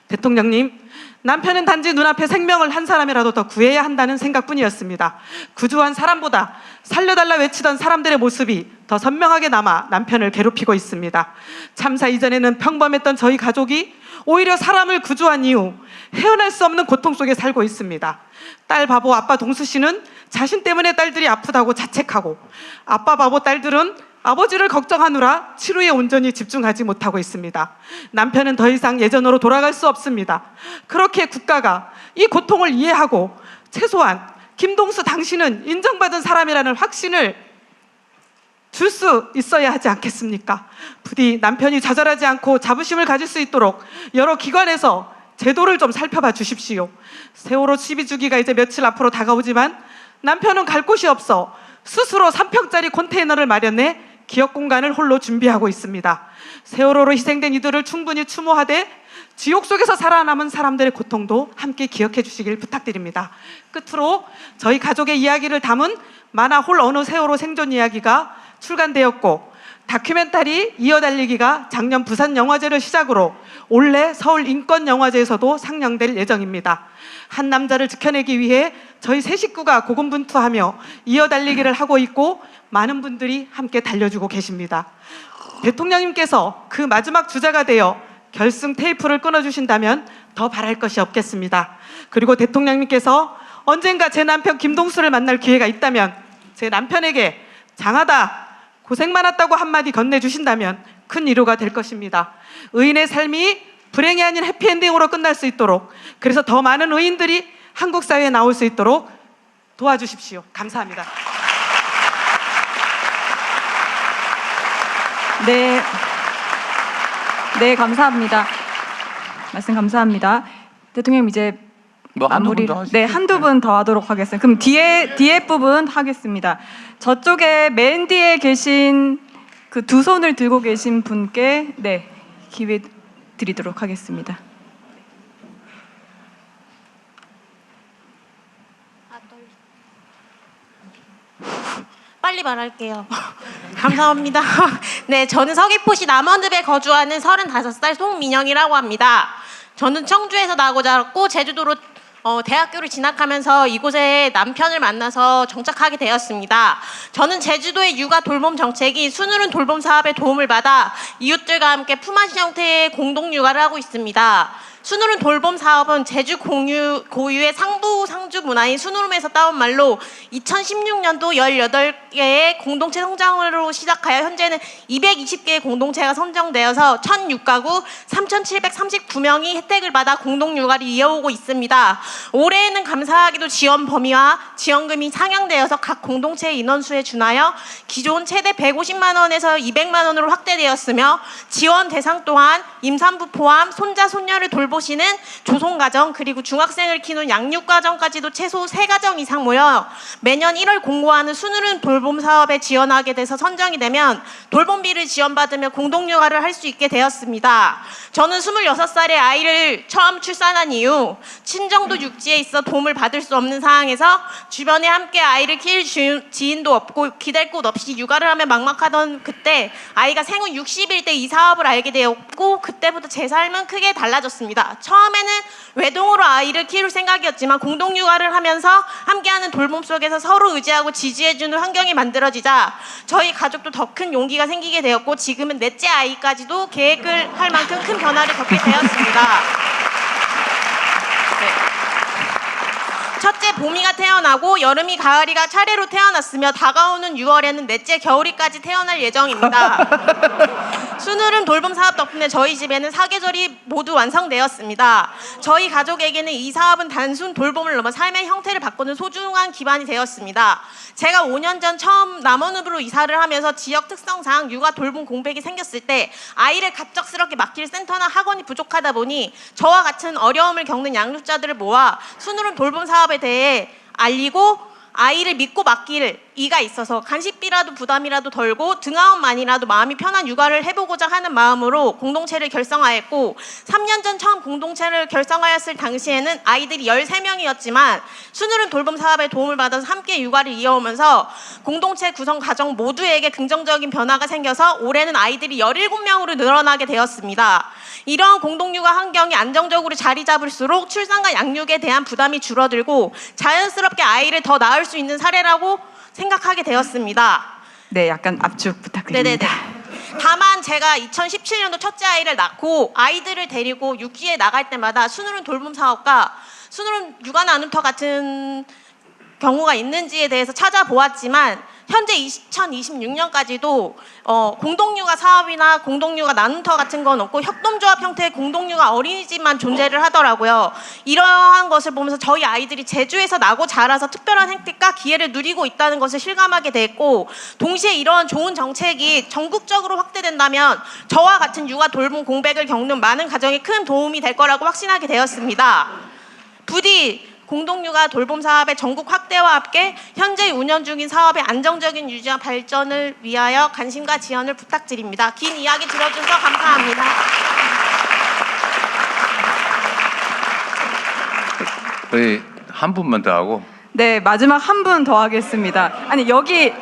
대통령님, 남편은 단지 눈앞에 생명을 한 사람이라도 더 구해야 한다는 생각뿐이었습니다. 구조한 사람보다 살려달라 외치던 사람들의 모습이 더 선명하게 남아 남편을 괴롭히고 있습니다. 참사 이전에는 평범했던 저희 가족이 오히려 사람을 구조한 이후 헤어날 수 없는 고통 속에 살고 있습니다. 딸 바보 아빠 동수 씨는 자신 때문에 딸들이 아프다고 자책하고, 아빠 바보 딸들은 아버지를 걱정하느라 치료에 온전히 집중하지 못하고 있습니다. 남편은 더 이상 예전으로 돌아갈 수 없습니다. 그렇게 국가가 이 고통을 이해하고 최소한 김동수 당신은 인정받은 사람이라는 확신을 줄 수 있어야 하지 않겠습니까? 부디 남편이 좌절하지 않고 자부심을 가질 수 있도록 여러 기관에서 제도를 좀 살펴봐 주십시오. 세월호 12주기가 이제 며칠 앞으로 다가오지만 남편은 갈 곳이 없어 스스로 3평짜리 컨테이너를 마련해 기억 공간을 홀로 준비하고 있습니다. 세월호로 희생된 이들을 충분히 추모하되 지옥 속에서 살아남은 사람들의 고통도 함께 기억해 주시길 부탁드립니다. 끝으로 저희 가족의 이야기를 담은 만화 홀 어느 세월호 생존 이야기가 출간되었고, 다큐멘터리 이어달리기가 작년 부산 영화제를 시작으로 올해 서울 인권영화제에서도 상영될 예정입니다. 한 남자를 지켜내기 위해 저희 세 식구가 고군분투하며 이어달리기를 하고 있고, 많은 분들이 함께 달려주고 계십니다. 대통령님께서 그 마지막 주자가 되어 결승 테이프를 끊어주신다면 더 바랄 것이 없겠습니다. 그리고 대통령님께서 언젠가 제 남편 김동수를 만날 기회가 있다면 제 남편에게 장하다, 고생 많았다고 한마디 건네주신다면 큰 위로가 될 것입니다. 의인의 삶이 불행이 아닌 해피엔딩으로 끝날 수 있도록, 그래서 더 많은 의인들이 한국 사회에 나올 수 있도록 도와주십시오. 감사합니다. 네, 감사합니다. 말씀 감사합니다. 대통령 이제 마무리. 네, 한두 분 더 하도록 하겠습니다. 그럼 뒤에 부분 하겠습니다. 저쪽에 맨 뒤에 계신 그 두 손을 들고 계신 분께 기회 드리도록 하겠습니다. 빨리 말할게요. 감사합니다. 네, 저는 서귀포시 남원읍에 거주하는 35살 송민영이라고 합니다. 저는 청주에서 나고 자랐고 제주도로 대학교를 진학하면서 이곳에 남편을 만나서 정착하게 되었습니다. 저는 제주도의 육아 돌봄 정책인 수누른 돌봄 사업에 도움을 받아 이웃들과 함께 품앗이 형태의 공동 육아를 하고 있습니다. 수누른 돌봄 사업은 제주 고유의 상주 문화인 수누름에서 따온 말로 2016년도 18개의 공동체 성장으로 시작하여 현재는 220개의 공동체가 선정되어서 1006가구 3,739명이 혜택을 받아 공동 육아를 이어오고 있습니다. 올해에는 감사하게도 지원 범위와 지원금이 상향되어서 각 공동체의 인원수에 준하여 기존 최대 150만 원에서 200만 원으로 확대되었으며, 지원 대상 또한 임산부 포함 손자 손녀를 돌보시는 조손가정, 그리고 중학생을 키우는 양육가정까지도 최소 3가정 이상 모여 매년 1월 공고하는 수누른 돌봄 사업에 지원하게 돼서 선정이 되면 돌봄비를 지원받으며 공동육아를 할 수 있게 되었습니다. 저는 26살에 아이를 처음 출산한 이후 친정도 육지에 있어 도움을 받을 수 없는 상황에서 주변에 함께 아이를 키울 지인도 없고 기댈 곳 없이 육아를 하며 막막하던 그때 아이가 생후 60일 때 이 사업을 알게 되었고, 그때부터 제 삶은 크게 달라졌습니다. 있습니다. 처음에는 외동으로 아이를 키울 생각이었지만 공동 육아를 하면서 함께하는 돌봄 속에서 서로 의지하고 지지해주는 환경이 만들어지자 저희 가족도 더 큰 용기가 생기게 되었고 지금은 넷째 아이까지도 계획을 할 만큼 큰 변화를 겪게 되었습니다. 첫째 봄이가 태어나고 여름이 가을이가 차례로 태어났으며 다가오는 6월에는 넷째 겨울이까지 태어날 예정입니다. 순으름 돌봄 사업 덕분에 저희 집에는 사계절이 모두 완성되었습니다. 저희 가족에게는 이 사업은 단순 돌봄을 넘어 삶의 형태를 바꾸는 소중한 기반이 되었습니다. 제가 5년 전 처음 남원읍으로 이사를 하면서 지역 특성상 육아 돌봄 공백이 생겼을 때 아이를 갑작스럽게 맡길 센터나 학원이 부족하다 보니 저와 같은 어려움을 겪는 양육자들을 모아 순으름 돌봄 사업에 대해 알리고 아이를 믿고 맡길 이가 있어서 간식비라도 부담이라도 덜고 등하원만이라도 마음이 편한 육아를 해보고자 하는 마음으로 공동체를 결성하였고 3년 전 처음 공동체를 결성하였을 당시에는 아이들이 13명이었지만 순으름 돌봄 사업의 도움을 받아서 함께 육아를 이어오면서 공동체 구성 가정 모두에게 긍정적인 변화가 생겨서 올해는 아이들이 17명으로 늘어나게 되었습니다. 이러한 공동육아 환경이 안정적으로 자리 잡을수록 출산과 양육에 대한 부담이 줄어들고 자연스럽게 아이를 더 낳을 수 있는 사례라고 생각하게 되었습니다. 네, 약간 압축 부탁드립니다. 네네네. 다만 제가 2017년도 첫째 아이를 낳고 아이들을 데리고 육지에 나갈 때마다 순으름 돌봄 사업과 순으름 육아 나눔터 같은 경우가 있는지에 대해서 찾아보았지만 현재 2026년까지도 공동육아 사업이나 공동육아 나눔터 같은 건 없고 협동조합 형태의 공동육아 어린이집만 존재를 하더라고요. 이러한 것을 보면서 저희 아이들이 제주에서 나고 자라서 특별한 혜택과 기회를 누리고 있다는 것을 실감하게 됐고 동시에 이러한 좋은 정책이 전국적으로 확대된다면 저와 같은 육아 돌봄 공백을 겪는 많은 가정에 큰 도움이 될 거라고 확신하게 되었습니다. 부디 공동육아 돌봄 사업의 전국 확대와 함께 현재 운영 중인 사업의 안정적인 유지와 발전을 위하여 관심과 지원을 부탁드립니다. 긴 이야기 들어주셔서 감사합니다. 우리 한 분만 더 하고. 네, 마지막 한 분 더 하겠습니다. 아니 여기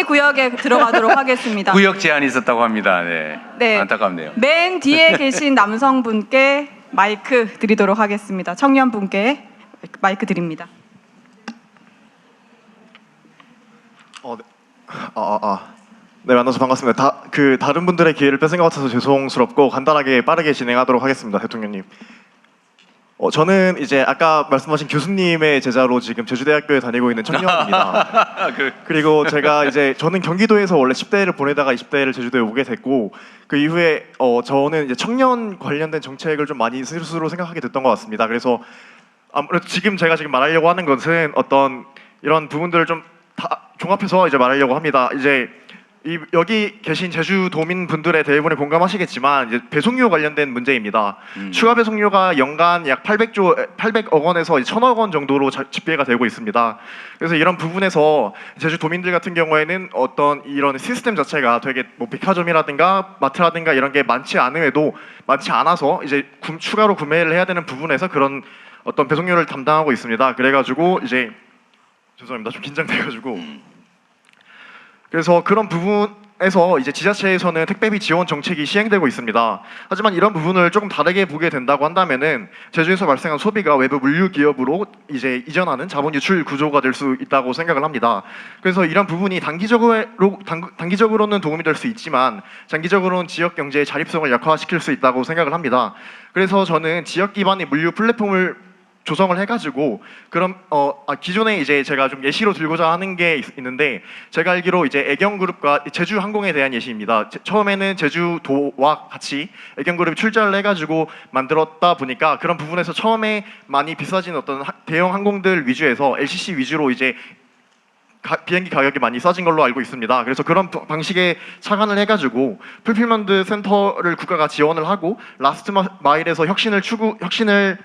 구역에 들어가도록 하겠습니다. 구역 제한이 있었다고 합니다. 네. 네. 안타깝네요. 맨 뒤에 계신 남성분께 마이크 드리도록 하겠습니다. 청년분께 마이크 드립니다. 네, 만나서 반갑습니다. 다른 분들의 기회를 뺏은 것 같아서 죄송스럽고 간단하게 빠르게 진행하도록 하겠습니다, 대통령님. 저는 이제 아까 말씀하신 교수님의 제자로 지금 제주대학교에 다니고 있는 청년입니다. 그리고 제가 이제 저는 경기도에서 원래 10대를 보내다가 20대를 제주도에 오게 됐고 그 이후에 저는 이제 청년 관련된 정책을 좀 많이 스스로 생각하게 됐던 것 같습니다. 그래서 아무래도 지금 제가 말하려고 하는 것은 어떤 이런 부분들을 좀 다 종합해서 이제 말하려고 합니다. 이제 여기 계신 제주도민 분들의 대부분이 공감하시겠지만 이제 배송료 관련된 문제입니다. 추가 배송료가 연간 약 800억 원에서 1,000억 원 정도로 집계가 되고 있습니다. 그래서 이런 부분에서 제주도민들 같은 경우에는 어떤 이런 시스템 자체가 되게 뭐 백화점이라든가 마트라든가 이런 게 많지 않아서 이제 추가로 구매를 해야 되는 부분에서 그런 어떤 배송료를 담당하고 있습니다. 그래가지고 이제 죄송합니다. 좀 긴장돼가지고 그래서 그런 부분에서 이제 지자체에서는 택배비 지원 정책이 시행되고 있습니다. 하지만 이런 부분을 조금 다르게 보게 된다고 한다면은 제주에서 발생한 소비가 외부 물류 기업으로 이제 이전하는 자본 유출 구조가 될 수 있다고 생각을 합니다. 그래서 이런 부분이 단기적으로는 도움이 될 수 있지만 장기적으로는 지역 경제의 자립성을 약화시킬 수 있다고 생각을 합니다. 그래서 저는 지역 기반의 물류 플랫폼을 조성을 해가지고 그럼 기존에 이제 제가 좀 예시로 들고자 하는 게 있는데 제가 알기로 이제 애경그룹과 제주항공에 대한 예시입니다. 처음에는 제주도와 같이 애경그룹이 출자를 해가지고 만들었다 보니까 그런 부분에서 처음에 많이 비싸진 어떤 대형 항공들 위주에서 LCC 위주로 이제 비행기 가격이 많이 싸진 걸로 알고 있습니다. 그래서 그런 방식의 착안을 해가지고 풀필먼트 센터를 국가가 지원을 하고 라스트 마일에서 혁신을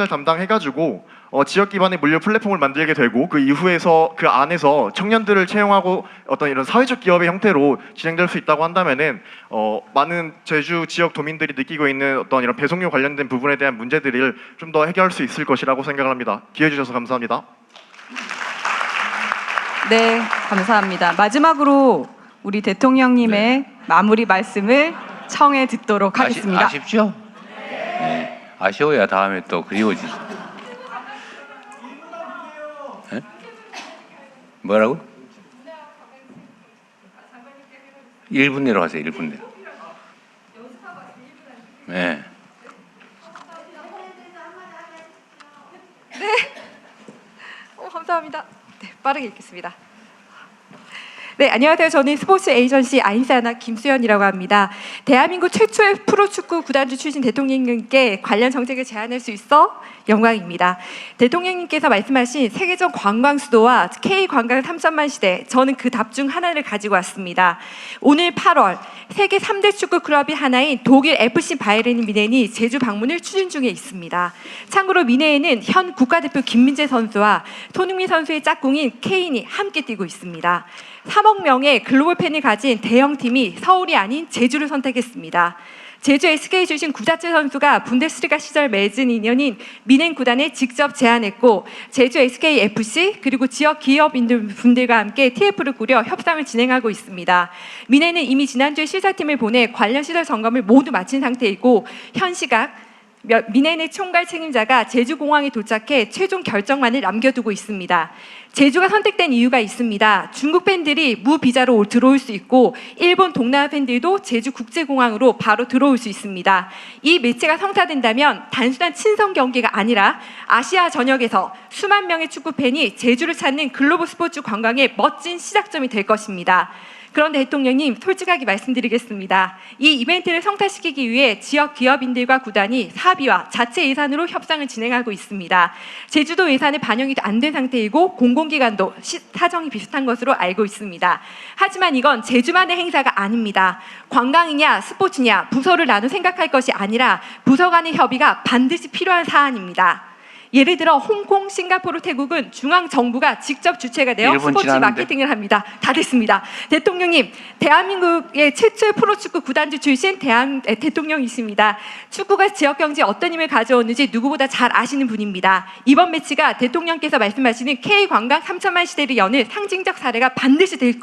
담당해가지고 지역 기반의 물류 플랫폼을 만들게 되고 그 이후에서 그 안에서 청년들을 채용하고 어떤 이런 사회적 기업의 형태로 진행될 수 있다고 한다면은 많은 제주 지역 도민들이 느끼고 있는 어떤 이런 배송료 관련된 부분에 대한 문제들을 좀 더 해결할 수 있을 것이라고 생각을 합니다. 기회 주셔서 감사합니다. 네, 감사합니다. 마지막으로 우리 대통령님의 마무리 말씀을 청해 듣도록 하겠습니다. 아쉽죠? 네. 아쉬워야 다음에 또 그리워지지. 에? 뭐라고? 1분 내로 하세요. 1분 내로. 네. 감사합니다. 네, 빠르게 읽겠습니다. 네, 안녕하세요. 저는 스포츠 에이전시 아인사나 김수연이라고 합니다. 대한민국 최초의 프로축구 구단주 출신 대통령님께 관련 정책을 제안할 수 있어 영광입니다. 대통령님께서 말씀하신 세계적 관광 수도와 K 관광 3천만 시대, 저는 그 답 중 하나를 가지고 왔습니다. 오늘 8월 세계 3대 축구 클럽이 하나인 독일 FC 바이에른 뮌헨이 제주 방문을 추진 중에 있습니다. 참고로 뮌헨에는 현 국가대표 김민재 선수와 손흥민 선수의 짝꿍인 케인이 함께 뛰고 있습니다. 3억 명의 글로벌 팬을 가진 대형팀이 서울이 아닌 제주를 선택했습니다. 제주 SK 출신 구자철 선수가 분데스리가 시절 맺은 인연인 뮌헨 구단에 직접 제안했고, 제주 SKFC 그리고 지역 기업인들과 함께 TF를 꾸려 협상을 진행하고 있습니다. 뮌헨은 이미 지난주에 시사팀을 보내 관련 시설 점검을 모두 마친 상태이고, 현 시각 뮌헨의 총괄 책임자가 제주공항에 도착해 최종 결정만을 남겨두고 있습니다. 제주가 선택된 이유가 있습니다. 중국 팬들이 무비자로 들어올 수 있고, 일본 동남아 팬들도 제주 국제공항으로 바로 들어올 수 있습니다. 이 매체가 성사된다면 단순한 친선 경기가 아니라 아시아 전역에서 수만 명의 축구 팬이 제주를 찾는 글로벌 스포츠 관광의 멋진 시작점이 될 것입니다. 그런데 대통령님, 솔직하게 말씀드리겠습니다. 이 이벤트를 성사시키기 위해 지역 기업인들과 구단이 사비와 자체 예산으로 협상을 진행하고 있습니다. 제주도 예산이 반영이 안 된 상태이고 공공기관도 사정이 비슷한 것으로 알고 있습니다. 하지만 이건 제주만의 행사가 아닙니다. 관광이냐 스포츠냐 부서를 나눠 생각할 것이 아니라 부서 간의 협의가 반드시 필요한 사안입니다. 예를 들어 홍콩, 싱가포르, 태국은 중앙 정부가 직접 주체가 되어 스포츠 마케팅을 합니다. 다 됐습니다. 대통령님, 대한민국의 최초의 프로축구 구단주 출신 대통령이십니다. 축구가 지역 경제에 어떤 힘을 가져오는지 누구보다 잘 아시는 분입니다. 이번 매치가 대통령께서 말씀하시는 K 관광 3천만 시대를 여는 상징적 사례가 반드시 될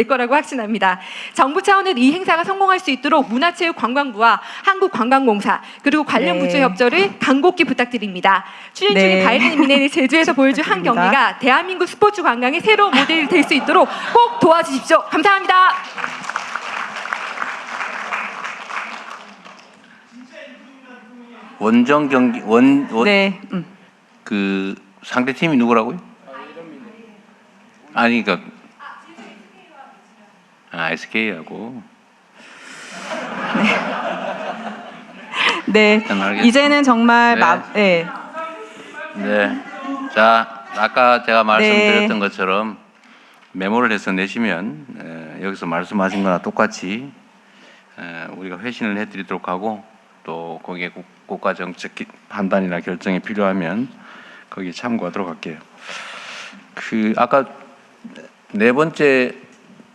거라고 확신합니다. 정부 차원으로 이 행사가 성공할 수 있도록 문화체육관광부와 한국관광공사 그리고 관련 부처 협조를 간곡히 부탁드립니다. 추진 중인 바이에른 뮌헨이 제주에서 보여줄 한 경기가 대한민국 스포츠 관광의 새로운 모델이 될 수 있도록 꼭 도와주십시오. 감사합니다. 원정 경기 그 상대 팀이 누구라고요? 아니 그러니까 SK하고. 네. 이제는 정말 네. 자, 아까 제가 말씀드렸던 것처럼 메모를 해서 내시면 여기서 말씀하신 거나 똑같이 우리가 회신을 해드리도록 하고, 또 거기에 국가 정책 판단이나 결정이 필요하면 거기에 참고하도록 할게요. 그 아까 네 번째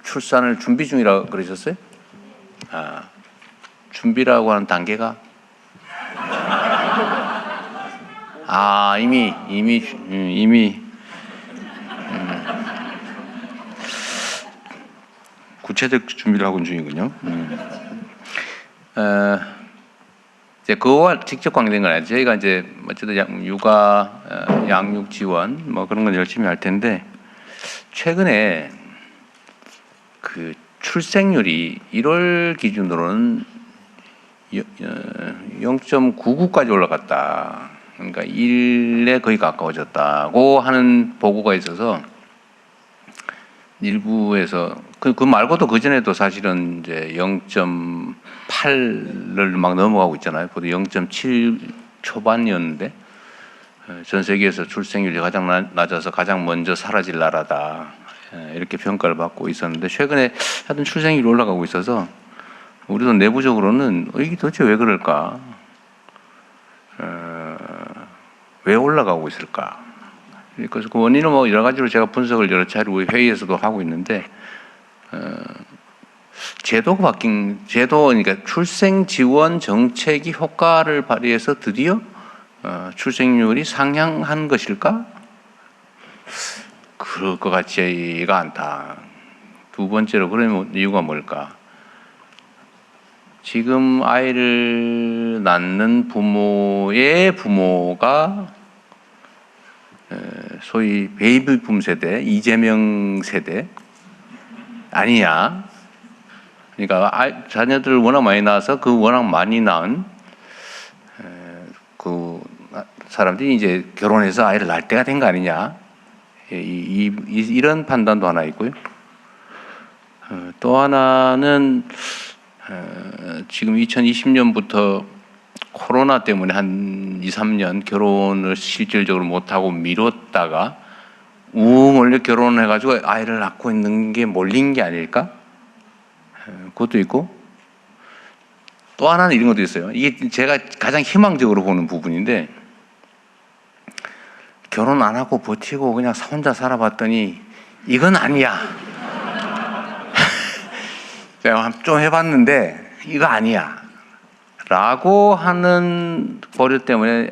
출산을 준비 중이라고 그러셨어요? 준비라고 하는 단계가 이미 구체적 준비를 하고 있는 중이군요. 이제 그거와 직접 관계된 건 아니에요. 저희가 이제 어쨌든 육아, 양육 지원 뭐 그런 건 열심히 할 텐데, 최근에 그 출생률이 1월 기준으로는 0.99까지 올라갔다. 그러니까 1에 거의 가까워졌다고 하는 보고가 있어서 일부에서 그 말고도 그 전에도 사실은 이제 0.8를 막 넘어가고 있잖아요. 보통 0.7 초반이었는데 전 세계에서 출생률이 가장 낮아서 가장 먼저 사라질 나라다, 이렇게 평가를 받고 있었는데, 최근에 하여튼 출생률이 올라가고 있어서 우리도 내부적으로는 이게 도대체 왜 그럴까? 왜 올라가고 있을까? 그래서 그 원인은 뭐 여러 가지로 제가 분석을 여러 차례 회의에서도 하고 있는데, 제도가 그러니까 출생 지원 정책이 효과를 발휘해서 드디어 출생률이 상향한 것일까? 그럴 것 같지가 않다. 두 번째로, 그러면 이유가 뭘까? 지금 아이를 낳는 부모의 부모가 소위 베이비붐 세대, 이재명 세대 아니냐. 그러니까 자녀들을 워낙 많이 낳아서 그 워낙 많이 낳은 그 사람들이 이제 결혼해서 아이를 낳을 때가 된 거 아니냐. 이런 판단도 하나 있고요. 또 하나는 지금 2020년부터 코로나 때문에 한 2, 3년 결혼을 실질적으로 못하고 미뤘다가 몰려 결혼을 해가지고 아이를 낳고 있는 게 몰린 게 아닐까? 그것도 있고 또 하나는 이런 것도 있어요. 이게 제가 가장 희망적으로 보는 부분인데 결혼 안 하고 버티고 그냥 혼자 살아봤더니 이건 아니야. 제가 좀 해봤는데 이거 아니야 라고 하는 고려 때문에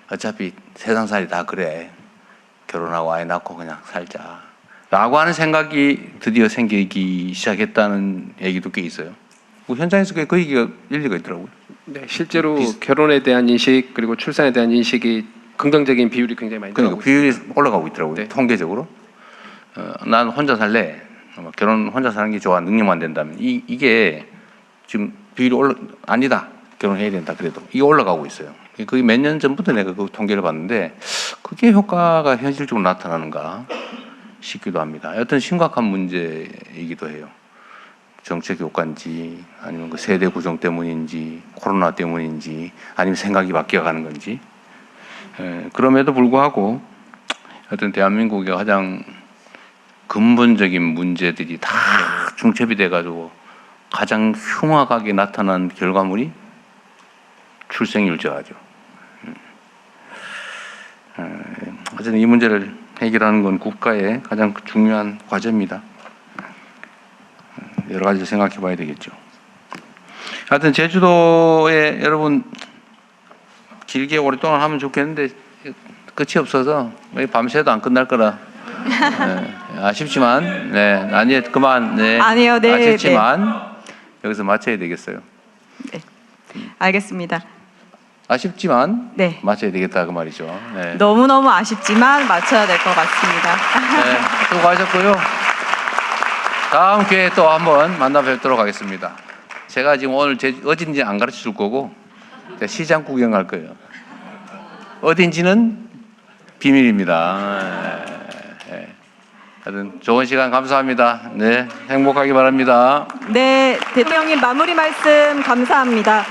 어차피 세상살이 다 그래, 결혼하고 아이 낳고 그냥 살자 라고 하는 생각이 드디어 생기기 시작했다는 얘기도 꽤 있어요. 현장에서 그 얘기가 일리가 있더라고요. 네, 실제로 결혼에 대한 인식 그리고 출산에 대한 인식이 긍정적인 비율이 굉장히 많이 그러니까 늘어나고 비율이 있습니다. 올라가고 있더라고요. 네. 통계적으로. 난 혼자 살래. 결혼 혼자 사는 게 좋아. 능력만 된다면. 이게 지금 비율이 아니다. 결혼해야 된다. 그래도 이게 올라가고 있어요. 그게 몇 년 전부터 내가 그 통계를 봤는데 그게 효과가 현실적으로 나타나는가 싶기도 합니다. 어떤 심각한 문제이기도 해요. 정책 효과인지 아니면 그 세대 구정 때문인지 코로나 때문인지 아니면 생각이 바뀌어가는 건지. 그럼에도 불구하고 어떤 대한민국의 가장 근본적인 문제들이 다 중첩이 돼가지고 가장 흉악하게 나타난 결과물이 출생률 저하죠. 어쨌든 이 문제를 해결하는 건 국가의 가장 중요한 과제입니다. 여러 가지 생각해 봐야 되겠죠. 하여튼 제주도에 여러분 길게 오랫동안 하면 좋겠는데 끝이 없어서 밤새도 안 끝날 거라 아쉽지만 아니 그만 아니요, 네, 아쉽지만 여기서 마쳐야 되겠어요. 네, 알겠습니다. 아쉽지만 네. 마쳐야 되겠다 그 말이죠. 네. 너무너무 아쉽지만 맞춰야 될 것 같습니다. 네, 수고하셨고요. 다음 기회에 또 한번 만나 뵙도록 하겠습니다. 제가 지금 오늘 어딘지 안 가르쳐 줄 거고 시장 구경 갈 거예요. 어딘지는 비밀입니다. 네. 하여튼 좋은 시간 감사합니다. 네, 행복하기 바랍니다. 네, 대통령님 마무리 말씀 감사합니다.